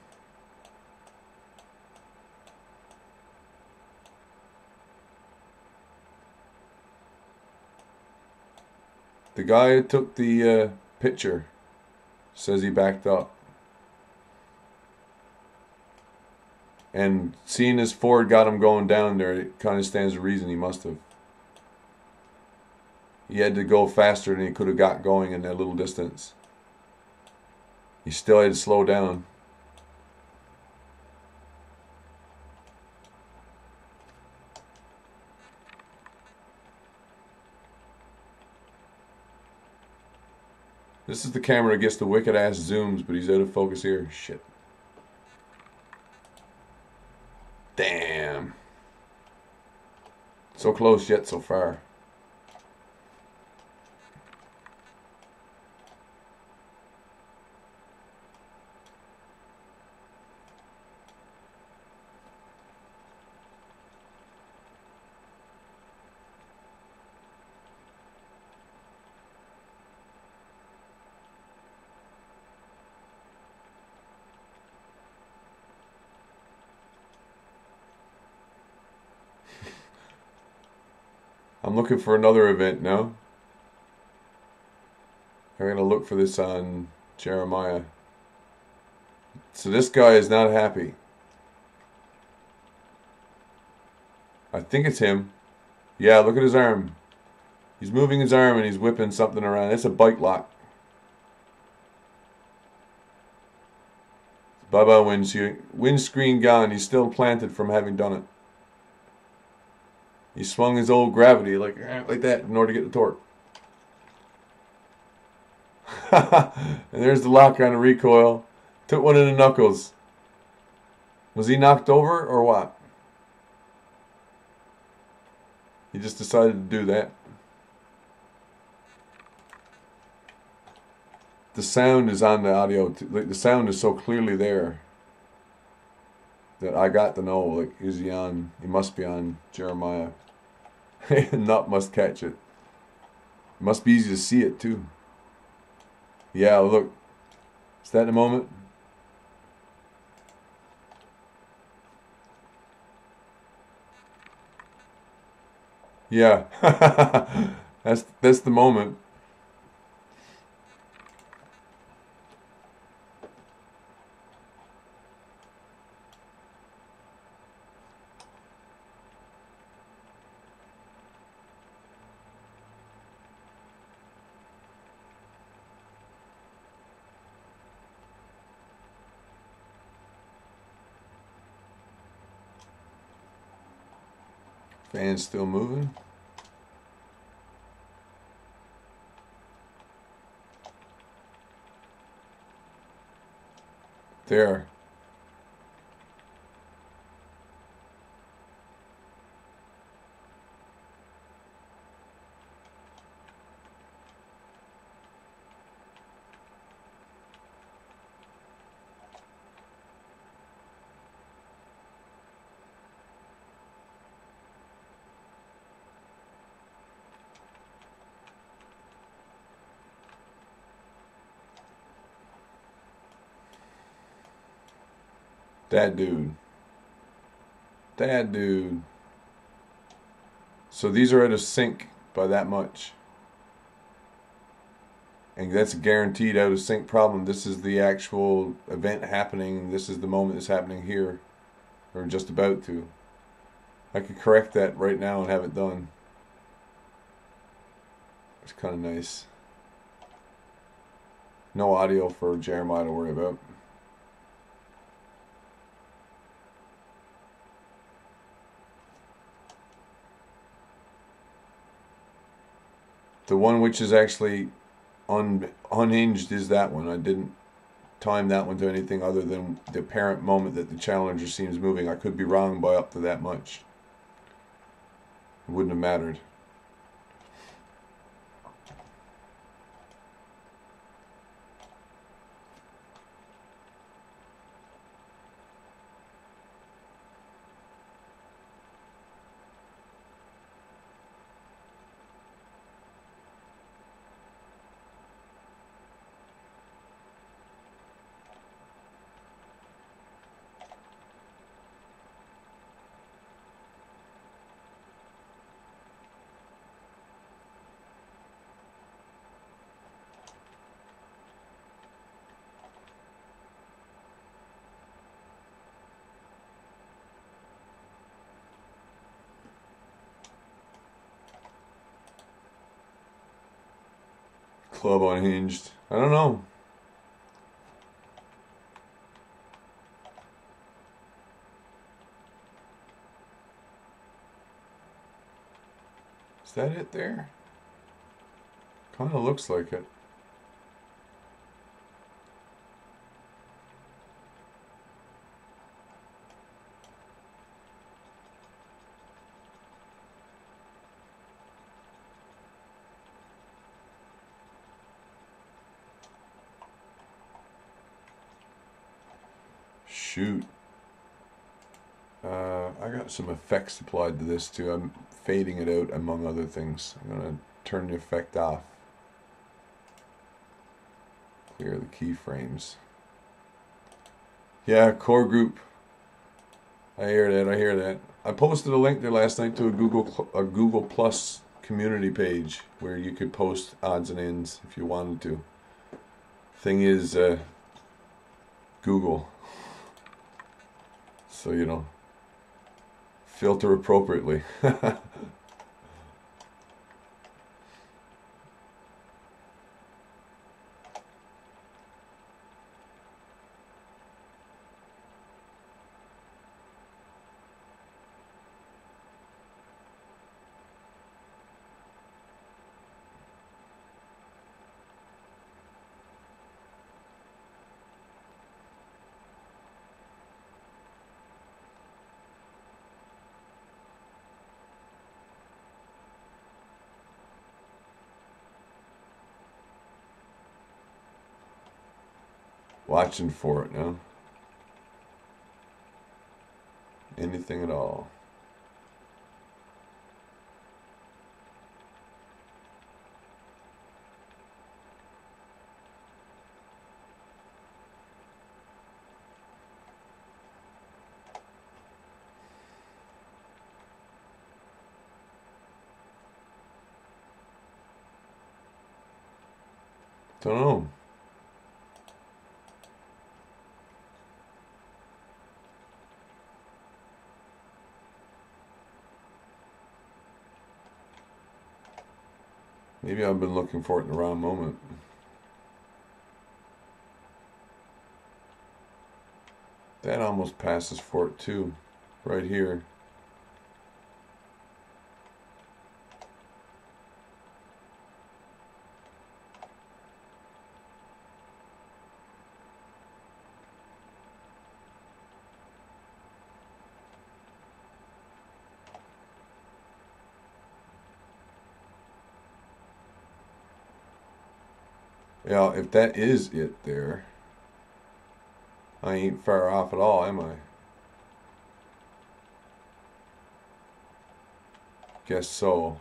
The guy who took the picture says he backed up. And seeing as Ford got him going down there, it kind of stands to reason he must have. He had to go faster than he could have got going in that little distance. He still had to slow down. This is the camera that gets the wicked ass zooms, but he's out of focus here. Shit. Damn. So close yet so far. I'm looking for another event now. I'm going to look for this on Jeremiah. So this guy is not happy. I think it's him. Yeah, look at his arm. He's moving his arm and he's whipping something around. It's a bike lock. Bye-bye windscreen gone. He's still planted from having done it. He swung his old gravity like that in order to get the torque. And there's the lock on the recoil. Took one in the knuckles. Was he knocked over or what? He just decided to do that. The sound is on the audio. The sound is so clearly there that I got to know, like, is he on? He must be on Jeremiah. Nut must catch it. It must be easy to see it too. Yeah, look. Is that the moment? Yeah. That's the moment. Fan's still moving. There. That dude. That dude. So these are out of sync by that much. And that's a guaranteed out of sync problem. This is the actual event happening. This is the moment that's happening here. Or just about to. I could correct that right now and have it done. It's kind of nice. No audio for Jeremiah to worry about. The one which is actually unhinged is that one. I didn't time that one to anything other than the apparent moment that the challenger seems moving. I could be wrong by up to that much. It wouldn't have mattered. Club unhinged. I don't know. Is that it there? Kind of looks like it. Shoot. I got some effects applied to this too. I'm fading it out among other things. I'm going to turn the effect off. Clear the keyframes. Yeah, core group. I hear that. I hear that. I posted a link there last night to a Google Plus community page where you could post odds and ends if you wanted to. Thing is, Google. So, you know, filter appropriately. Watching for it now. Anything at all. Don't know. Maybe I've been looking for it in the wrong moment. That almost passes for it too, right here. Yeah, if that is it there, I ain't far off at all, am I? Guess so.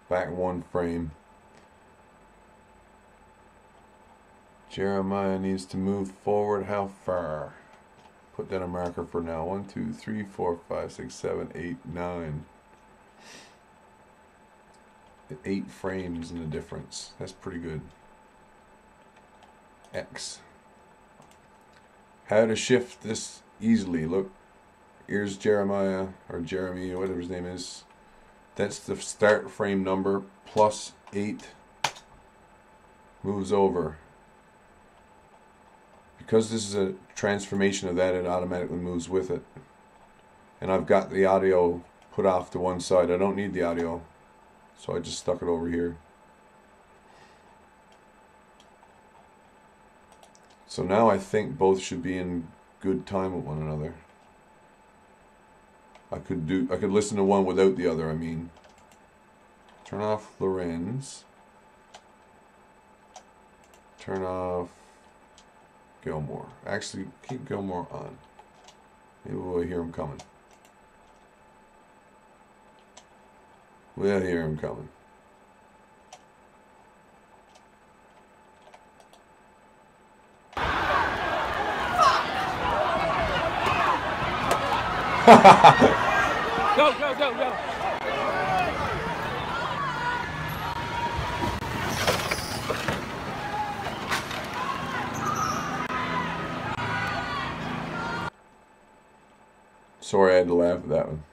Back one frame. Jeremiah needs to move forward how far? Put down a marker for now. 1, 2, 3, 4, 5, 6, 7, 8, 9. 8 frames in the difference. That's pretty good. X. How to shift this easily. Look, here's Jeremiah, or Jeremy, or whatever his name is. That's the start frame number, plus 8. Moves over. Because this is a transformation of that, it automatically moves with it. And I've got the audio put off to one side. I don't need the audio. So I just stuck it over here. So now I think both should be in good time with one another. I could listen to one without the other, I mean. Turn off Lorenz. Turn off Gilmore. Actually, keep Gilmore on. Maybe we'll hear him coming. We'll hear him coming. Go, go, go, go. Sorry, I had to laugh at that one.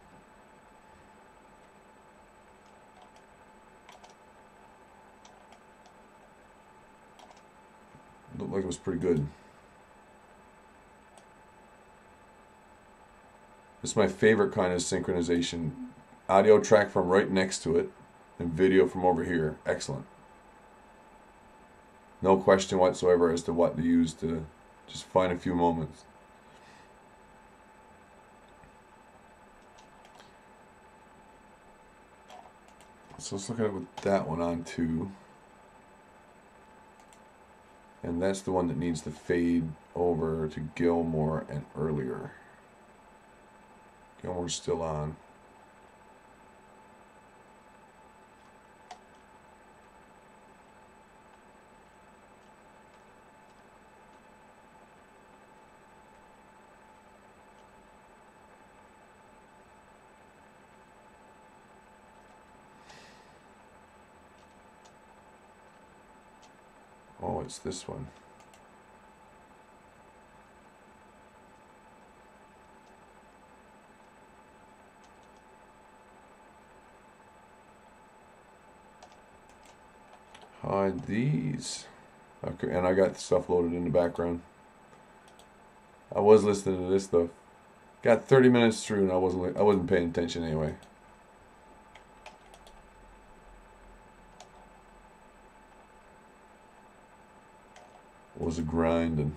Looked like it was pretty good. This is my favorite kind of synchronization. Audio track from right next to it, and video from over here. Excellent. No question whatsoever as to what to use to just find a few moments. So let's look at it with that one on too. And that's the one that needs to fade over to Gilmore and earlier. Gilmore's still on. Oh, it's this one. Hide these. Okay, and I got stuff loaded in the background. I was listening to this stuff. Got 30 minutes through and I wasn't paying attention anyway. Was a grinding.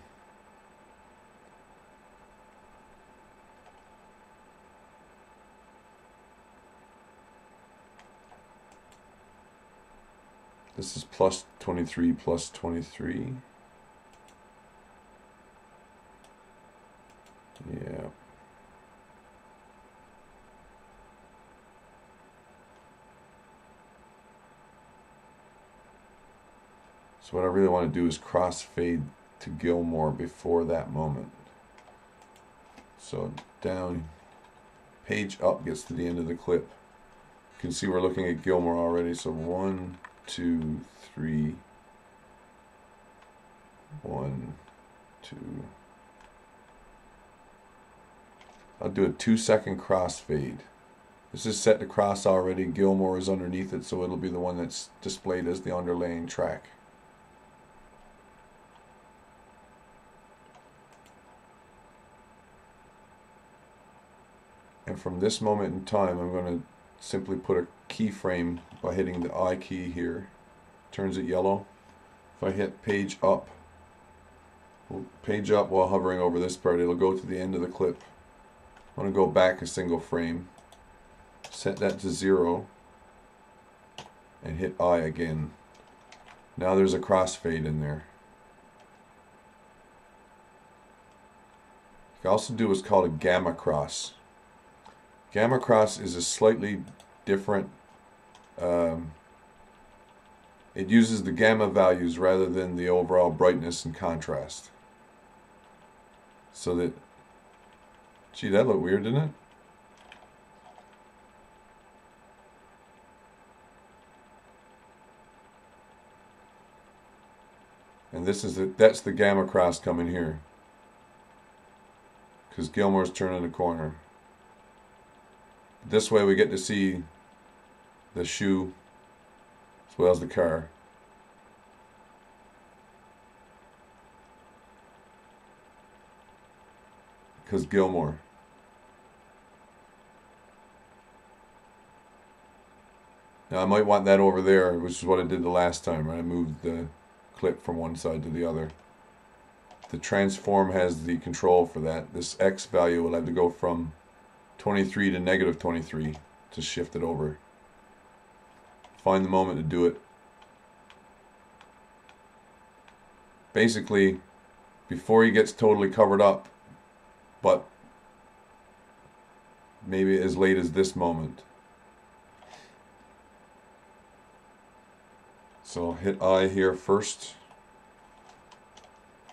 This is plus 23 plus 23. Yeah. So what I really want to do is crossfade to Gilmore before that moment. So down, page up gets to the end of the clip. You can see we're looking at Gilmore already. So 1, 2, 3, 1, 2. I'll do a 2-second crossfade. This is set to cross already. Gilmore is underneath it, so it'll be the one that's displayed as the underlaying track. And from this moment in time, I'm going to simply put a keyframe by hitting the I key here. Turns it yellow. If I hit page up while hovering over this part, it'll go to the end of the clip. I'm going to go back a single frame, set that to 0, and hit I again. Now there's a crossfade in there. You can also do what's called a gamma cross. Gamma cross is a slightly different, it uses the gamma values rather than the overall brightness and contrast. So that, gee, that looked weird, didn't it? And this is that's the gamma cross coming here, because Gilmore's turning the corner. This way we get to see the shoe as well as the car. Because Gilmore. Now I might want that over there, which is what I did the last time, right? I moved the clip from one side to the other. The transform has the control for that. This X value will have to go from 23 to negative 23 to shift it over. Find the moment to do it. Basically, before he gets totally covered up, but maybe as late as this moment. So hit I here first.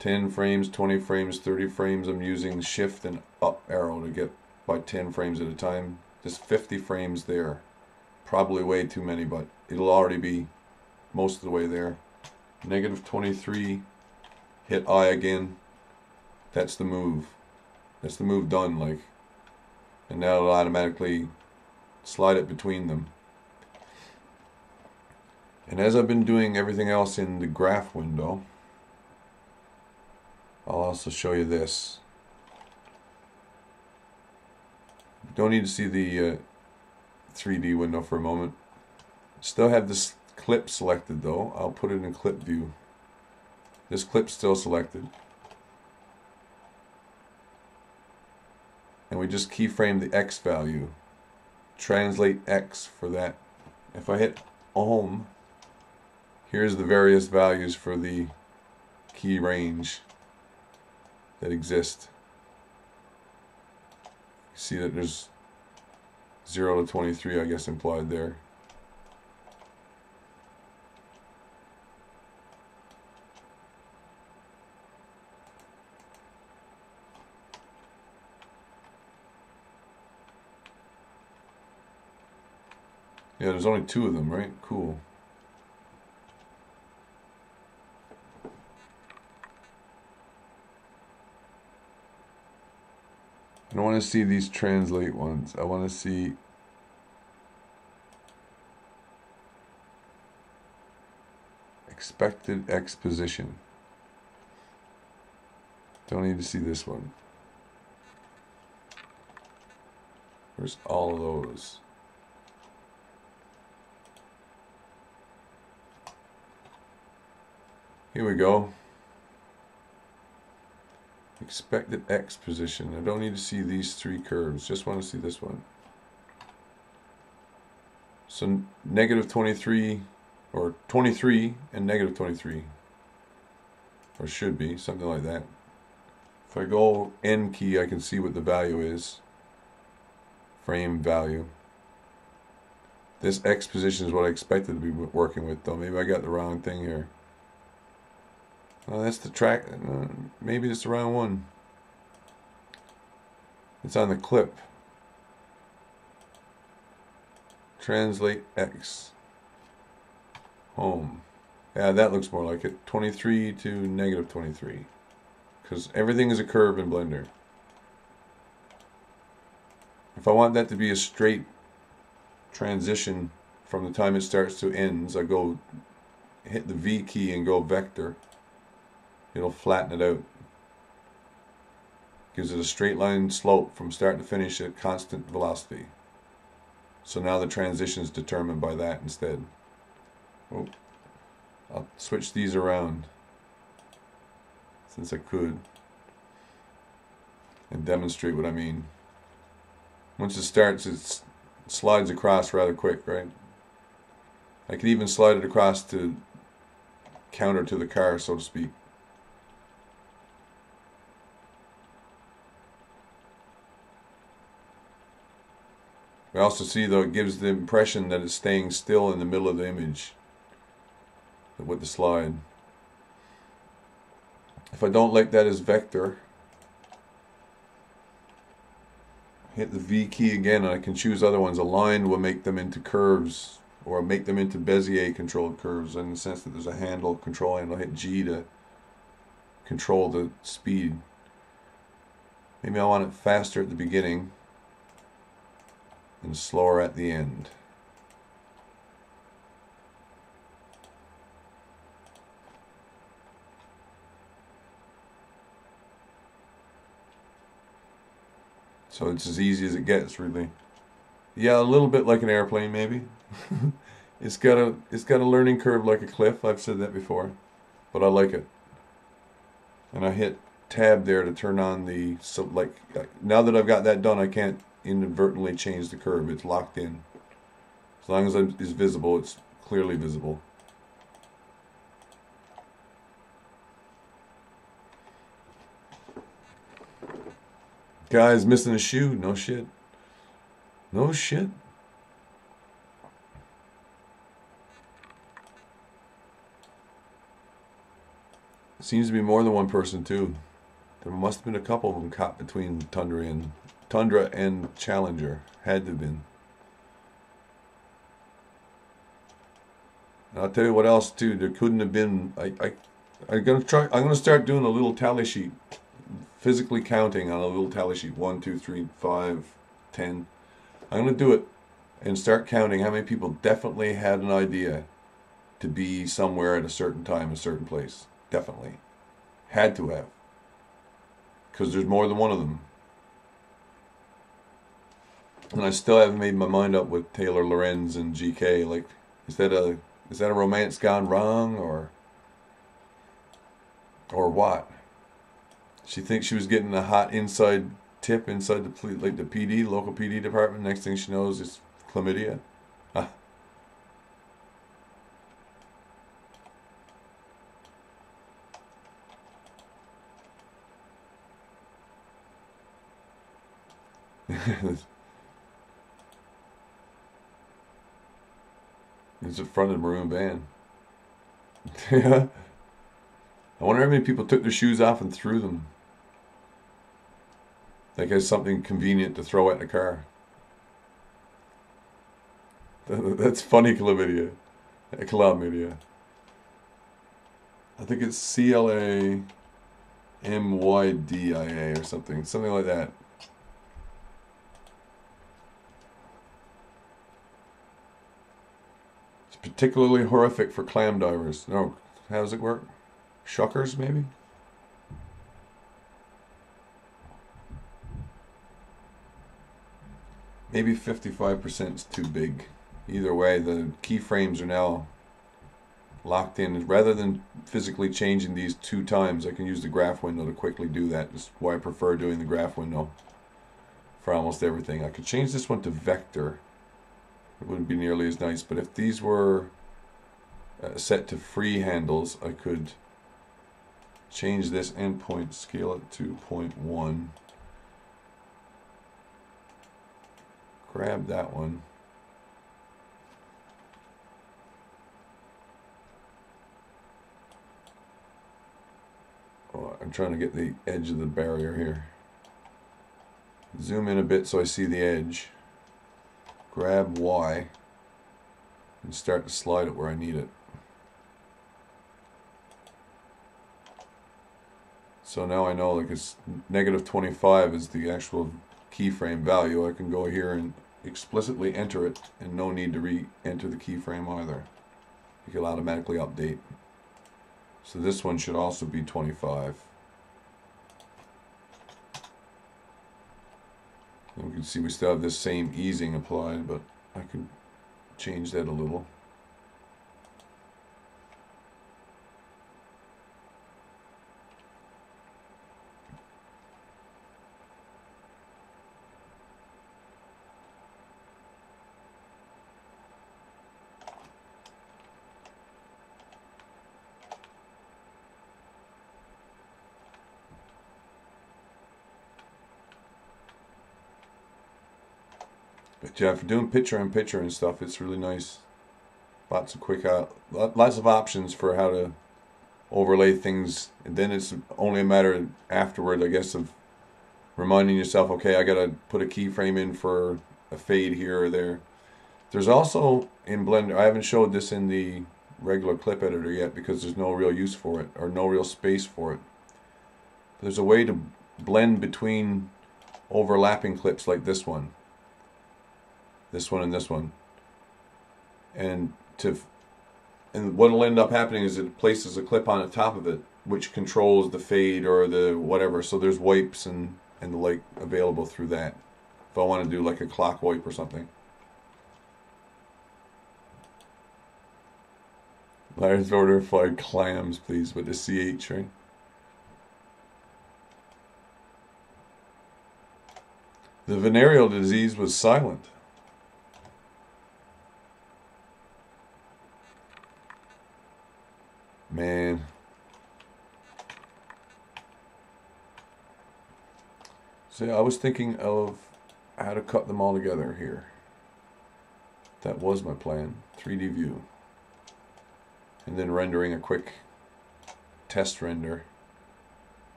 10 frames, 20 frames, 30 frames. I'm using shift and up arrow to get by 10 frames at a time. Just 50 frames there. Probably way too many, but it'll already be most of the way there. Negative 23. Hit I again. That's the move. That's the move done, like. And now it'll automatically slide it between them. And as I've been doing everything else in the graph window, I'll also show you this. Don't need to see the 3D window for a moment. Still have this clip selected though. I'll put it in clip view. This clip's still selected. And we just keyframe the X value. Translate X for that. If I hit Home, here's the various values for the key range that exist. You see that there's 0 to 23, I guess, implied there. Yeah, there's only 2 of them, right? Cool. I don't want to see these translate ones. I want to see expected X position. Don't need to see this one. Where's all of those? Here we go. Expected X position. I don't need to see these 3 curves. Just want to see this one. So negative 23, or 23 and negative 23. Or should be, something like that. If I go N key, I can see what the value is. Frame value. This X position is what I expected to be working with, though. Maybe I got the wrong thing here. Oh, that's the track. Maybe it's the wrong one. It's on the clip. Translate X. Home. Yeah, that looks more like it. 23 to negative 23. Because everything is a curve in Blender. If I want that to be a straight transition from the time it starts to ends, I go hit the V key and go vector. It'll flatten it out. Gives it a straight line slope from start to finish at constant velocity. So now the transition is determined by that instead. Oh, I'll switch these around since I could and demonstrate what I mean. Once it starts, it slides across rather quick, right? I could even slide it across to counter to the car, so to speak. We also see, though, it gives the impression that it's staying still in the middle of the image with the slide. If I don't like that as vector, hit the V key again, and I can choose other ones. Align will make them into curves, or make them into Bezier controlled curves, in the sense that there's a handle controlling. I'll hit G to control the speed. Maybe I want it faster at the beginning and slower at the end. So it's as easy as it gets, really. Yeah, a little bit like an airplane, maybe. It's got a learning curve like a cliff. I've said that before, but I like it. And I hit tab there to turn on the, so like, now that I've got that done, I can't inadvertently change the curve. It's locked in. As long as it's visible, it's clearly visible. Guy's missing a shoe. No shit. No shit. Seems to be more than one person too. There must have been a couple of them caught between Tundra and Challenger. Had to have been. And I'll tell you what else too. There couldn't have been. I'm gonna start doing a little tally sheet, physically counting on a little tally sheet. 1, 2, 3, 5, 10. I'm gonna do it and start counting how many people definitely had an idea to be somewhere at a certain time, a certain place. Definitely. Had to have. because there's more than one of them. And I still haven't made my mind up with Taylor Lorenz and GK. Like, is that a romance gone wrong, or what? She thinks she was getting a hot inside tip inside the PD, local PD department. Next thing she knows, it's chlamydia. Ah. It's the front of the maroon van. Yeah. I wonder how many people took their shoes off and threw them. Like as something convenient to throw at the car. That's funny, chlamydia. Chlamydia. I think it's CLAMYDIA or something. Something like that. It's particularly horrific for clam divers. No, how does it work? Shuckers, maybe? Maybe 55% is too big. Either way, the keyframes are now locked in. Rather than physically changing these 2 times, I can use the graph window to quickly do that. That's why I prefer doing the graph window for almost everything. I could change this one to vector. It wouldn't be nearly as nice, but if these were set to free handles, I could change this endpoint, scale it to 0.1. Grab that one. Oh, I'm trying to get the edge of the barrier here. Zoom in a bit so I see the edge. Grab Y and start to slide it where I need it. So now I know, like, it's -25 is the actual keyframe value. I can go here and explicitly enter it, and no need to re-enter the keyframe either. You can automatically update. So this one should also be 25. And we can see we still have this same easing applied, but I can change that a little. But yeah, for doing picture-in-picture and stuff, it's really nice. Lots of lots of options for how to overlay things. And then it's only a matter afterward, I guess, of reminding yourself, okay, I gotta put a keyframe in for a fade here or there. There's also in Blender, I haven't showed this in the regular clip editor yet because there's no real use for it, or no real space for it. There's a way to blend between overlapping clips like this one and this one, and what'll end up happening is it places a clip on the top of it which controls the fade or the whatever, so there's wipes and the like available through that if I want to do like a clock wipe or something. Larry's order 5 clams please with the CH, right? The venereal disease was silent. Man. So yeah, I was thinking of how to cut them all together here. That was my plan. 3D view. And then rendering a quick test render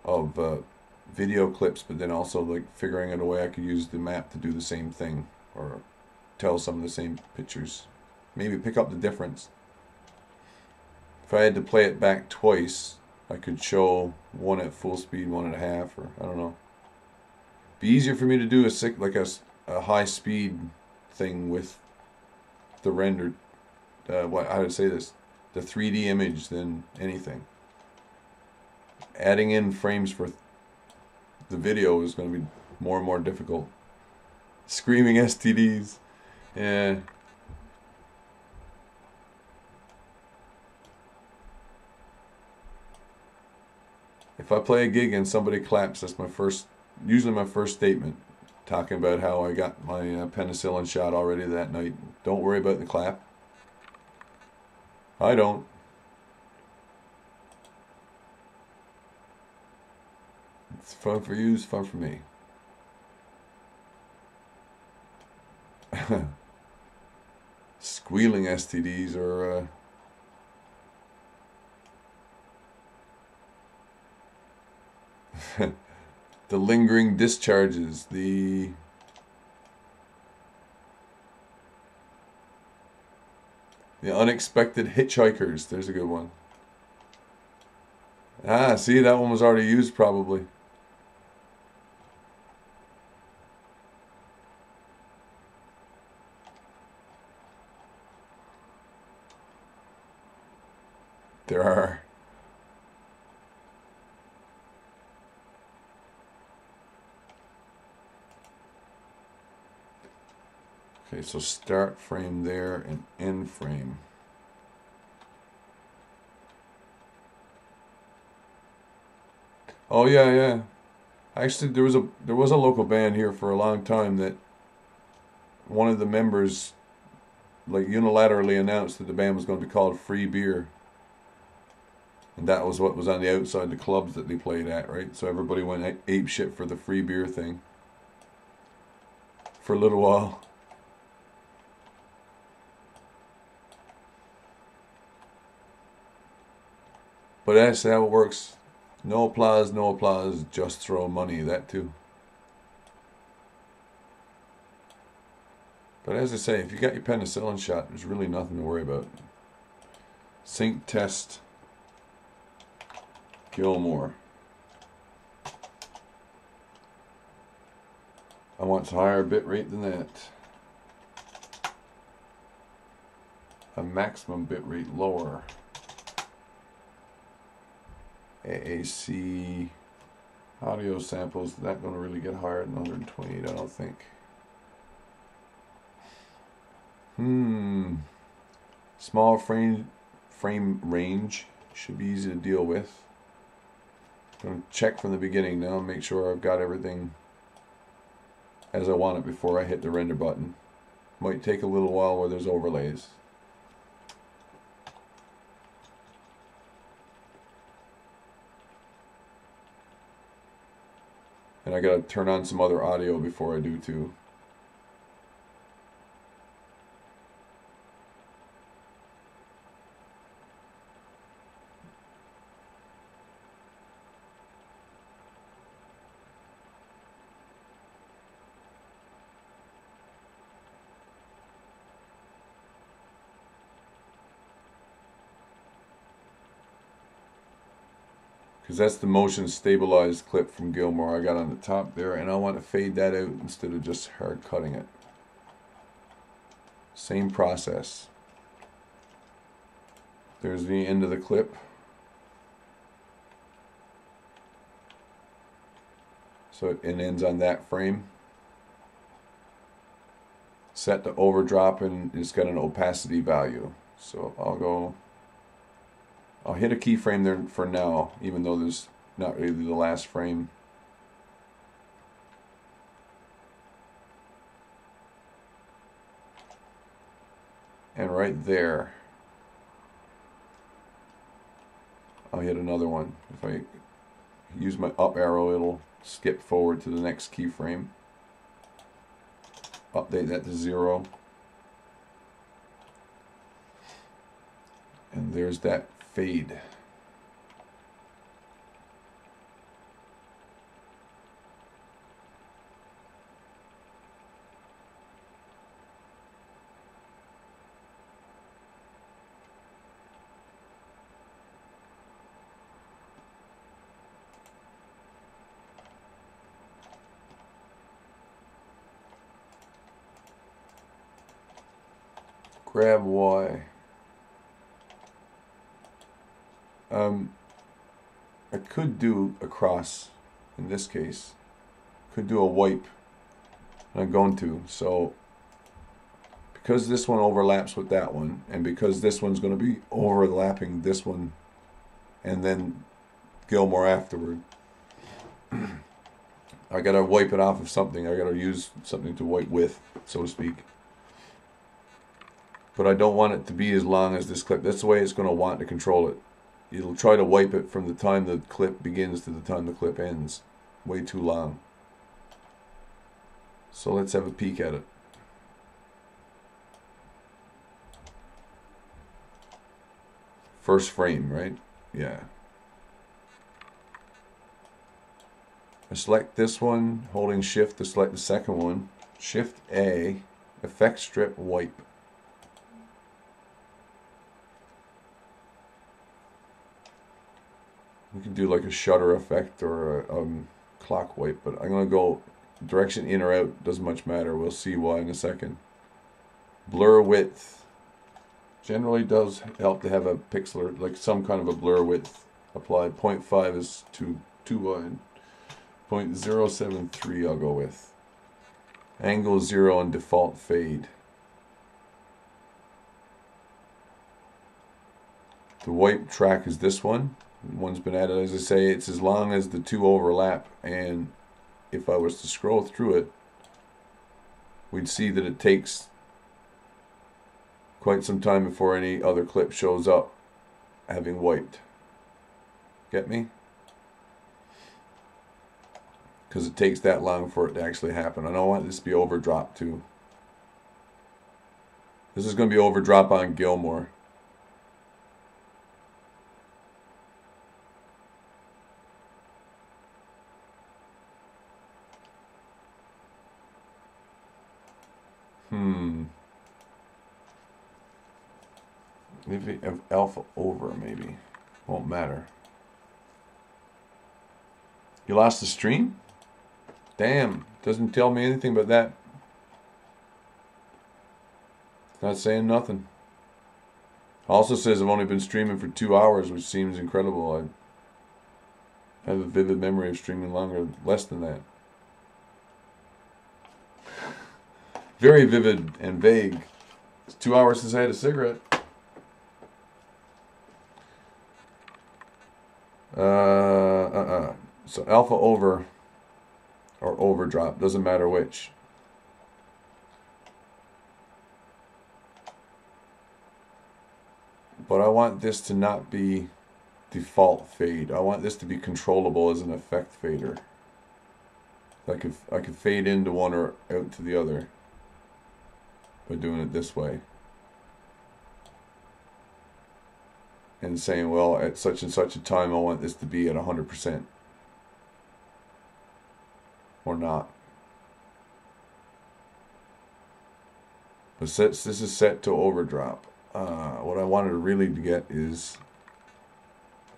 of video clips, but then also like figuring out a way I could use the map to do the same thing or tell some of the same pictures. Maybe pick up the difference. If I had to play it back twice, I could show one at full speed, one at half, or I don't know. Be easier for me to do a high speed thing with the rendered, how to say this, the 3D image than anything. adding in frames for the video is going to be more and more difficult. Screaming STDs. Yeah. If I play a gig and somebody claps, that's usually my first statement. Talking about how I got my penicillin shot already that night. Don't worry about the clap. I don't. It's fun for you, it's fun for me. Squealing STDs or the lingering discharges, the unexpected hitchhikers. There's a good one. Ah, see, that one was already used probably. There are. Okay, so start frame there and end frame. Oh yeah, yeah. Actually, there was a local band here for a long time that one of the members like unilaterally announced that the band was going to be called Free Beer. And that was what was on the outside the clubs that they played at, right? So everybody went ape shit for the free beer thing for a little while. But that's how it works. No applause, just throw money, that too. But as I say, if you got your penicillin shot, there's really nothing to worry about. Sync test Gilmore. I want a higher bit rate than that. A maximum bit rate lower. AAC audio samples, not going to really get higher than 128, I don't think. Small frame range should be easy to deal with. I'm going to check from the beginning now and make sure I've got everything as I want it before I hit the render button. Might take a little while where there's overlays. And I gotta turn on some other audio before I do too. Because that's the motion stabilized clip from Gilmore I got on the top there, and I want to fade that out instead of just hard cutting it. Same process. There's the end of the clip. So it ends on that frame. Set to overdrop, and it's got an opacity value. So I'll hit a keyframe there for now, even though there's not really the last frame. And right there, I'll hit another one. If I use my up arrow, it'll skip forward to the next keyframe. Update that to 0. And there's that fade. Grab Y. I could do a cross in this case. Could do a wipe. I'm going to. So because this one overlaps with that one, and because this one's going to be overlapping this one and then Gilmore afterward, I got to wipe it off of something. I got to use something to wipe with, so to speak. But I don't want it to be as long as this clip. That's the way it's going to want to control it. It'll try to wipe it from the time the clip begins to the time the clip ends. Way too long. So let's have a peek at it. First frame, right? Yeah. I select this one, holding shift to select the second one. Shift A, effect strip wipe. We can do like a shutter effect or a clock wipe, but I'm going to go direction in or out, doesn't much matter. We'll see why in a second. Blur width generally does help to have a pixel, like some kind of a blur width applied. 0.5 is too wide. 0.073 I'll go with. Angle 0 and default fade. The wipe track is this one. One's been added. As I say, it's as long as the two overlap, and if I was to scroll through it, we'd see that it takes quite some time before any other clip shows up having wiped. Get me? Because it takes that long for it to actually happen. I don't want this to be overdrop too. This is going to be overdrop on Gilmore. Maybe alpha over, maybe. Won't matter. You lost the stream? Damn, doesn't tell me anything but that. Not saying nothing. Also says I've only been streaming for 2 hours, which seems incredible. I have a vivid memory of streaming less than that. Very vivid and vague. It's 2 hours since I had a cigarette. So alpha over or overdrop, doesn't matter which. But I want this to not be default fade. I want this to be controllable as an effect fader. I could fade into one or out to the other by doing it this way. And saying, well, at such and such a time I want this to be at 100%. Or not. But since this is set to overdrop, what I wanted really to get is,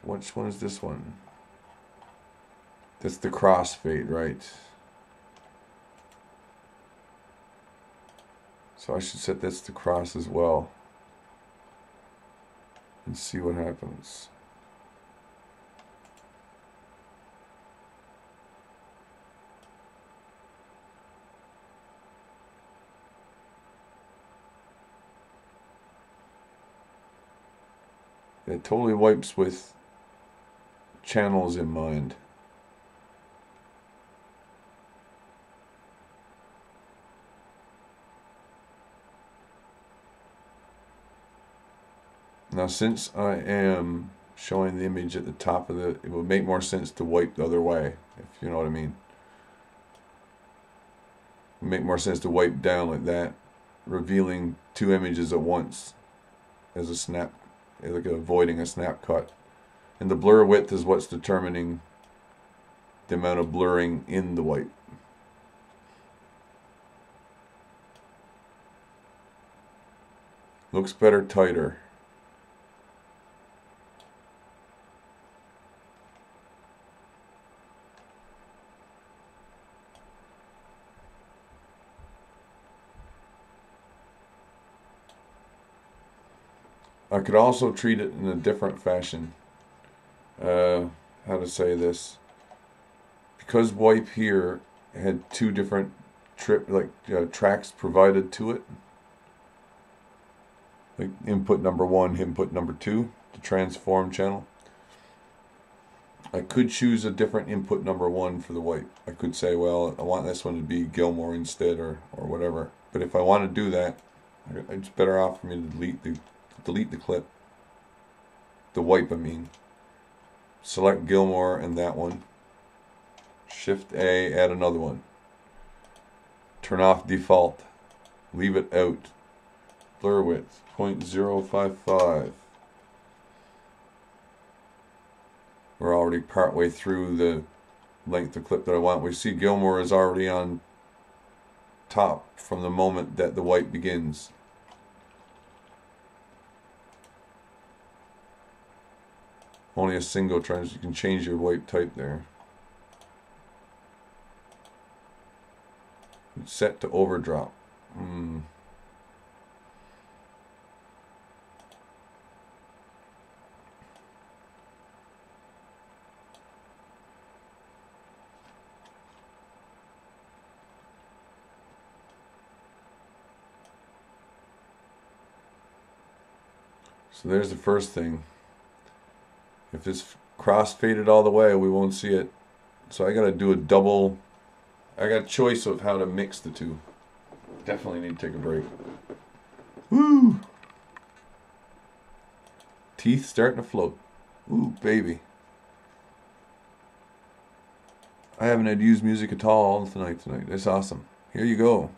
which one is this one? That's the crossfade, right? So I should set this to cross as well. And see what happens. It totally wipes with channels in mind. Now, since I am showing the image at the top of it would make more sense to wipe the other way, if you know what I mean. It would make more sense to wipe down like that, revealing two images at once as a snap, like avoiding a snap cut. And the blur width is what's determining the amount of blurring in the wipe. Looks better tighter. I could also treat it in a different fashion. how to say this. Because wipe here had two different tracks provided to it, like input number 1, input number 2, the transform channel. I could choose a different input number 1 for the wipe. I could say, well, I want this one to be Gilmore instead, or whatever. But if I want to do that, it's better off for me to delete the clip, the wipe I mean. Select Gilmore and that one. Shift A, add another one. Turn off default. Leave it out. Blur width 0.055. We're already partway through the length of clip that I want. We see Gilmore is already on top from the moment that the wipe begins. Only a single trans. You can change your wipe type there. It's set to overdrop. So there's the first thing. If this cross-faded all the way, we won't see it. So I gotta do a double. I got a choice of how to mix the two. Definitely need to take a break. Woo! Teeth starting to float. Ooh, baby. I haven't had used music at all tonight. That's awesome. Here you go.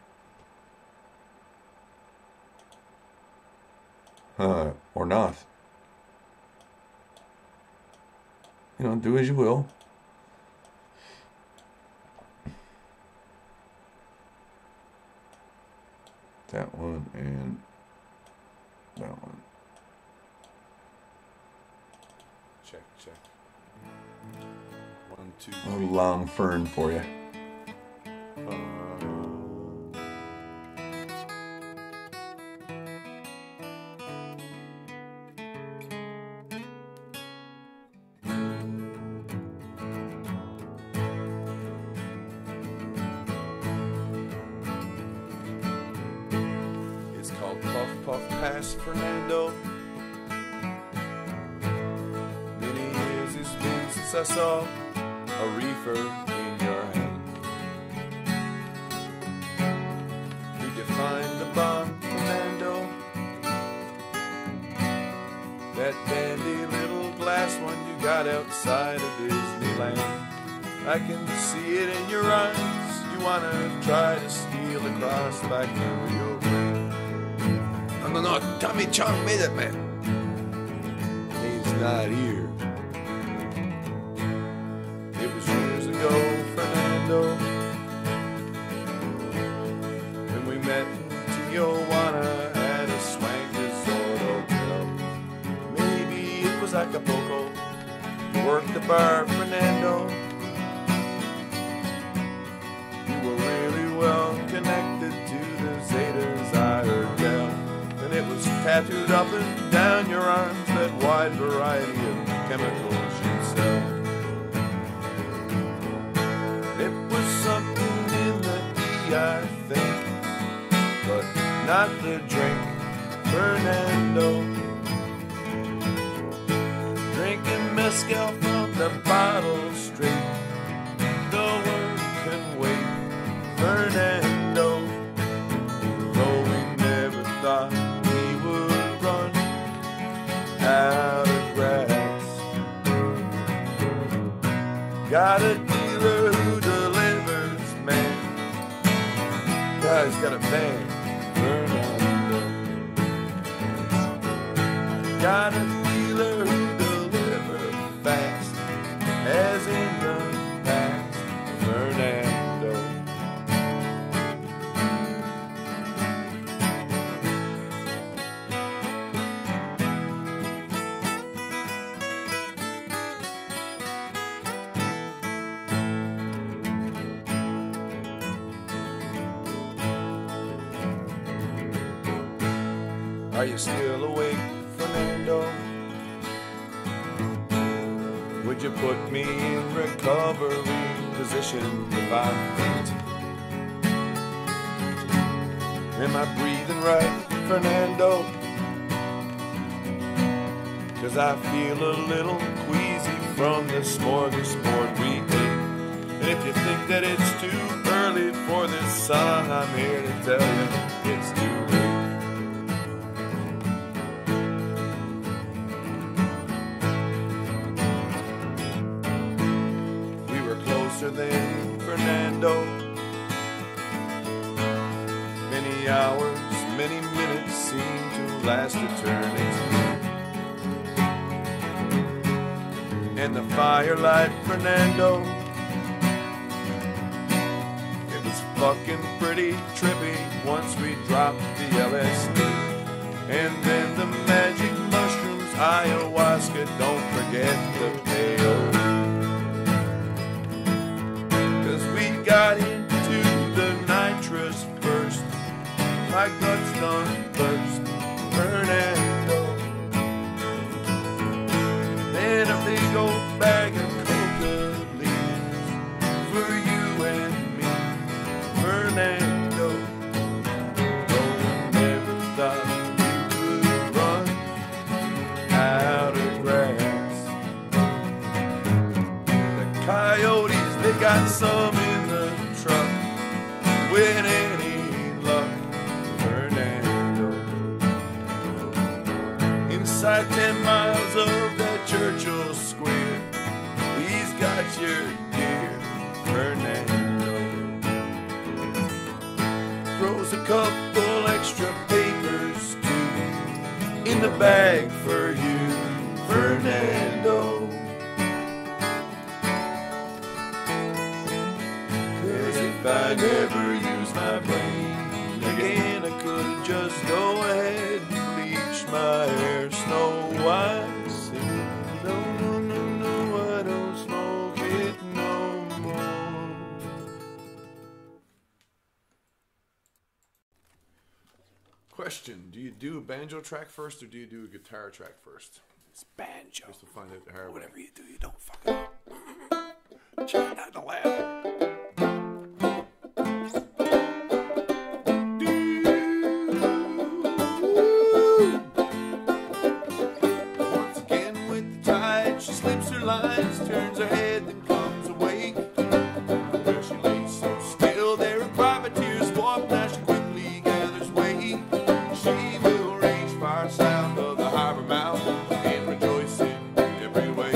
Or not. You know, do as you will. That one and that one. Check. 1, 2, 3. A long fern for you. Fernando. Many years it's been since I saw a reefer in your hand. Did you find the bomb, Fernando? That dandy little glass one you got outside of Disneyland. I can see it in your eyes. You wanna try to steal across like the Rio Grande. No, Tommy Chong made it, man. He's not here. It was years ago, Fernando, when we met in Tijuana at a swank resort hotel. Maybe it was Acapulco. You worked the bar, Fernando. You were really well connected to the Zetas, I heard tell. And it was tattooed up and down your arms, that wide variety of chemicals you sell. It was something in the E, I think, but not the drink, Fernando. Drinking mezcal from the bottle straight, the word can wait, Fernando. Though we never thought out of grass. Got a dealer who delivers, man. Guy's got a van, Fernando. Got a dealer who delivers fast, as in the past, Fernando. Are you still awake, Fernando? Would Would you put me in recovery position if I'm fit? Am I breathing right, Fernando? 'Cause I feel a little queasy from the smorgasbord we ate. And if you think that it's too early for this song, I'm here to tell you it's too late. We were closer than Fernando. Many hours, many minutes seem to last eternity. And the firelight, Fernando, it was fucking pretty trippy once we dropped the LSD. And then the magic mushrooms, ayahuasca, don't forget the peyote. 'Cause we got into the nitrous first, my guts done burst, Fernando. Then a big old bag of coca leaves for you and me, Fernando. No one ever thought you could run out of grass. The coyotes, they got some in the truck, with any luck, Fernando. Inside 10 miles of that Churchill Square, he's got your gear, Fernando. Throws a couple extra papers too in the bag for you, Fernando. 'Cause if I never use my brain again, I could just go ahead and bleach my hair snow white. No, no, no, no, I don't smoke it no more. Question: do you do a banjo track first, or do you do a guitar track first? It's banjo. Just to find out the hard way. Whatever you do, you don't fuck it up. Try not to laugh. Once again with the tide, she slips her lines, turns her head, then comes awake. Where she lays so still, there her private tears warp. Now she quickly gathers weight. She will range far south of the harbor mouth and rejoice in every way.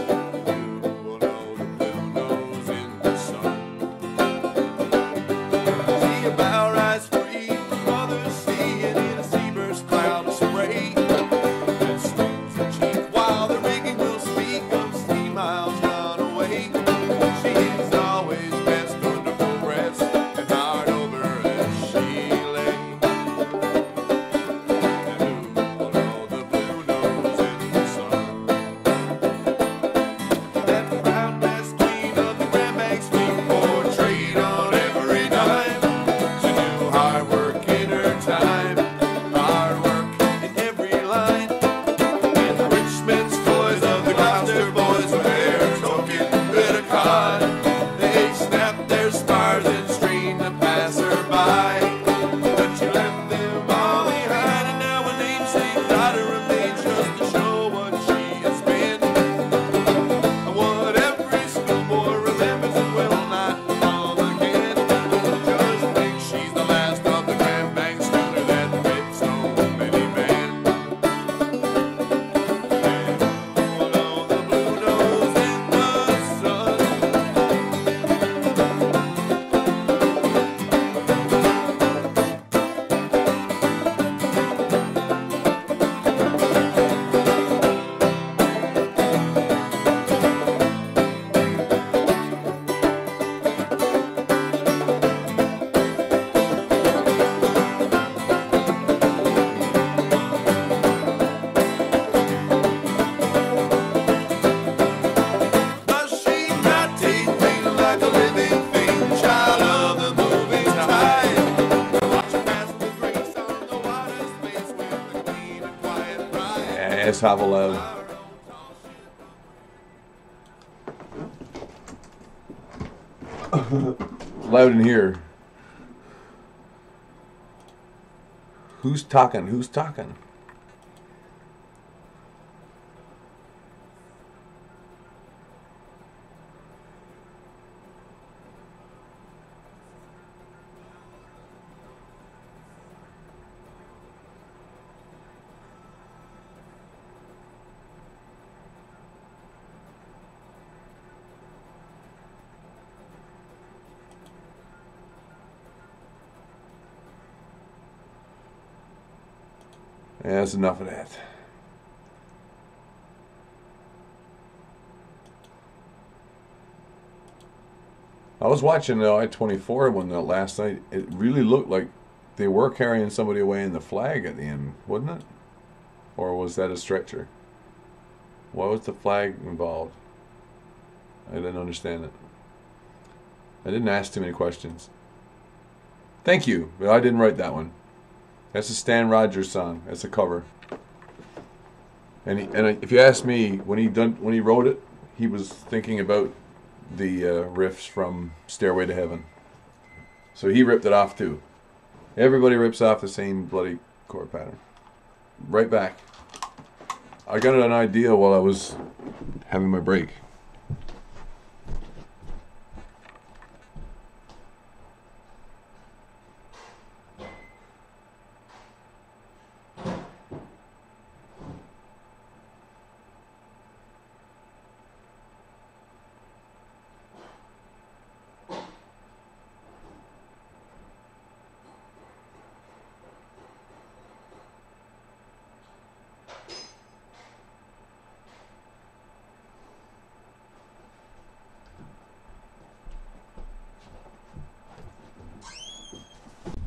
You will know the blue nose in the sun. See a bow rise free from others, seeing in a seaburst cloud of spray. That stings the cheek while the rigging will speak of sea miles gone away. She is always best under full breast and hard over as she lay. And who will know the blue nose in the sun? That proud best queen of the Grand Banks being portrayed on every dime. She knew hard work in her time, hard work in every line. And the rich men's toys of the Gloucester boys were their token bit of cod. They snapped their spars and strained the passer-by. But she left them all behind, and now a namesake daughter remains just to show what she has been. And what every schoolboy remembers and will not recall again. Just think she's the last of the Grand Bank schooner that fit so many men. And all the blue nose in the sun. But she's not tasting like a living thing, child of the moving tide. Watch her pass with grace on the water's face with a clean and quiet pride. Yes, have a love. Loud in here. Who's talking? Who's talking? Yeah, that's enough of that. I was watching the I-24 one last night. It really looked like they were carrying somebody away in the flag at the end, wasn't it? Or was that a stretcher? Why was the flag involved? I didn't understand it. I didn't ask too many questions. Thank you, but I didn't write that one. That's a Stan Rogers song. That's a cover. And if you ask me, when he wrote it, he was thinking about the riffs from Stairway to Heaven. So he ripped it off too. Everybody rips off the same bloody chord pattern. Right back. I got an idea while I was having my break.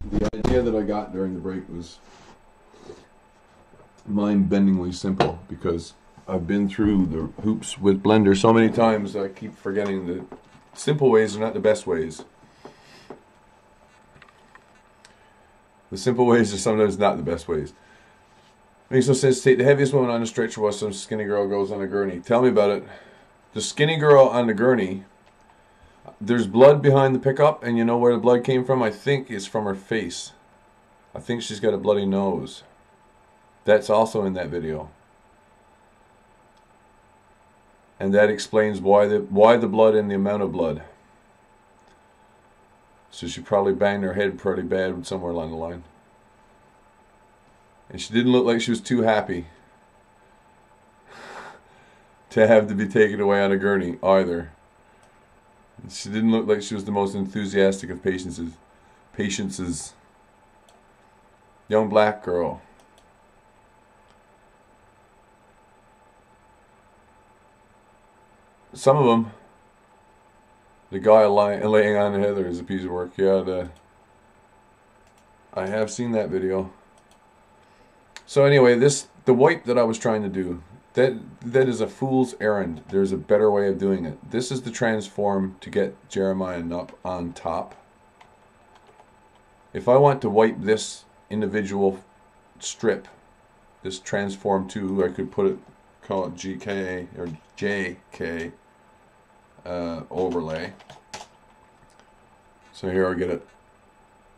The idea that I got during the break was mind-bendingly simple, because I've been through the hoops with Blender so many times I keep forgetting that simple ways are not the best ways. The simple ways are sometimes not the best ways. Makes no sense to take the heaviest woman on the stretcher while some skinny girl goes on a gurney. Tell me about it. The skinny girl on the gurney, there's blood behind the pickup, and you know where the blood came from? I think it's from her face. I think she's got a bloody nose. That's also in that video. And that explains why the blood and the amount of blood. So she probably banged her head pretty bad somewhere along the line. And she didn't look like she was too happy to have to be taken away on a gurney either. She didn't look like she was the most enthusiastic of patiences. Young black girl. Some of them, the guy laying on the heather is a piece of work. Yeah, I have seen that video. So anyway, the wipe that I was trying to do, that is a fool's errand. There's a better way of doing it. This is the transform to get Jeremiah up on top. If I want to wipe this individual strip, this transform 2, I could call it GK or JK overlay. So here I get it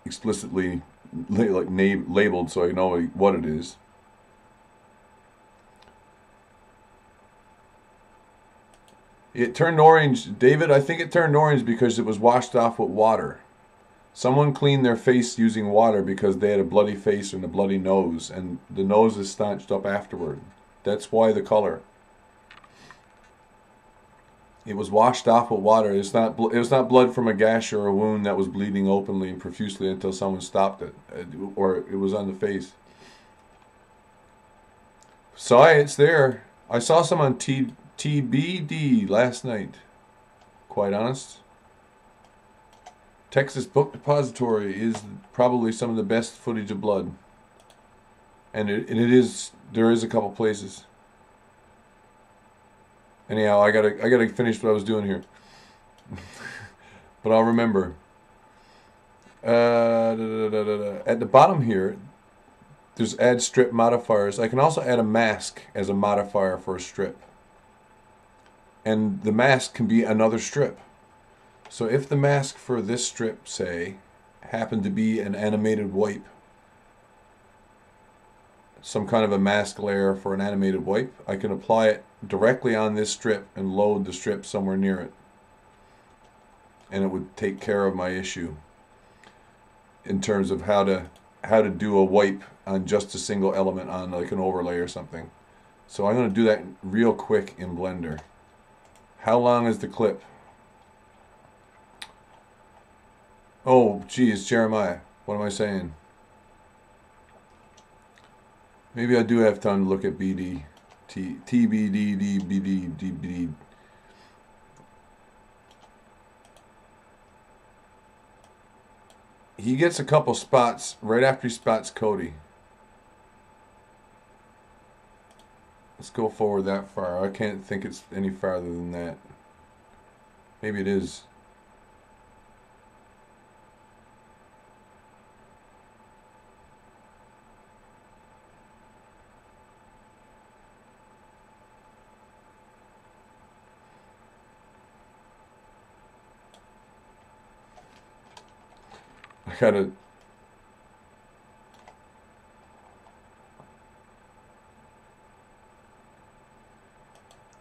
explicitly labeled so I know what it is. It turned orange, David. I think it turned orange because it was washed off with water. Someone cleaned their face using water because they had a bloody face and a bloody nose, and the nose is staunched up afterward. That's why the color. It was washed off with water. It was not blood from a gash or a wound that was bleeding openly and profusely until someone stopped it, or it was on the face. So it's there. I saw some on TBD last night. Quite honest. Texas Book Depository is probably some of the best footage of blood, and there is a couple places. Anyhow, I gotta finish what I was doing here, but I'll remember. At the bottom here, there's add strip modifiers. I can also add a mask as a modifier for a strip, and the mask can be another strip. So if the mask for this strip, say, happened to be an animated wipe, some kind of a mask layer for an animated wipe, I can apply it directly on this strip and load the strip somewhere near it. And it would take care of my issue in terms of how to do a wipe on just a single element on like an overlay or something. So I'm going to do that real quick in Blender. How long is the clip? Oh, geez, Jeremiah. What am I saying? Maybe I do have time to look at BD. TBD, DBD, DBD. He gets a couple spots right after he spots Cody. Let's go forward that far. I can't think it's any farther than that. Maybe it is. I gotta...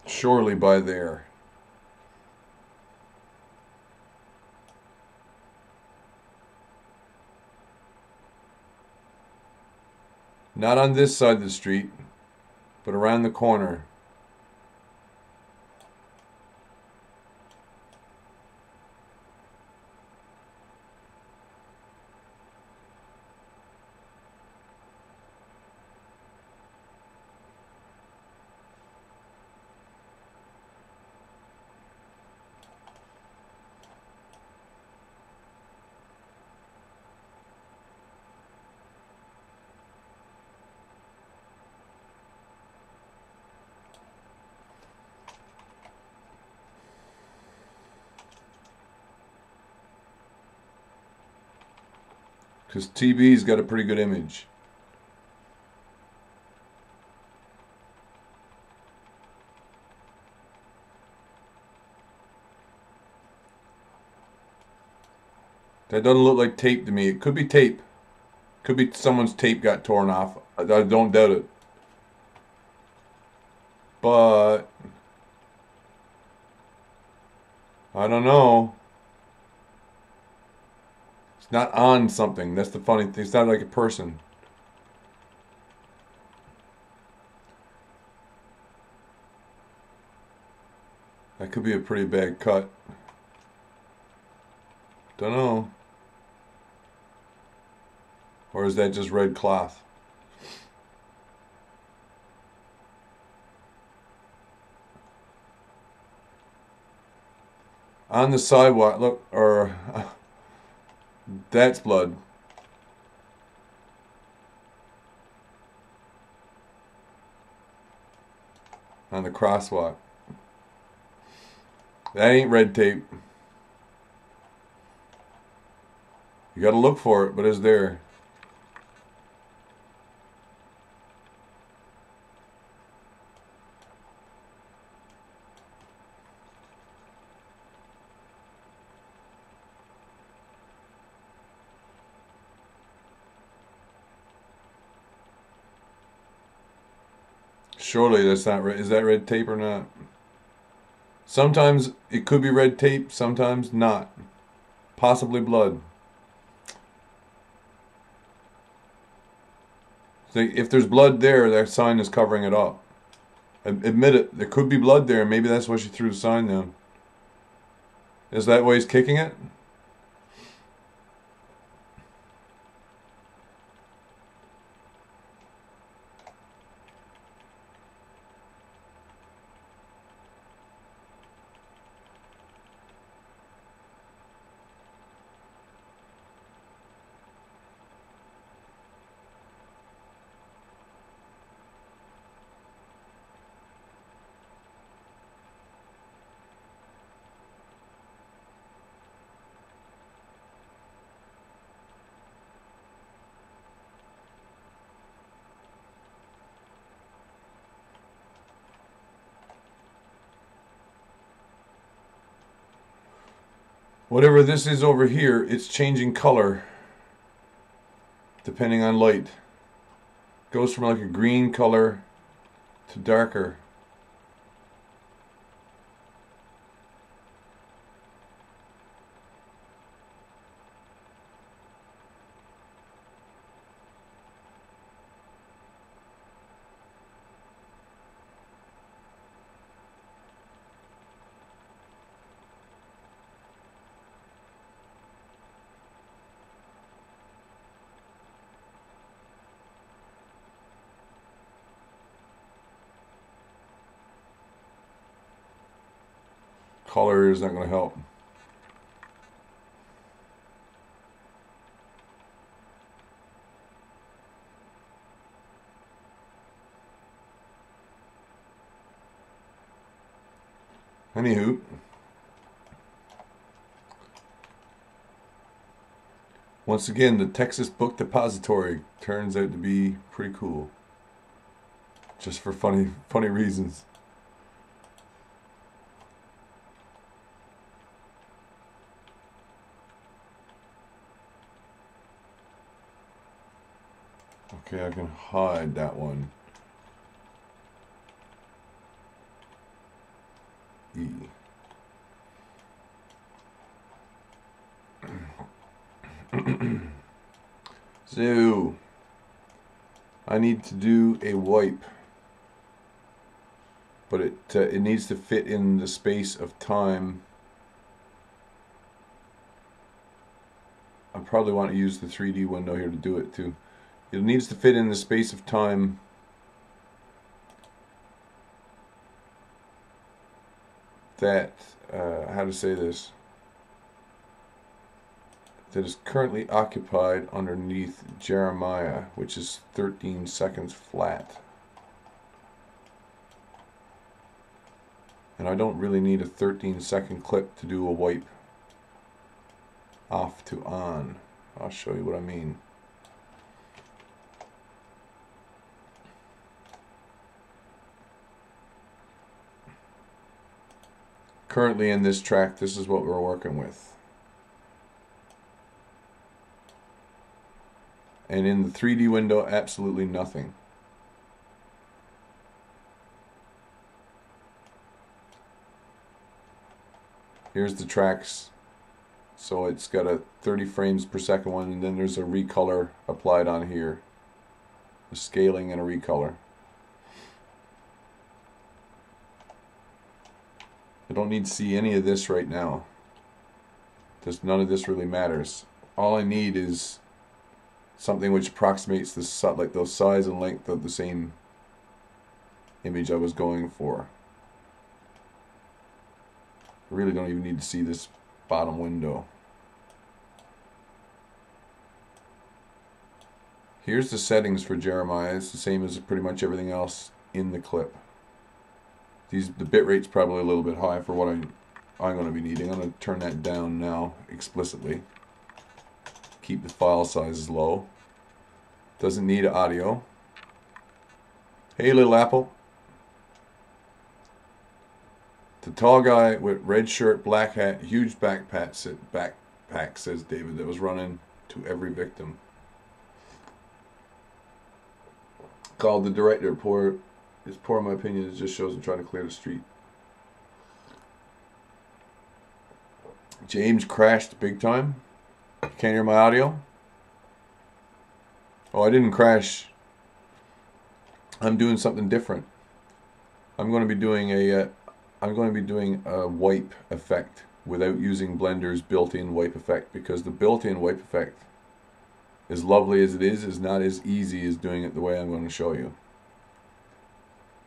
Surely by there. Not on this side of the street, but around the corner. Because TB's got a pretty good image. That doesn't look like tape to me. It could be tape. Could be someone's tape got torn off. I don't doubt it. But I don't know. It's not on something. That's the funny thing. It's not like a person. That could be a pretty bad cut. Don't know. Or is that just red cloth? On the sidewalk, look, or that's blood. On the crosswalk. That ain't red tape. You gotta look for it, but it's there. Surely that's not red. Is that red tape or not? Sometimes it could be red tape, sometimes not. Possibly blood. So if there's blood there, that sign is covering it up. Admit it. There could be blood there. Maybe that's why she threw the sign down. Is that why he's kicking it? Whatever this is over here, it's changing color depending on light. Goes from like a green color to darker. Color is not going to help. Anywho, once again, the Texas Book Depository turns out to be pretty cool. Just for funny reasons. Okay, I can hide that one. E. So, I need to do a wipe, but it needs to fit in the space of time. I probably want to use the 3D window here to do it too. It needs to fit in the space of time that, how to say this, that is currently occupied underneath Jeremiah, which is 13 seconds flat. And I don't really need a 13-second clip to do a wipe off to on. I'll show you what I mean. Currently in this track, this is what we're working with. And in the 3D window, absolutely nothing. Here's the tracks. So it's got a 30 frames per second one, and then there's a recolor applied on here. A scaling and a recolor. I don't need to see any of this right now. None of this really matters. All I need is something which approximates the like the size and length of the same image I was going for. I really don't even need to see this bottom window. Here's the settings for Jeremiah. It's the same as pretty much everything else in the clip. The bit rate's probably a little bit high for what I'm going to be needing. I'm going to turn that down now explicitly. Keep the file sizes low. Doesn't need audio. Hey, little apple. The tall guy with red shirt, black hat, huge backpack, says David, that was running to every victim. Called the director poor. It's poor in my opinion. It just shows him trying to clear the street. James crashed big time. Can't hear my audio? Oh, I didn't crash. I'm doing something different. I'm going to be doing a wipe effect without using Blender's built-in wipe effect, because the built-in wipe effect, as lovely as it is not as easy as doing it the way I'm going to show you.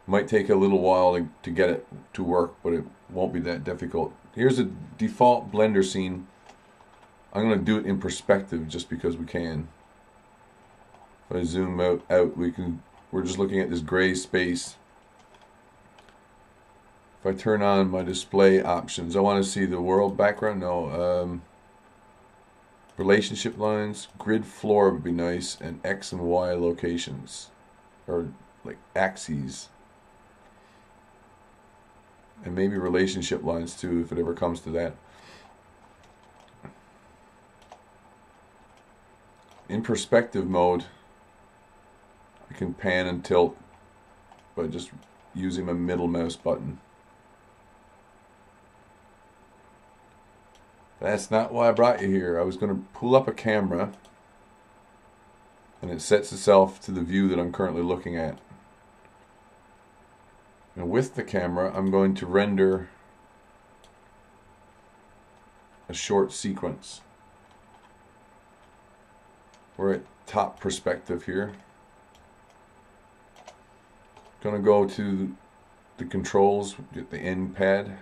Might take a little while to get it to work, but it won't be that difficult. Here's a default Blender scene. I'm going to do it in perspective just because we can. If I zoom out, we're just looking at this gray space. If I turn on my display options, I want to see the world background. No, relationship lines, grid floor would be nice, and X and Y locations, or like axes. And maybe relationship lines too, if it ever comes to that. in perspective mode, I can pan and tilt by just using my middle mouse button. That's not why I brought you here. I was going to pull up a camera and it sets itself to the view that I'm currently looking at. And with the camera, I'm going to render a short sequence. We're at top perspective here. Going to go to the controls, get the end pad.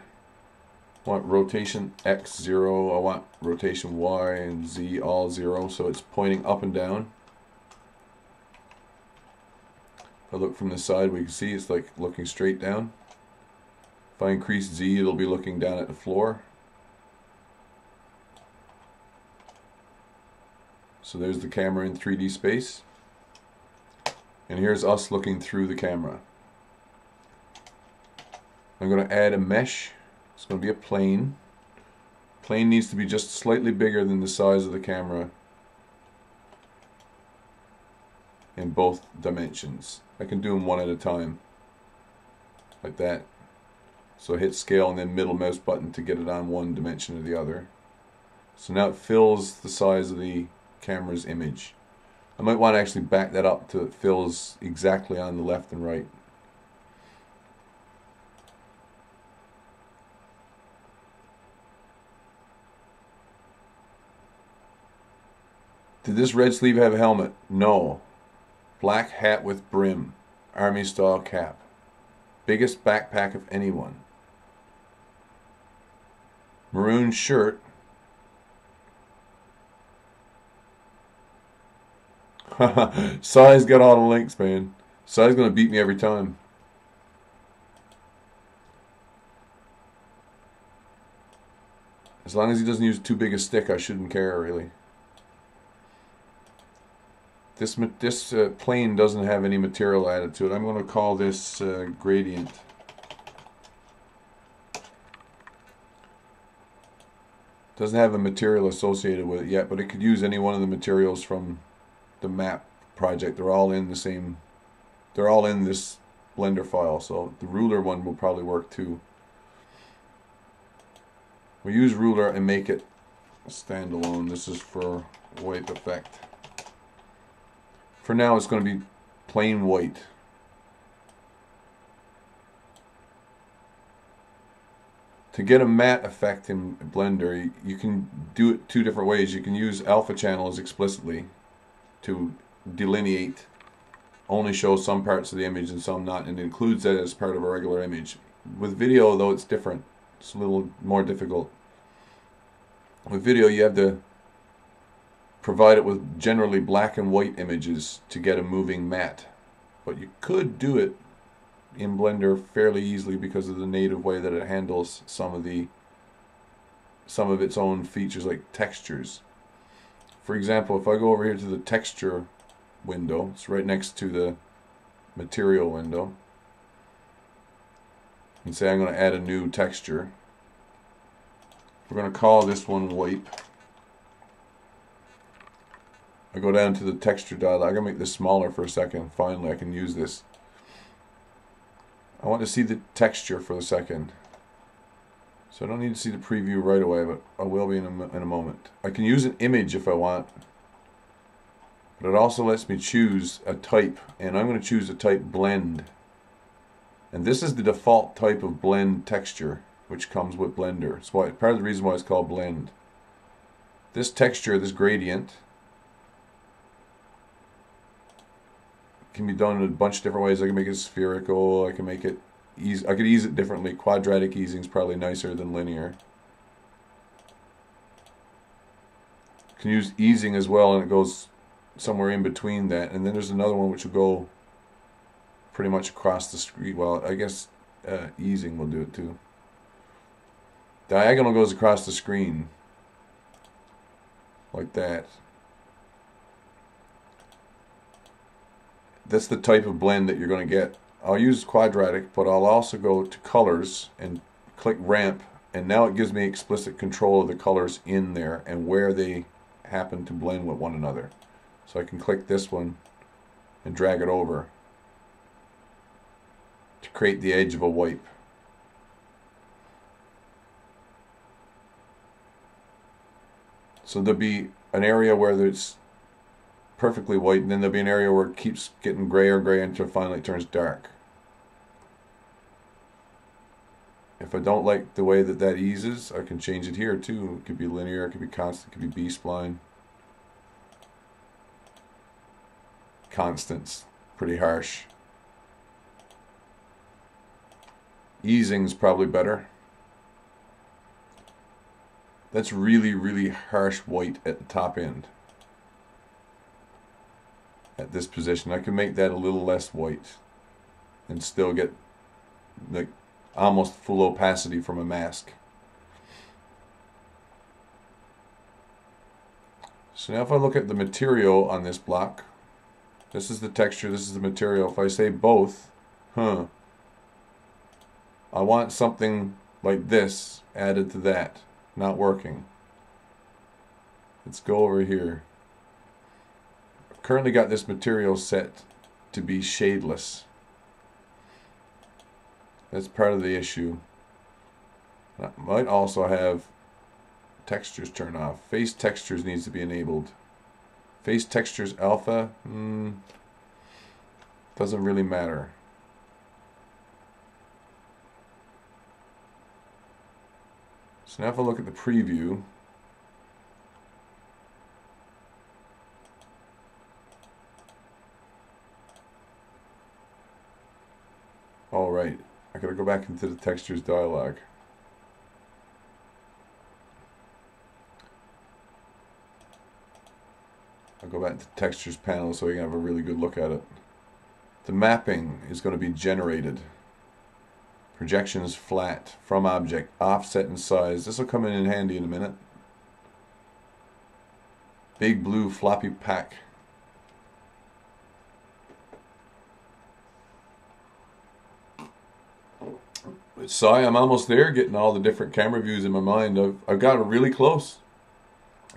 I want rotation X 0, I want rotation Y and Z all 0, so it's pointing up and down. If I look from the side, we can see it's like looking straight down. If I increase Z, it'll be looking down at the floor. So there's the camera in 3D space. And here's us looking through the camera. I'm going to add a mesh. It's going to be a plane. Plane needs to be just slightly bigger than the size of the camera in both dimensions. I can do them one at a time, like that. So hit scale and then middle mouse button to get it on one dimension or the other. So now it fills the size of the camera's image. I might want to actually back that up till it fills exactly on the left and right. Did this red sleeve have a helmet? No. Black hat with brim. Army style cap. Biggest backpack of anyone. Maroon shirt. Sai's got all the links, man. Sai's gonna beat me every time. As long as he doesn't use too big a stick, I shouldn't care, really. This plane doesn't have any material added to it. I'm going to call this gradient. Doesn't have a material associated with it yet, but it could use any one of the materials from the map project. They're all in the same. They're all in this Blender file, so the ruler one will probably work too. We use ruler and make it standalone. This is for wipe effect. For now, it's going to be plain white. To get a matte effect in Blender, you can do it two different ways. You can use alpha channels explicitly to delineate, only show some parts of the image and some not, and it includes that as part of a regular image. With video, though, it's different. It's a little more difficult. With video, you have to provide it with generally black and white images to get a moving matte. But you could do it in Blender fairly easily because of the native way that it handles some of its own features like textures. For example, if I go over here to the texture window, it's right next to the material window, and say I'm going to add a new texture. We're going to call this one wipe. I go down to the texture dialog. I'm going to make this smaller for a second. Finally, I can use this. I want to see the texture for a second. So I don't need to see the preview right away, but I will be in a moment. I can use an image if I want. But it also lets me choose a type. And I'm going to choose a type blend. And this is the default type of blend texture, which comes with Blender. It's part of the reason why it's called blend. This texture, this gradient, can be done in a bunch of different ways. I can make it spherical. I can make it ease. I could ease it differently. Quadratic easing is probably nicer than linear. You can use easing as well, and it goes somewhere in between that. And then there's another one which will go pretty much across the screen. Well, I guess easing will do it too. Diagonal goes across the screen like that. That's the type of blend that you're going to get. I'll use quadratic, but I'll also go to colors and click ramp, and now it gives me explicit control of the colors in there and where they happen to blend with one another. So I can click this one and drag it over to create the edge of a wipe. So there'll be an area where it's perfectly white, and then there'll be an area where it keeps getting grayer and grayer until finally it turns dark. If I don't like the way that eases, I can change it here too. It could be linear, it could be constant, it could be B-spline. Constant's pretty harsh. Easing's probably better. That's really, really harsh white at the top end. At this position, I can make that a little less white and still get like almost full opacity from a mask. So now if I look at the material on this block, this is the texture, this is the material. If I say both, I want something like this added to that. Not working. Let's go over here. I've currently got this material set to be shadeless. That's part of the issue. I might also have textures turned off. Face textures needs to be enabled. Face textures alpha, doesn't really matter. So now if I look at the preview, all right, I gotta go back into the textures dialog. I'll go back to the textures panel so you can have a really good look at it. The mapping is going to be generated. Projections flat, from object, offset and size. This will come in handy in a minute. Big blue floppy pack. So I'm almost there, getting all the different camera views in my mind. I've got it really close.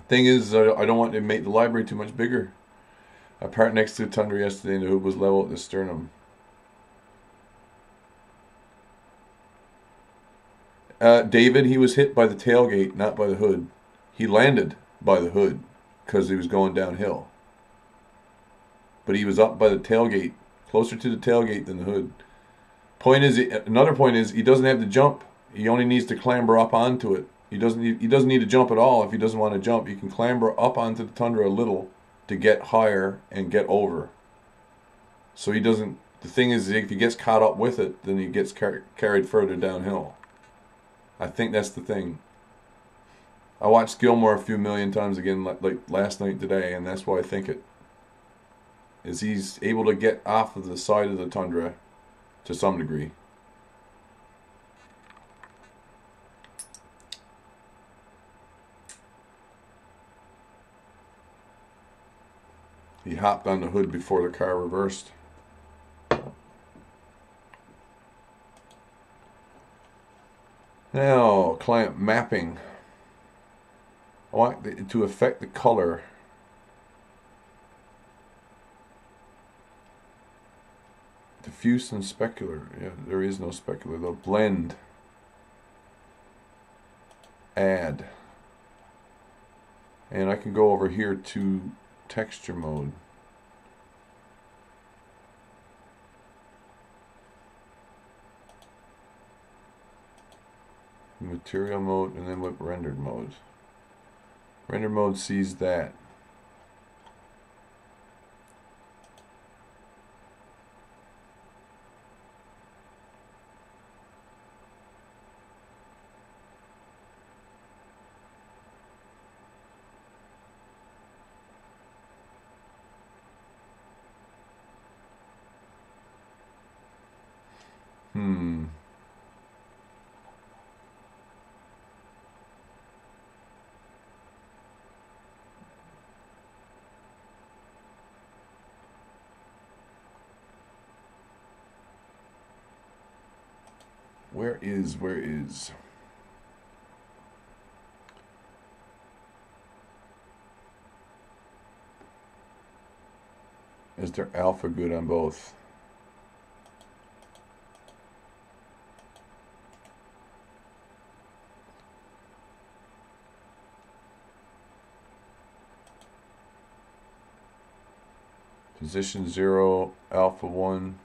Thing is, I don't want to make the library too much bigger. I parked next to the Tundra yesterday and the hood was level at the sternum. David, he was hit by the tailgate, not by the hood. He landed by the hood because he was going downhill. But he was up by the tailgate, closer to the tailgate than the hood. Another point is he doesn't have to jump. He only needs to clamber up onto it. He doesn't need to jump at all if he doesn't want to jump. He can clamber up onto the Tundra a little to get higher and get over. So he doesn't. The thing is, if he gets caught up with it, then he gets carried further downhill. I think that's the thing. I watched Gilmore a few million times again, like last night today, and that's why I think it is. He's able to get off of the side of the Tundra to some degree. He hopped on the hood before the car reversed. Now, client mapping. I want to affect the color. Diffuse and specular. Yeah, there is no specular though. Blend. Add. And I can go over here to texture mode. Material mode, and then with rendered mode. Render mode sees that. Where is? Is there alpha good on both? Position 0, alpha 1.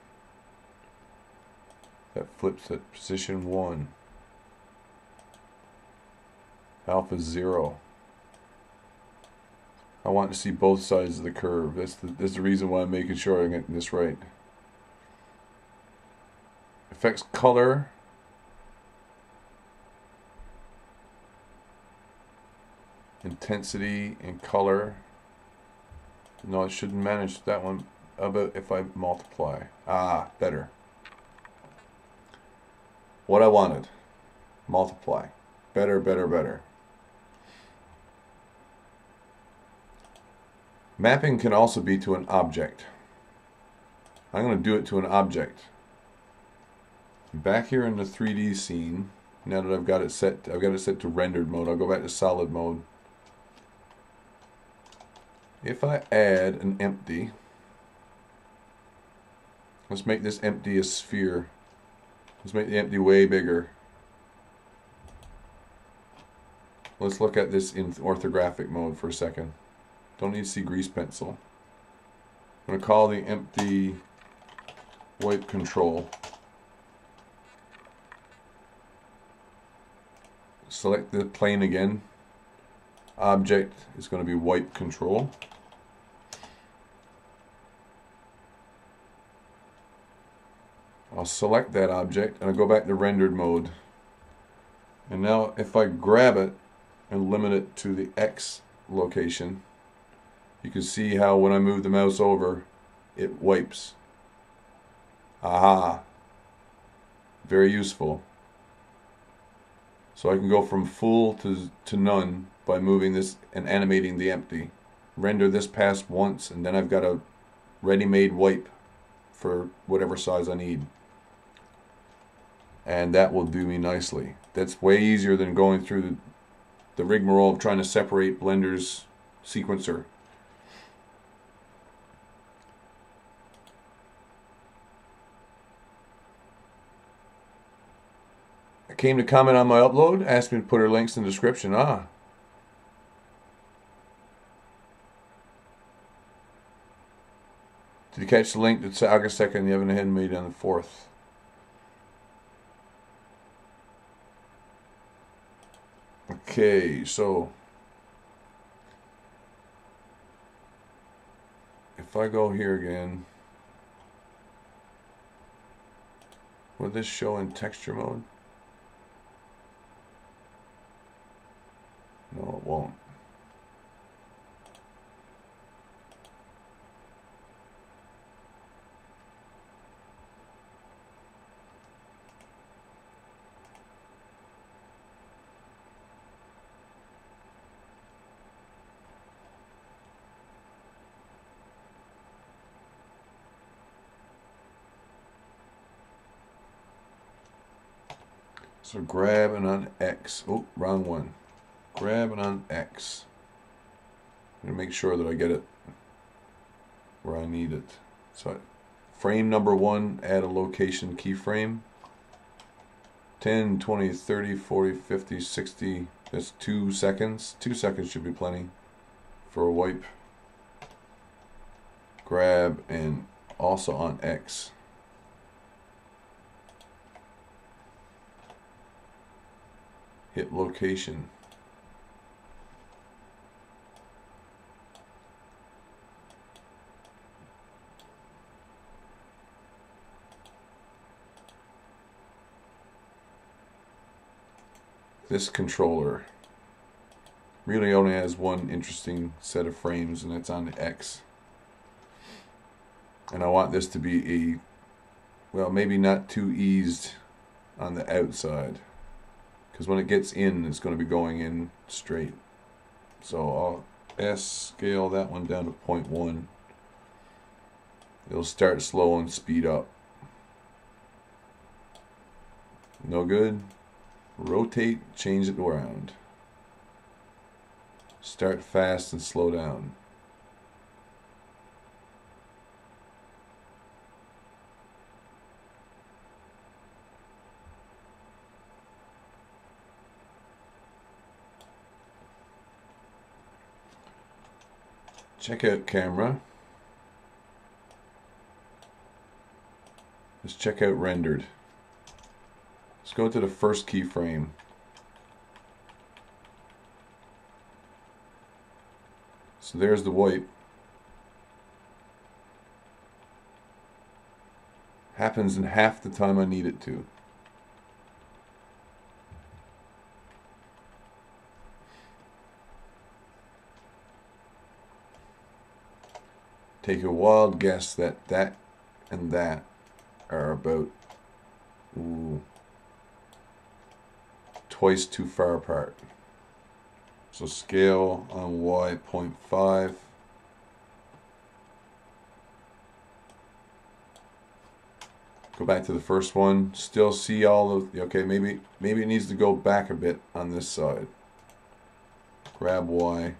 That flips at position 1. Alpha 0. I want to see both sides of the curve. That's the reason why I'm making sure I'm getting this right. Affects color. Intensity and color. No, I shouldn't manage that one. How about if I multiply? Ah, better. What I wanted. Multiply. Better, better, better. Mapping can also be to an object. I'm going to do it to an object. Back here in the 3D scene, now that I've got it set to rendered mode, I'll go back to solid mode. If I add an empty, let's make this empty a sphere. Let's make the empty way bigger. Let's look at this in orthographic mode for a second. Don't need to see grease pencil. I'm going to call the empty wipe control. Select the plane again. Object is going to be wipe control. I'll select that object and I'll go back to rendered mode. And now if I grab it and limit it to the X location, you can see how when I move the mouse over, it wipes. Aha! Very useful. So I can go from full to none by moving this and animating the empty. Render this past once and then I've got a ready-made wipe for whatever size I need. And that will do me nicely. That's way easier than going through the rigmarole of trying to separate Blender's sequencer. I came to comment on my upload, asked me to put her links in the description. Ah. Did you catch the link that's August 2nd, the Evan Head made on the 4th? Okay, so if I go here again, will this show in texture mode? No, it won't. So grab and on X. Oh, wrong one. Grab and on X. I'm going to make sure that I get it where I need it. So frame number 1, add a location keyframe. 10, 20, 30, 40, 50, 60. That's 2 seconds. 2 seconds should be plenty for a wipe. Grab and also on X. Hit location. This controller really only has one interesting set of frames, and that's on the X. And I want this to be a, well, maybe not too eased on the outside, because when it gets in, it's going to be going in straight. So I'll S-scale that one down to 0.1. It'll start slow and speed up. No good. Rotate, change it around. Start fast and slow down. Check out camera. Let's check out rendered. Let's go to the first keyframe. So there's the wipe. Happens in half the time I need it to. Take a wild guess that that and that are about twice too far apart. So scale on Y 0.5. Go back to the first one. Still see all of, okay, maybe it needs to go back a bit on this side. Grab Y.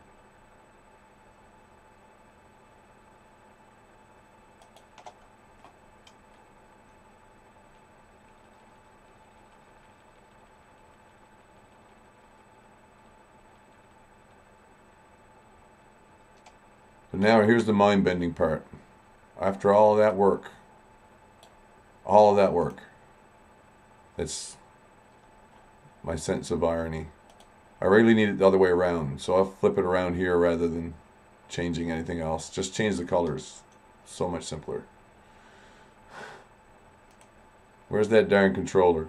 But now here's the mind-bending part. After all of that work, that's my sense of irony. I really need it the other way around, so I'll flip it around here rather than changing anything else. Just change the colors. So much simpler. Where's that darn controller?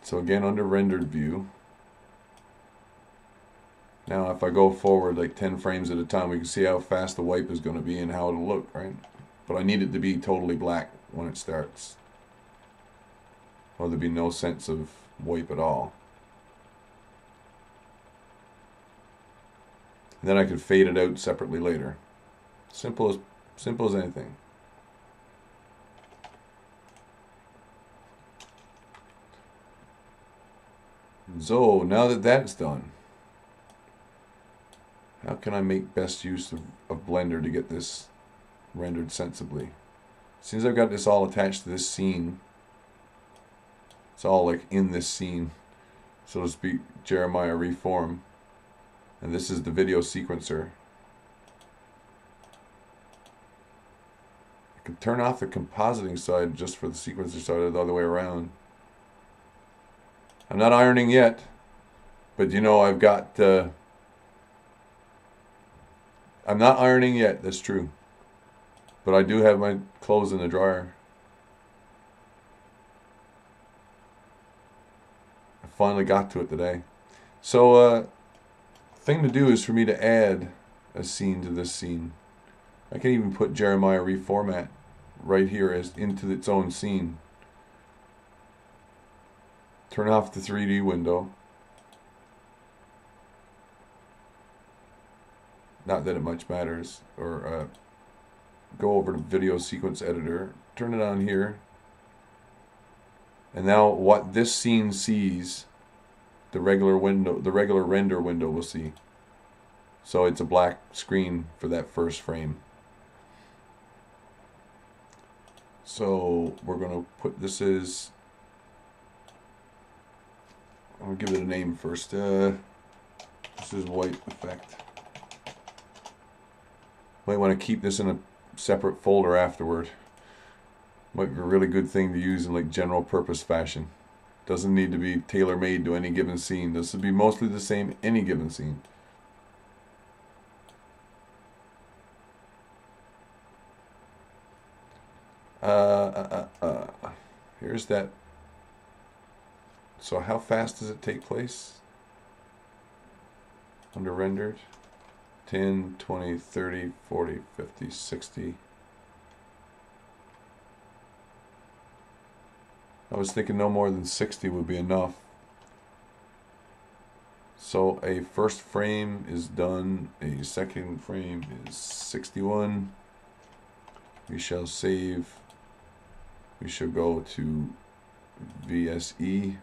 So again, under rendered view. Now if I go forward like 10 frames at a time, we can see how fast the wipe is going to be and how it'll look, right? But I need it to be totally black when it starts, or there'll be no sense of wipe at all. And then I could fade it out separately later. Simple as anything. So now that that's done, how can I make best use of Blender to get this rendered sensibly? Since I've got this all attached to this scene, it's all like in this scene, so to speak, Jeremiah reform, and this is the video sequencer. I can turn off the compositing side just for the sequencer side, or the other way around. I'm not ironing yet, but you know I've got I'm not ironing yet, that's true. But I do have my clothes in the dryer. I finally got to it today. So, thing to do is for me to add a scene to this scene. I can even put Jeremiah reformat right here as into its own scene. Turn off the 3D window. Not that it much matters. Or go over to video sequence editor, turn it on here, and now what this scene sees, the regular render window will see. So it's a black screen for that first frame. So we're going to put this as, I'll give it a name first. This is white effect. Might want to keep this in a separate folder afterward. Might be a really good thing to use in like general purpose fashion. Doesn't need to be tailor-made to any given scene. This would be mostly the same any given scene. Here's that. So how fast does it take place? Under rendered. 10, 20, 30, 40, 50, 60. I was thinking no more than 60 would be enough. So a first frame is done, a second frame is 61. We shall save. We shall go to VSE.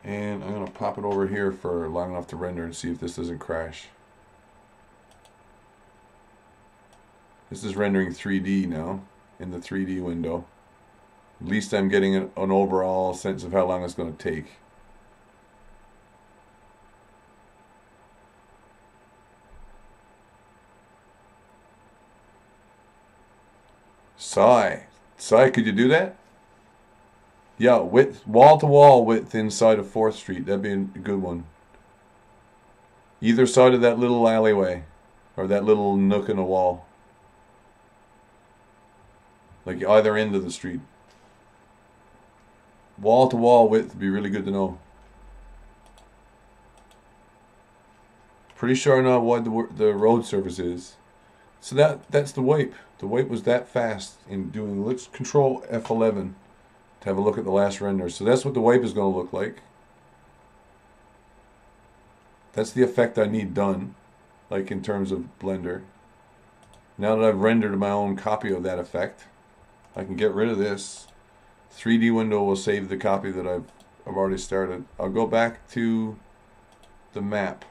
And I'm going to pop it over here for long enough to render and see if this doesn't crash. This is rendering 3D now, in the 3D window. At least I'm getting an overall sense of how long it's going to take. Sai, could you do that? Yeah, width, wall-to-wall width inside of 4th Street. That'd be a good one. Either side of that little alleyway, or that little nook in the wall. Like either end of the street. Wall-to-wall width would be really good to know. Pretty sure I know what the road surface is. So that's the wipe. The wipe was that fast in doing. Let's control F11 to have a look at the last render. So that's what the wipe is going to look like. That's the effect I need done, like in terms of Blender. Now that I've rendered my own copy of that effect, I can get rid of this. 3D window will save the copy that I've already started. I'll go back to the map.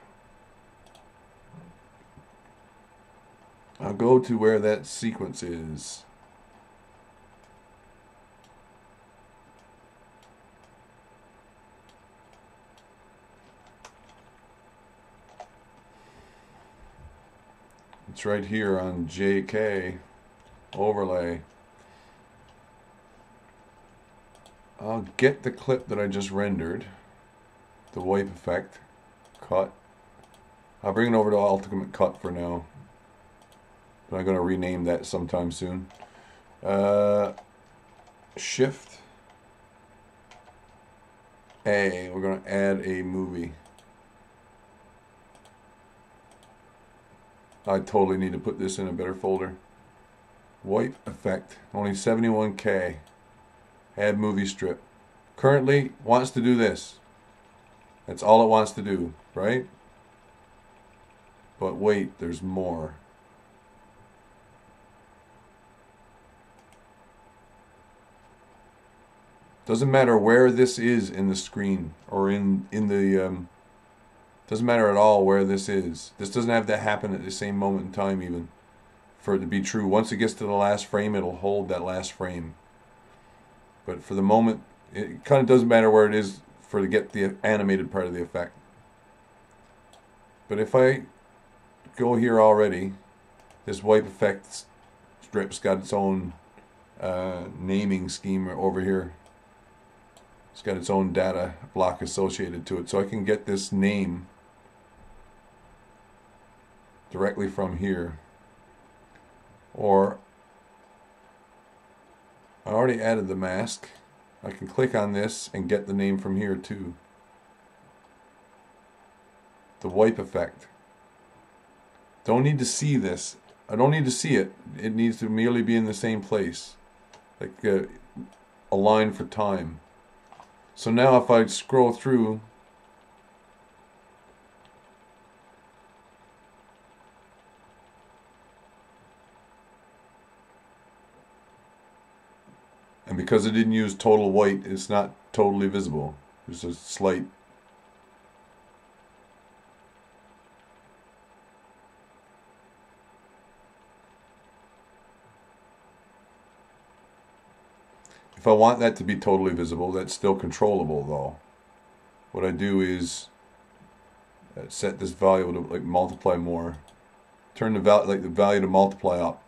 I'll go to where that sequence is. It's right here on JK overlay. I'll get the clip that I just rendered, the wipe effect, cut. I'll bring it over to Ultimate Cut for now. But I'm going to rename that sometime soon. Shift A. We're going to add a movie. I totally need to put this in a better folder. Wipe effect. Only 71K. Add movie strip. Currently wants to do this. That's all it wants to do, right? But wait, there's more. Doesn't matter where this is in the screen or in the doesn't matter at all where this is. This doesn't have to happen at the same moment in time even for it to be true. Once it gets to the last frame, it'll hold that last frame. But for the moment, it kind of doesn't matter where it is for to get the animated part of the effect. But if I go here already, this wipe effect strip's got its own naming scheme over here. It's got its own data block associated to it. So I can get this name directly from here. Or I already added the mask. I can click on this and get the name from here too. The wipe effect. Don't need to see this. I don't need to see it. It needs to merely be in the same place. Like a line for time. So now if I scroll through, and because I didn't use total white, it's not totally visible. There's a slight If I want that to be totally visible, that's still controllable though. What I do is set this value to like multiply more. Turn the value to multiply up,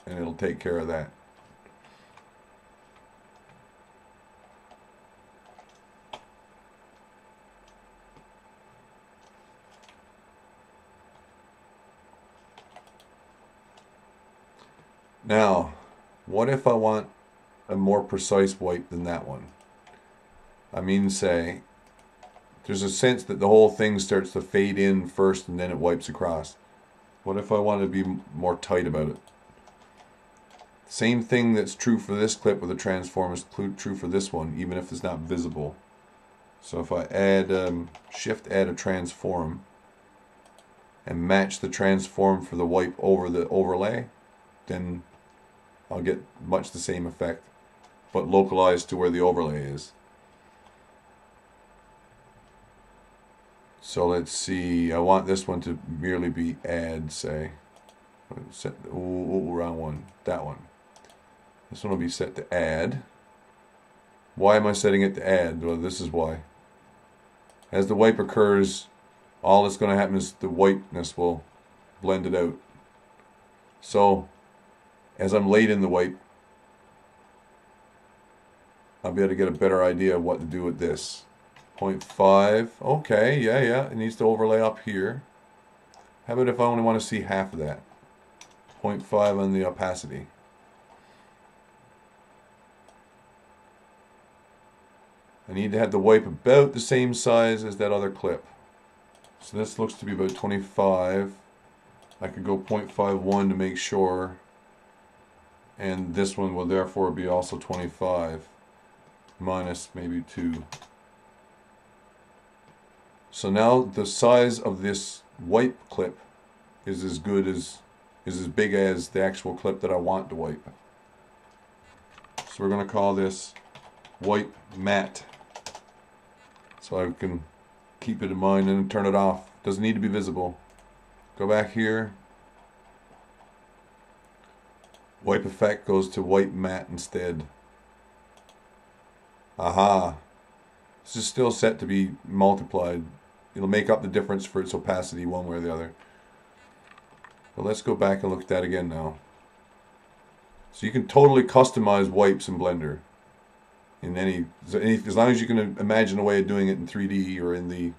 and it'll take care of that. Now, what if I want a more precise wipe than that one? I mean, say, there's a sense that the whole thing starts to fade in first and then it wipes across. What if I want to be more tight about it? Same thing that's true for this clip with a transform is true for this one, even if it's not visible. So if I add, shift add a transform, and match the transform for the wipe over the overlay, then I'll get much the same effect, but localized to where the overlay is. So let's see, I want this one to merely be add, say. Set, wrong one. That one. This one will be set to add. Why am I setting it to add? Well, this is why. As the wipe occurs, all that's going to happen is the whiteness will blend it out. So, as I'm late in the wipe, I'll be able to get a better idea of what to do with this. 0.5, okay, yeah, it needs to overlay up here. How about if I only want to see half of that? 0.5 on the opacity. I need to have the wipe about the same size as that other clip. So this looks to be about 25. I could go 0.51 to make sure. And this one will therefore be also 25. Minus maybe 2. So now the size of this wipe clip is as good as, is as big as the actual clip that I want to wipe. So we're going to call this wipe matte. So I can keep it in mind and turn it off. Doesn't need to be visible. Go back here. Wipe effect goes to wipe matte instead. Aha. This is still set to be multiplied. It'll make up the difference for its opacity one way or the other. But let's go back and look at that again now. So you can totally customize wipes in Blender. In any, as long as you can imagine a way of doing it in 3D or in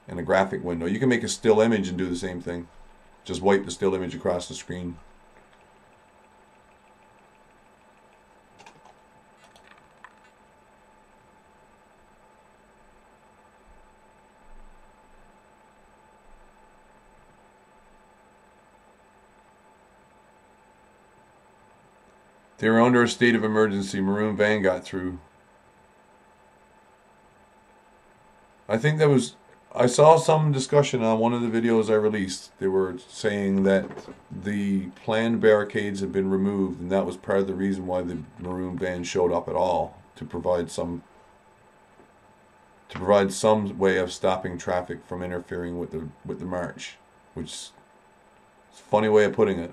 a graphic window. You can make a still image and do the same thing. Just wipe the still image across the screen. They were under a state of emergency. Maroon van got through. I think that was... I saw some discussion on one of the videos I released. They were saying that the planned barricades had been removed, and that was part of the reason why the maroon van showed up at all, to provide some way of stopping traffic from interfering with the march, which is a funny way of putting it.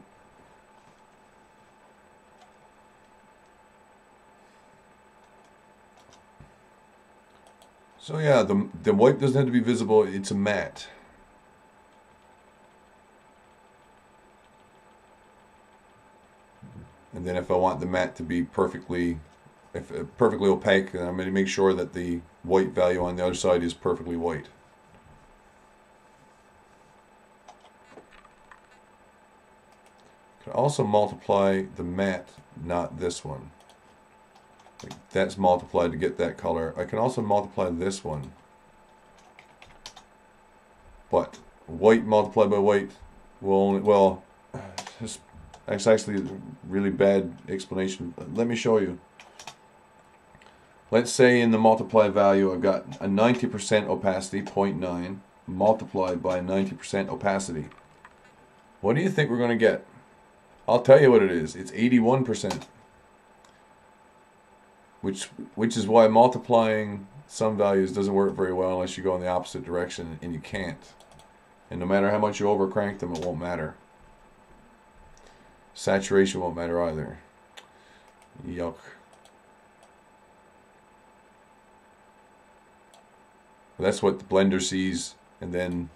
So yeah, the wipe doesn't have to be visible, it's a matte. And then if I want the matte to be perfectly opaque, then I'm going to make sure that the white value on the other side is perfectly white. Can also multiply the matte, not this one. That's multiplied to get that color. I can also multiply this one. But white multiplied by white will only, well, that's actually a really bad explanation. Let me show you. Let's say in the multiply value I've got a 90% opacity, 0.9, multiplied by 90% opacity. What do you think we're going to get? I'll tell you what it is. It's 81%. Which is why multiplying some values doesn't work very well unless you go in the opposite direction, and you can't. And no matter how much you overcrank them, it won't matter. Saturation won't matter either. Yuck. That's what the Blender sees, and then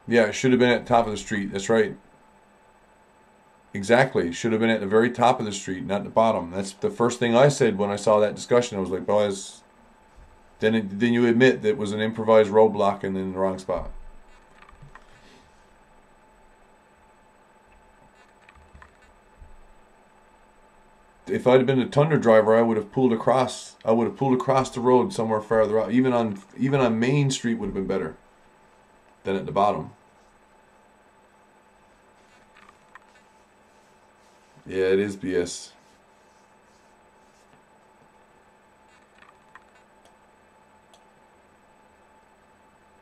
yeah, it should have been at the top of the street. That's right. Exactly. It should have been at the very top of the street, not the bottom. That's the first thing I said when I saw that discussion. I was like, boys, then you admit that it was an improvised roadblock and in the wrong spot. If I'd have been a Tundra driver, I would have pulled across. I would have pulled across the road somewhere farther out. Even on Main Street would have been better than at the bottom. Yeah, it is BS.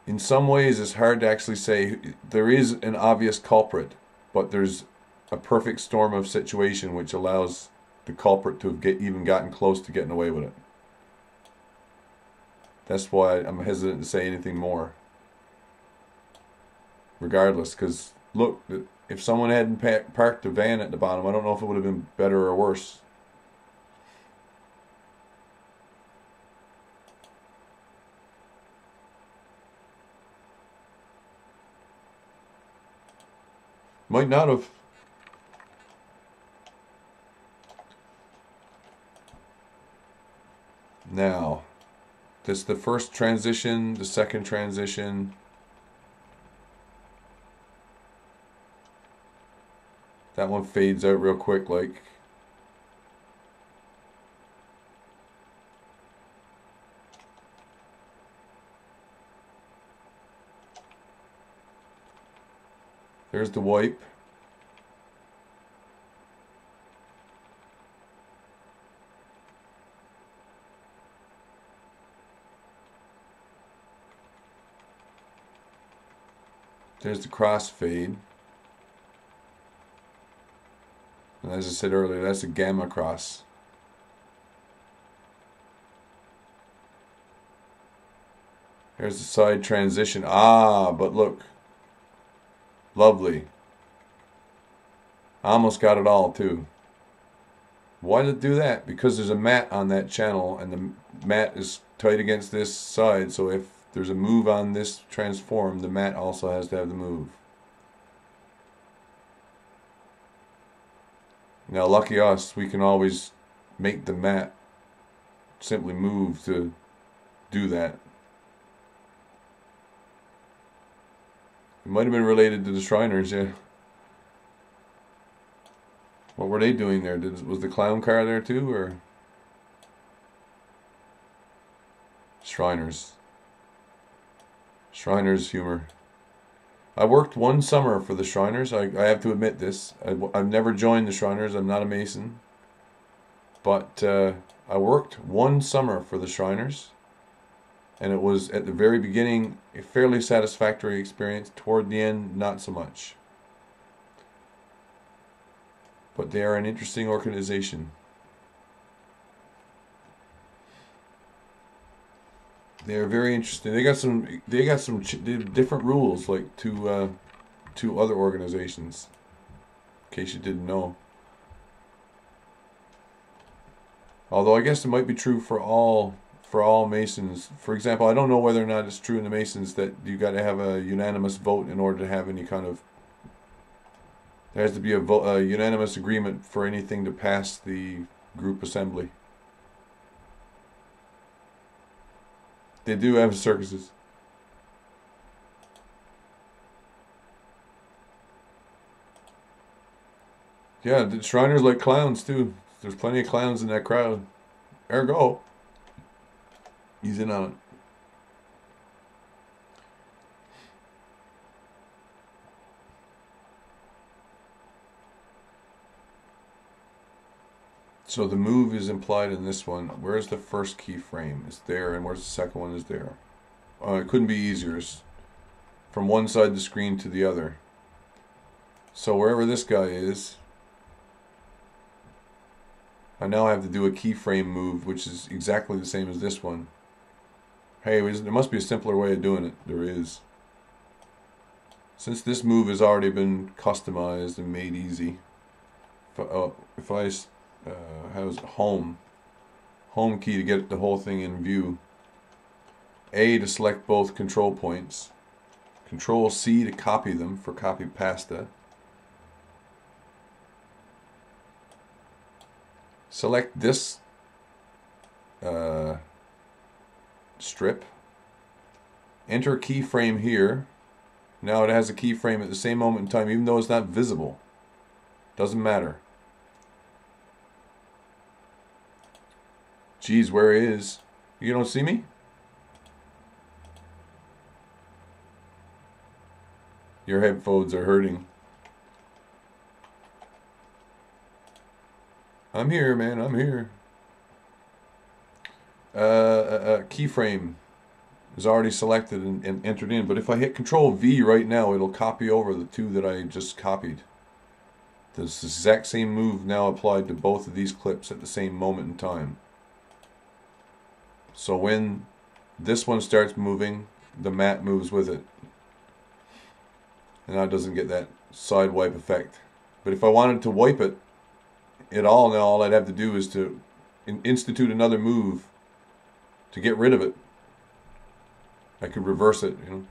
In some ways, it's hard to actually say there is an obvious culprit, but there's a perfect storm of situation which allows the culprit to have even gotten close to getting away with it. That's why I'm hesitant to say anything more. Regardless, because look, if someone hadn't parked the van at the bottom, I don't know if it would have been better or worse. Might not have. Now, this is the first transition, the second transition. That one fades out real quick, like. There's the wipe. There's the crossfade. And as I said earlier, that's a gamma cross. Here's the side transition. Ah, but look. Lovely. I almost got it all too. Why did it do that? Because there's a mat on that channel and the mat is tight against this side, so if there's a move on this transform, the mat also has to have the move. Now lucky us, we can always make the mat simply move to do that. It might have been related to the Shriners, yeah. What were they doing there? Was the clown car there too, or? Shriners. Shriners humor. I worked one summer for the Shriners. I have to admit this. I've never joined the Shriners. I'm not a Mason. But I worked one summer for the Shriners. And it was, at the very beginning, a fairly satisfactory experience. Toward the end, not so much. But they are an interesting organization. They are very interesting. They got some different rules, like to other organizations. In case you didn't know. Although I guess it might be true for all Masons. For example, I don't know whether or not it's true in the Masons that you got to have a unanimous vote in order to have any kind of. There has to be a unanimous agreement for anything to pass the group assembly. They do have circuses. Yeah, the Shriners like clowns too. There's plenty of clowns in that crowd. Ergo, he's in on it. So the move is implied in this one. Where's the first keyframe? It's there, and where's the second one? Is there. It couldn't be easier. It's from one side of the screen to the other. So wherever this guy is, I now have to do a keyframe move, which is exactly the same as this one. Hey, there must be a simpler way of doing it. There is. Since this move has already been customized and made easy, if I how's home key to get the whole thing in view. A to select both control points. Control C to copy them for copy pasta. Select this strip. Enter keyframe here. Now it has a keyframe at the same moment in time, even though it's not visible. Doesn't matter. Geez, where is? You don't see me? Your headphones are hurting. I'm here, man. I'm here. Keyframe is already selected and entered in. But if I hit Control V right now, it'll copy over the two that I just copied. There's the exact same move now applied to both of these clips at the same moment in time. So when this one starts moving, the mat moves with it. And now it doesn't get that side wipe effect. But if I wanted to wipe it at all, now all I'd have to do is to institute another move to get rid of it. I could reverse it, you know.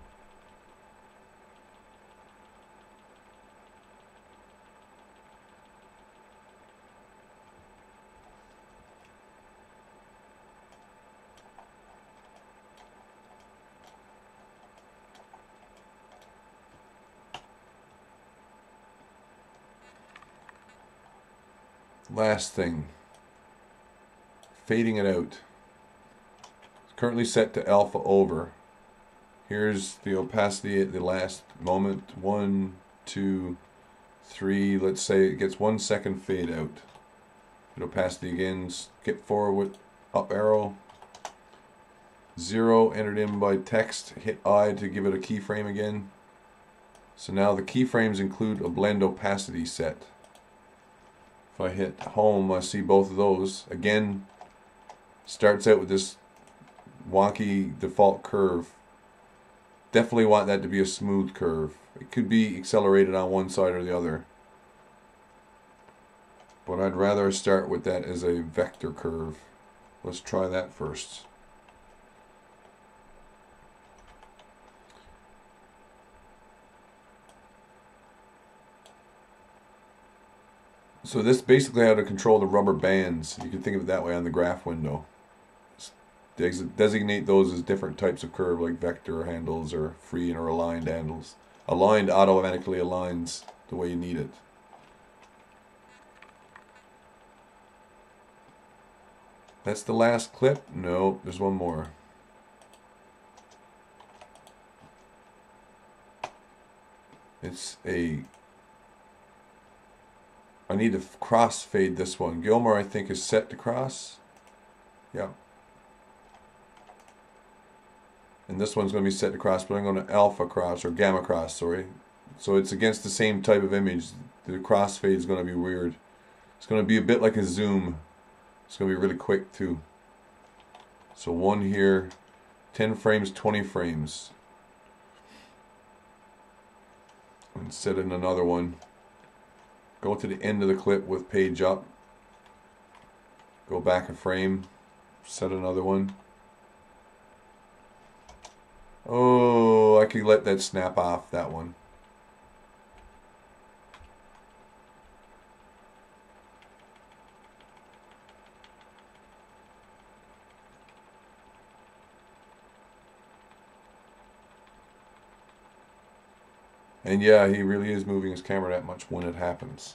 Last thing, fading it out. It's currently set to alpha over. Here's the opacity at the last moment. 1, 2, 3. Let's say it gets 1 second fade out. Hit opacity again. Skip forward with up arrow. 0 entered in by text. Hit I to give it a keyframe again. So now the keyframes include a blend opacity set. If I hit home, I see both of those. Again, starts out with this wonky default curve. Definitely want that to be a smooth curve. It could be accelerated on one side or the other. But I'd rather start with that as a vector curve. Let's try that first. So this is basically how to control the rubber bands. You can think of it that way on the graph window. Designate those as different types of curve, like vector handles or free or aligned handles. Aligned automatically aligns the way you need it. That's the last clip? No, there's one more. It's a... I need to cross fade this one. Gilmore, I think, is set to cross. Yeah. And this one's going to be set to cross, but I'm going to alpha cross, or gamma cross, sorry. So it's against the same type of image. The crossfade is going to be weird. It's going to be a bit like a zoom. It's going to be really quick too. So one here, 10 frames, 20 frames. And set in another one. Go to the end of the clip with page up. Go back a frame. Set another one. Oh, I could let that snap off, that one. And yeah, he really is moving his camera that much when it happens.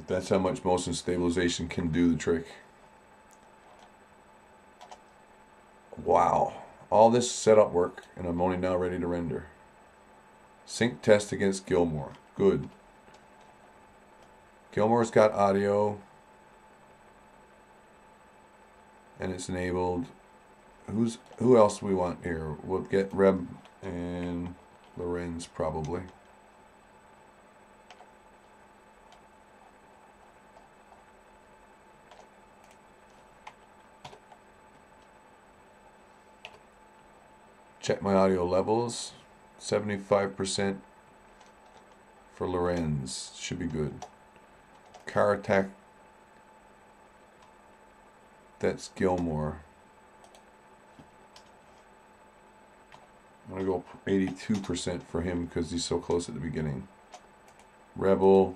That's how much motion stabilization can do the trick. Wow. All this setup work, and I'm only now ready to render. Sync test against Gilmore. Good. Gilmore's got audio. And it's enabled. Who else do we want here? We'll get Reb and Lorenz probably. Check my audio levels. 75% for Lorenz. Should be good. Car attack. That's Gilmore. I'm going to go 82% for him because he's so close at the beginning. Rebel,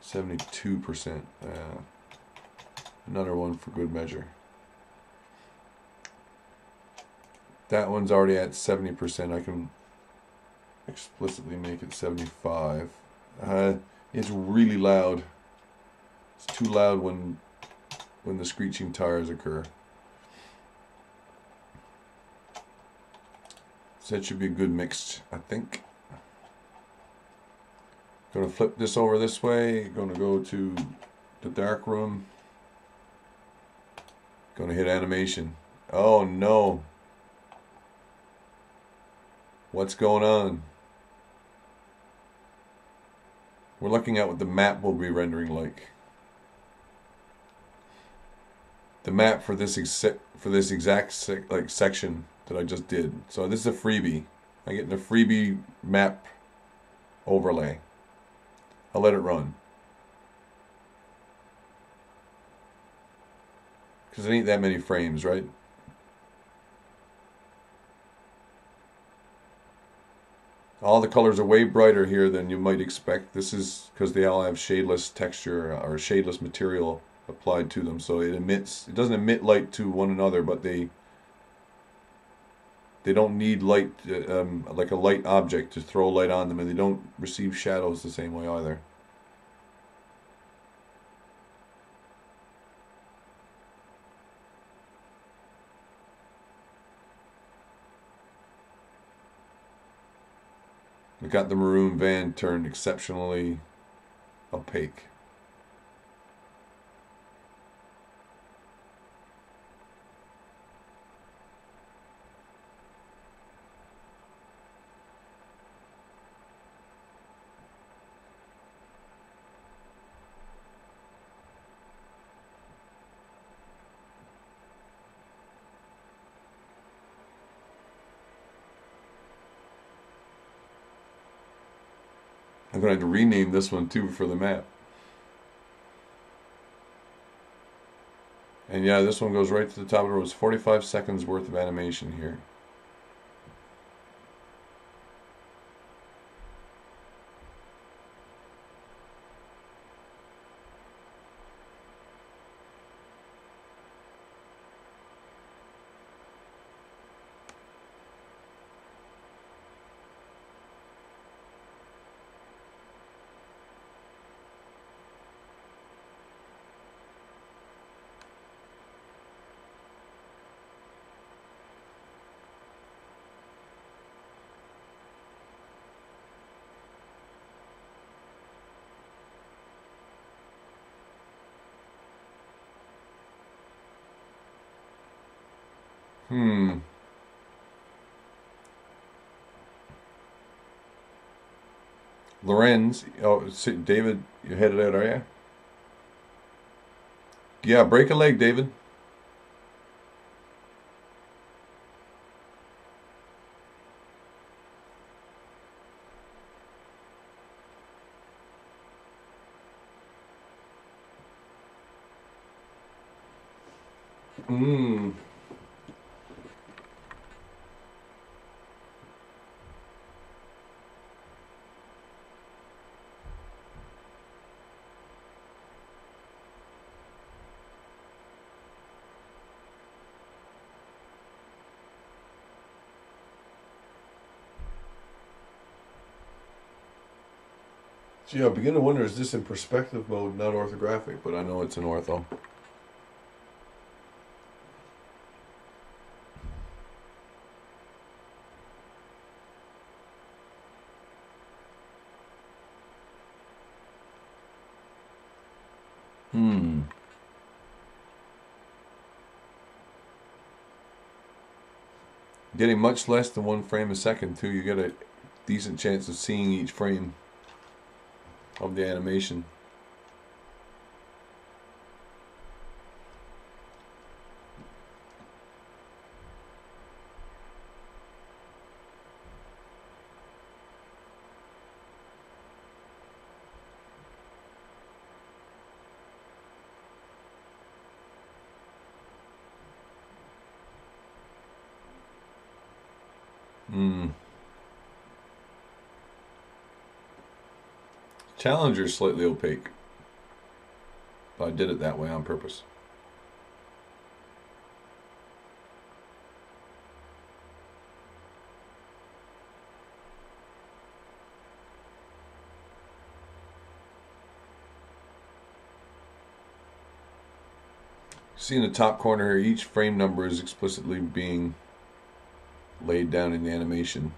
72%. Another one for good measure. That one's already at 70%. I can explicitly make it 75. It's really loud. It's too loud when the screeching tires occur. So that should be a good mix, I think. Going to flip this over this way. Going to go to the dark room. Going to hit animation. Oh no. What's going on? We're looking at what the map will be rendering like. The map for this exact section that I just did. So this is a freebie. I get a freebie map overlay. I'll let it run. Because it ain't that many frames, right? All the colors are way brighter here than you might expect. This is because they all have shadeless texture or shadeless material applied to them. So it doesn't emit light to one another, but they don't need light, like a light object to throw light on them, and they don't receive shadows the same way either. We got the maroon van turned exceptionally opaque. I'm going to have to rename this one too for the map. And yeah, this one goes right to the top of the road. It's 45 seconds worth of animation here. Lorenz, oh, David, you headed out, are you? Yeah, break a leg, David. Gee, I begin to wonder, is this in perspective mode, not orthographic? But I know it's in ortho. Getting much less than 1 frame a second too. You get a decent chance of seeing each frame of the animation. Challenger's slightly opaque, but I did it that way on purpose. See in the top corner here, each frame number is explicitly being laid down in the animation.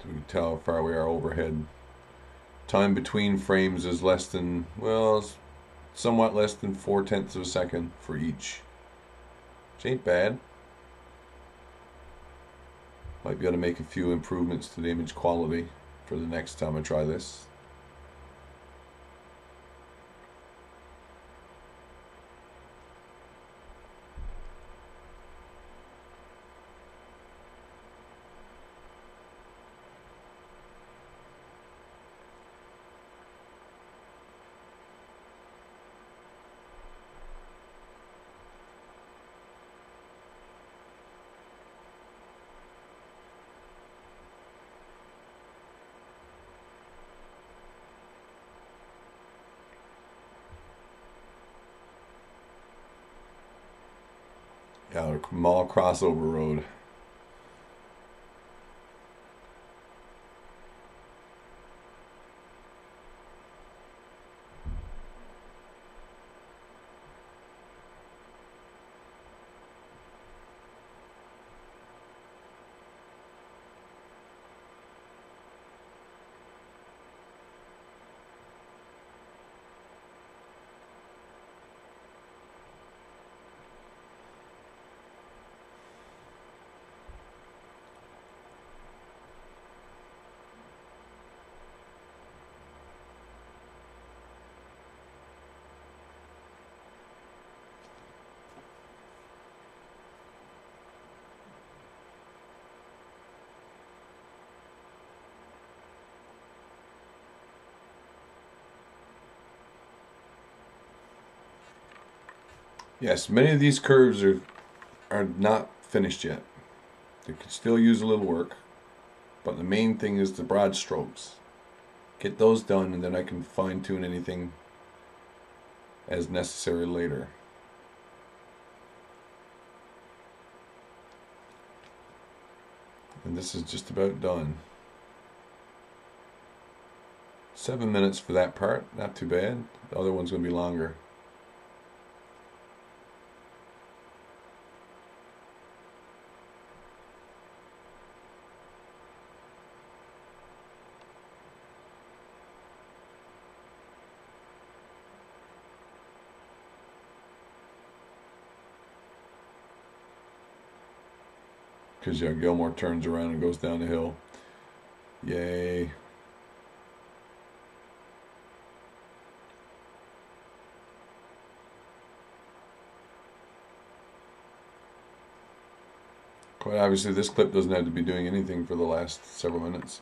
So we can tell how far we are overhead. Time between frames is less than, well, somewhat less than 4/10 of a second for each. Which ain't bad. Might be able to make a few improvements to the image quality for the next time I try this. Yeah, mall crossover road. Yes, many of these curves are not finished yet. They could still use a little work, but the main thing is the broad strokes. Get those done, and then I can fine tune anything as necessary later. And this is just about done. 7 minutes for that part, not too bad. The other one's going to be longer. Because yeah, Gilmore turns around and goes down the hill. Yay. Quite obviously, this clip doesn't have to be doing anything for the last several minutes.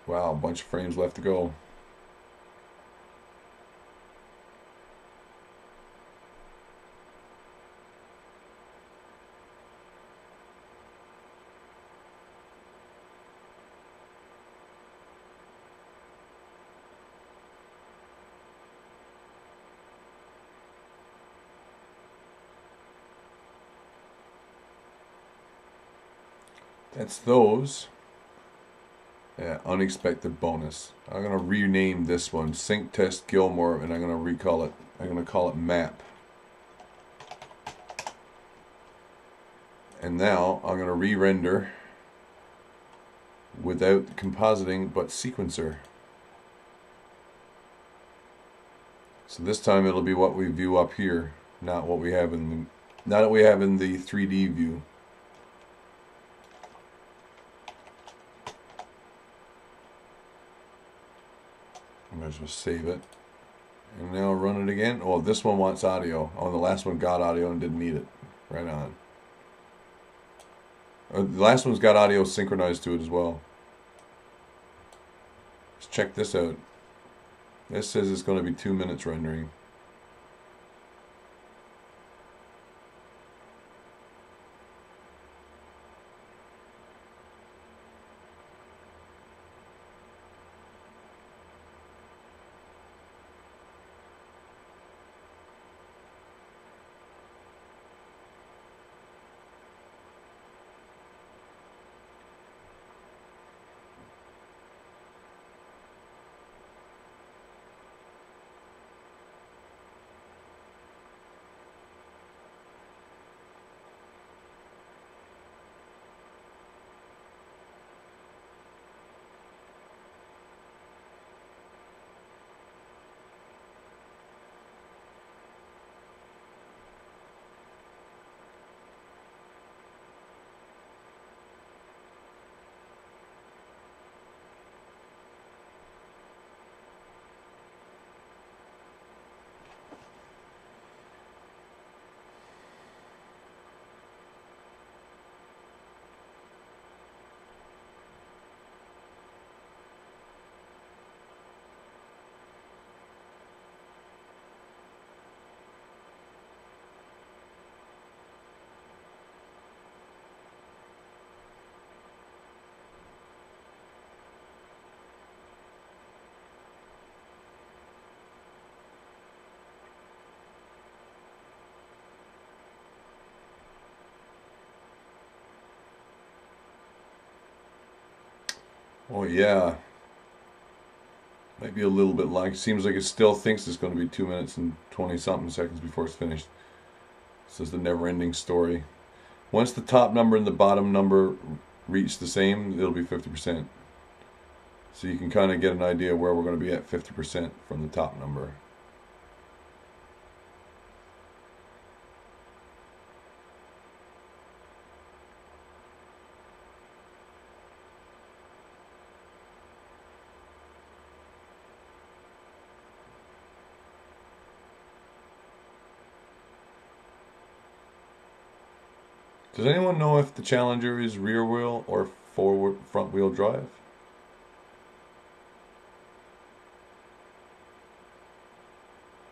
Wow, a bunch of frames left to go. That's those. Yeah, unexpected bonus. I'm gonna rename this one Sync Test Gilmore, and I'm gonna call it Map. And now I'm gonna re-render without compositing but sequencer. So this time it'll be what we view up here, not what we have in the 3D view. I might as well save it. And now run it again. Oh, this one wants audio. Oh, the last one got audio and didn't need it. Right on. The last one's got audio synchronized to it as well. Let's check this out. This says it's going to be 2 minutes rendering. Oh yeah. Might be a little bit long. Seems like it still thinks it's going to be 2 minutes and 20 something seconds before it's finished. This is the never-ending story. Once the top number and the bottom number reach the same, it'll be 50%. So you can kind of get an idea where we're going to be at 50% from the top number. Does anyone know if the Challenger is rear wheel or front wheel drive?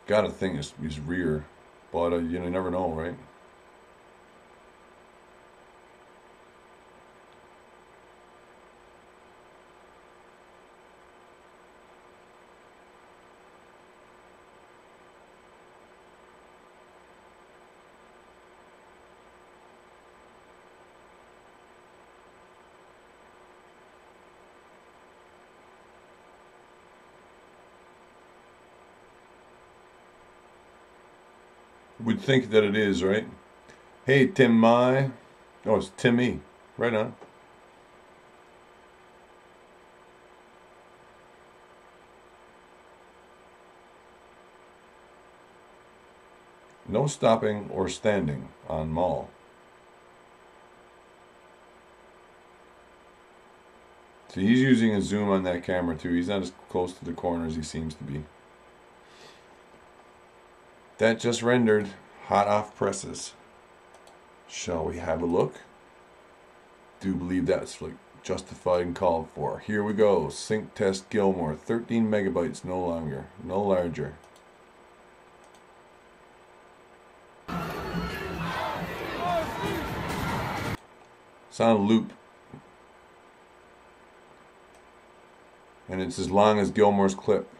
Gotta think it's rear, but you never know, right? Would think that it is, right? Hey, Tim Mai. Oh, it's Timmy. Right on. No stopping or standing on mall. So he's using a zoom on that camera too. He's not as close to the corner as he seems to be. That just rendered, hot off presses. Shall we have a look? Do believe that's like justified and called for. Here we go. Sync test Gilmore. 13 megabytes, no longer, no larger. It's on a loop. And it's as long as Gilmore's clip.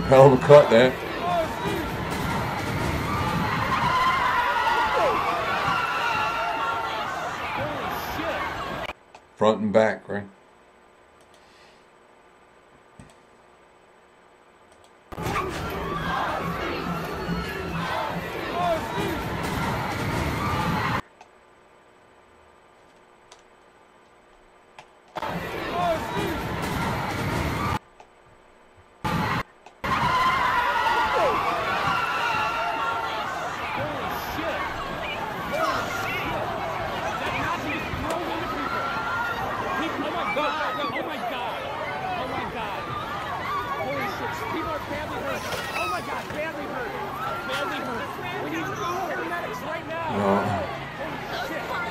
Hell of a cut there. Front and back, right?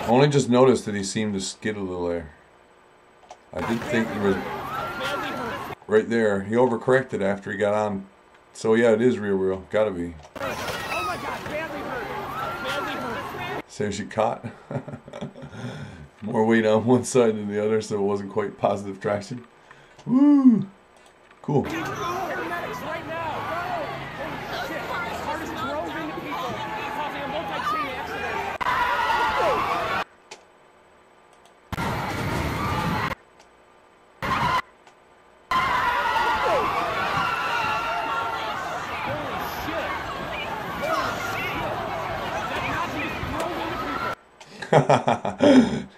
Only just noticed that he seemed to skid a little there. I did think he was right there. He overcorrected after he got on. So yeah, it is rear wheel. Gotta be. So she caught. More weight on one side than the other, so it wasn't quite positive traction. Woo! Cool.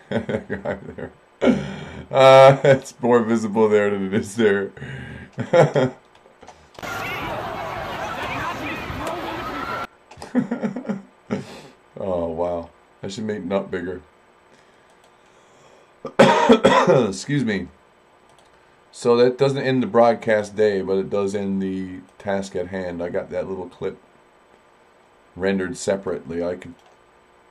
Right there. It's more visible there than it is there. Oh wow, I should make nut bigger. Excuse me. So that doesn't end the broadcast day, but it does end the task at hand. I got that little clip rendered separately. I could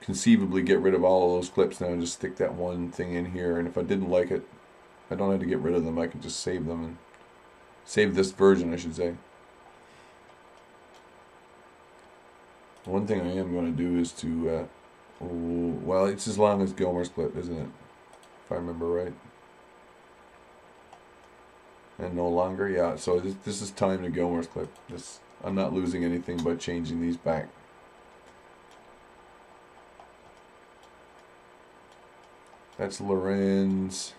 conceivably get rid of all of those clips now and just stick that one thing in here. And if I didn't like it, I don't have to get rid of them. I can just save them and save this version, I should say. One thing I am going to do is to, well, it's as long as Gilmer's clip, isn't it? If I remember right. And no longer, yeah. So this is time to Gilmer's clip. I'm not losing anything by changing these back. That's Lorenz.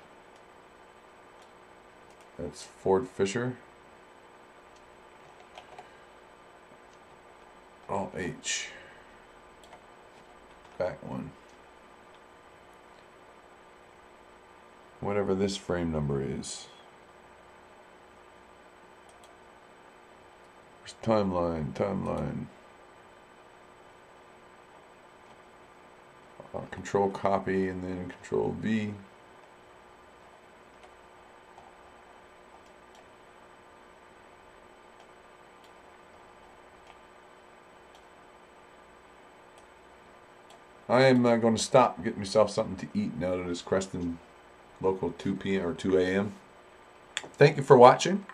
That's Ford Fisher. Alt H. Back one. Whatever this frame number is. Timeline. Control copy and then Control V. I am going to stop, get myself something to eat now that it's Creston local 2 p.m. or 2 a.m. Thank you for watching.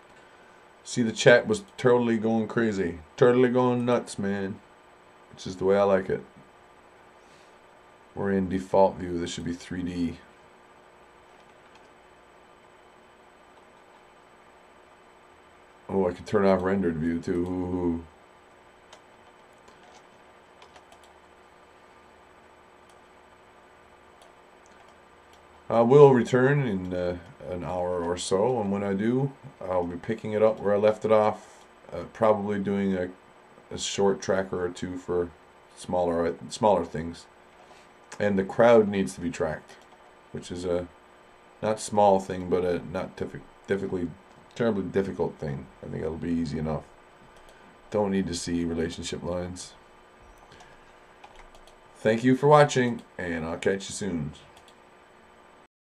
See, the chat was totally going crazy. Totally going nuts, man. Which is the way I like it. We're in default view. This should be 3D. Oh, I can turn off rendered view too. Ooh. I will return in an hour or so, and when I do, I'll be picking it up where I left it off. Probably doing a short tracker or two for smaller things. And the crowd needs to be tracked, which is a not small thing, but a not terribly difficult thing. I think it'll be easy enough. Don't need to see relationship lines. Thank you for watching, and I'll catch you soon.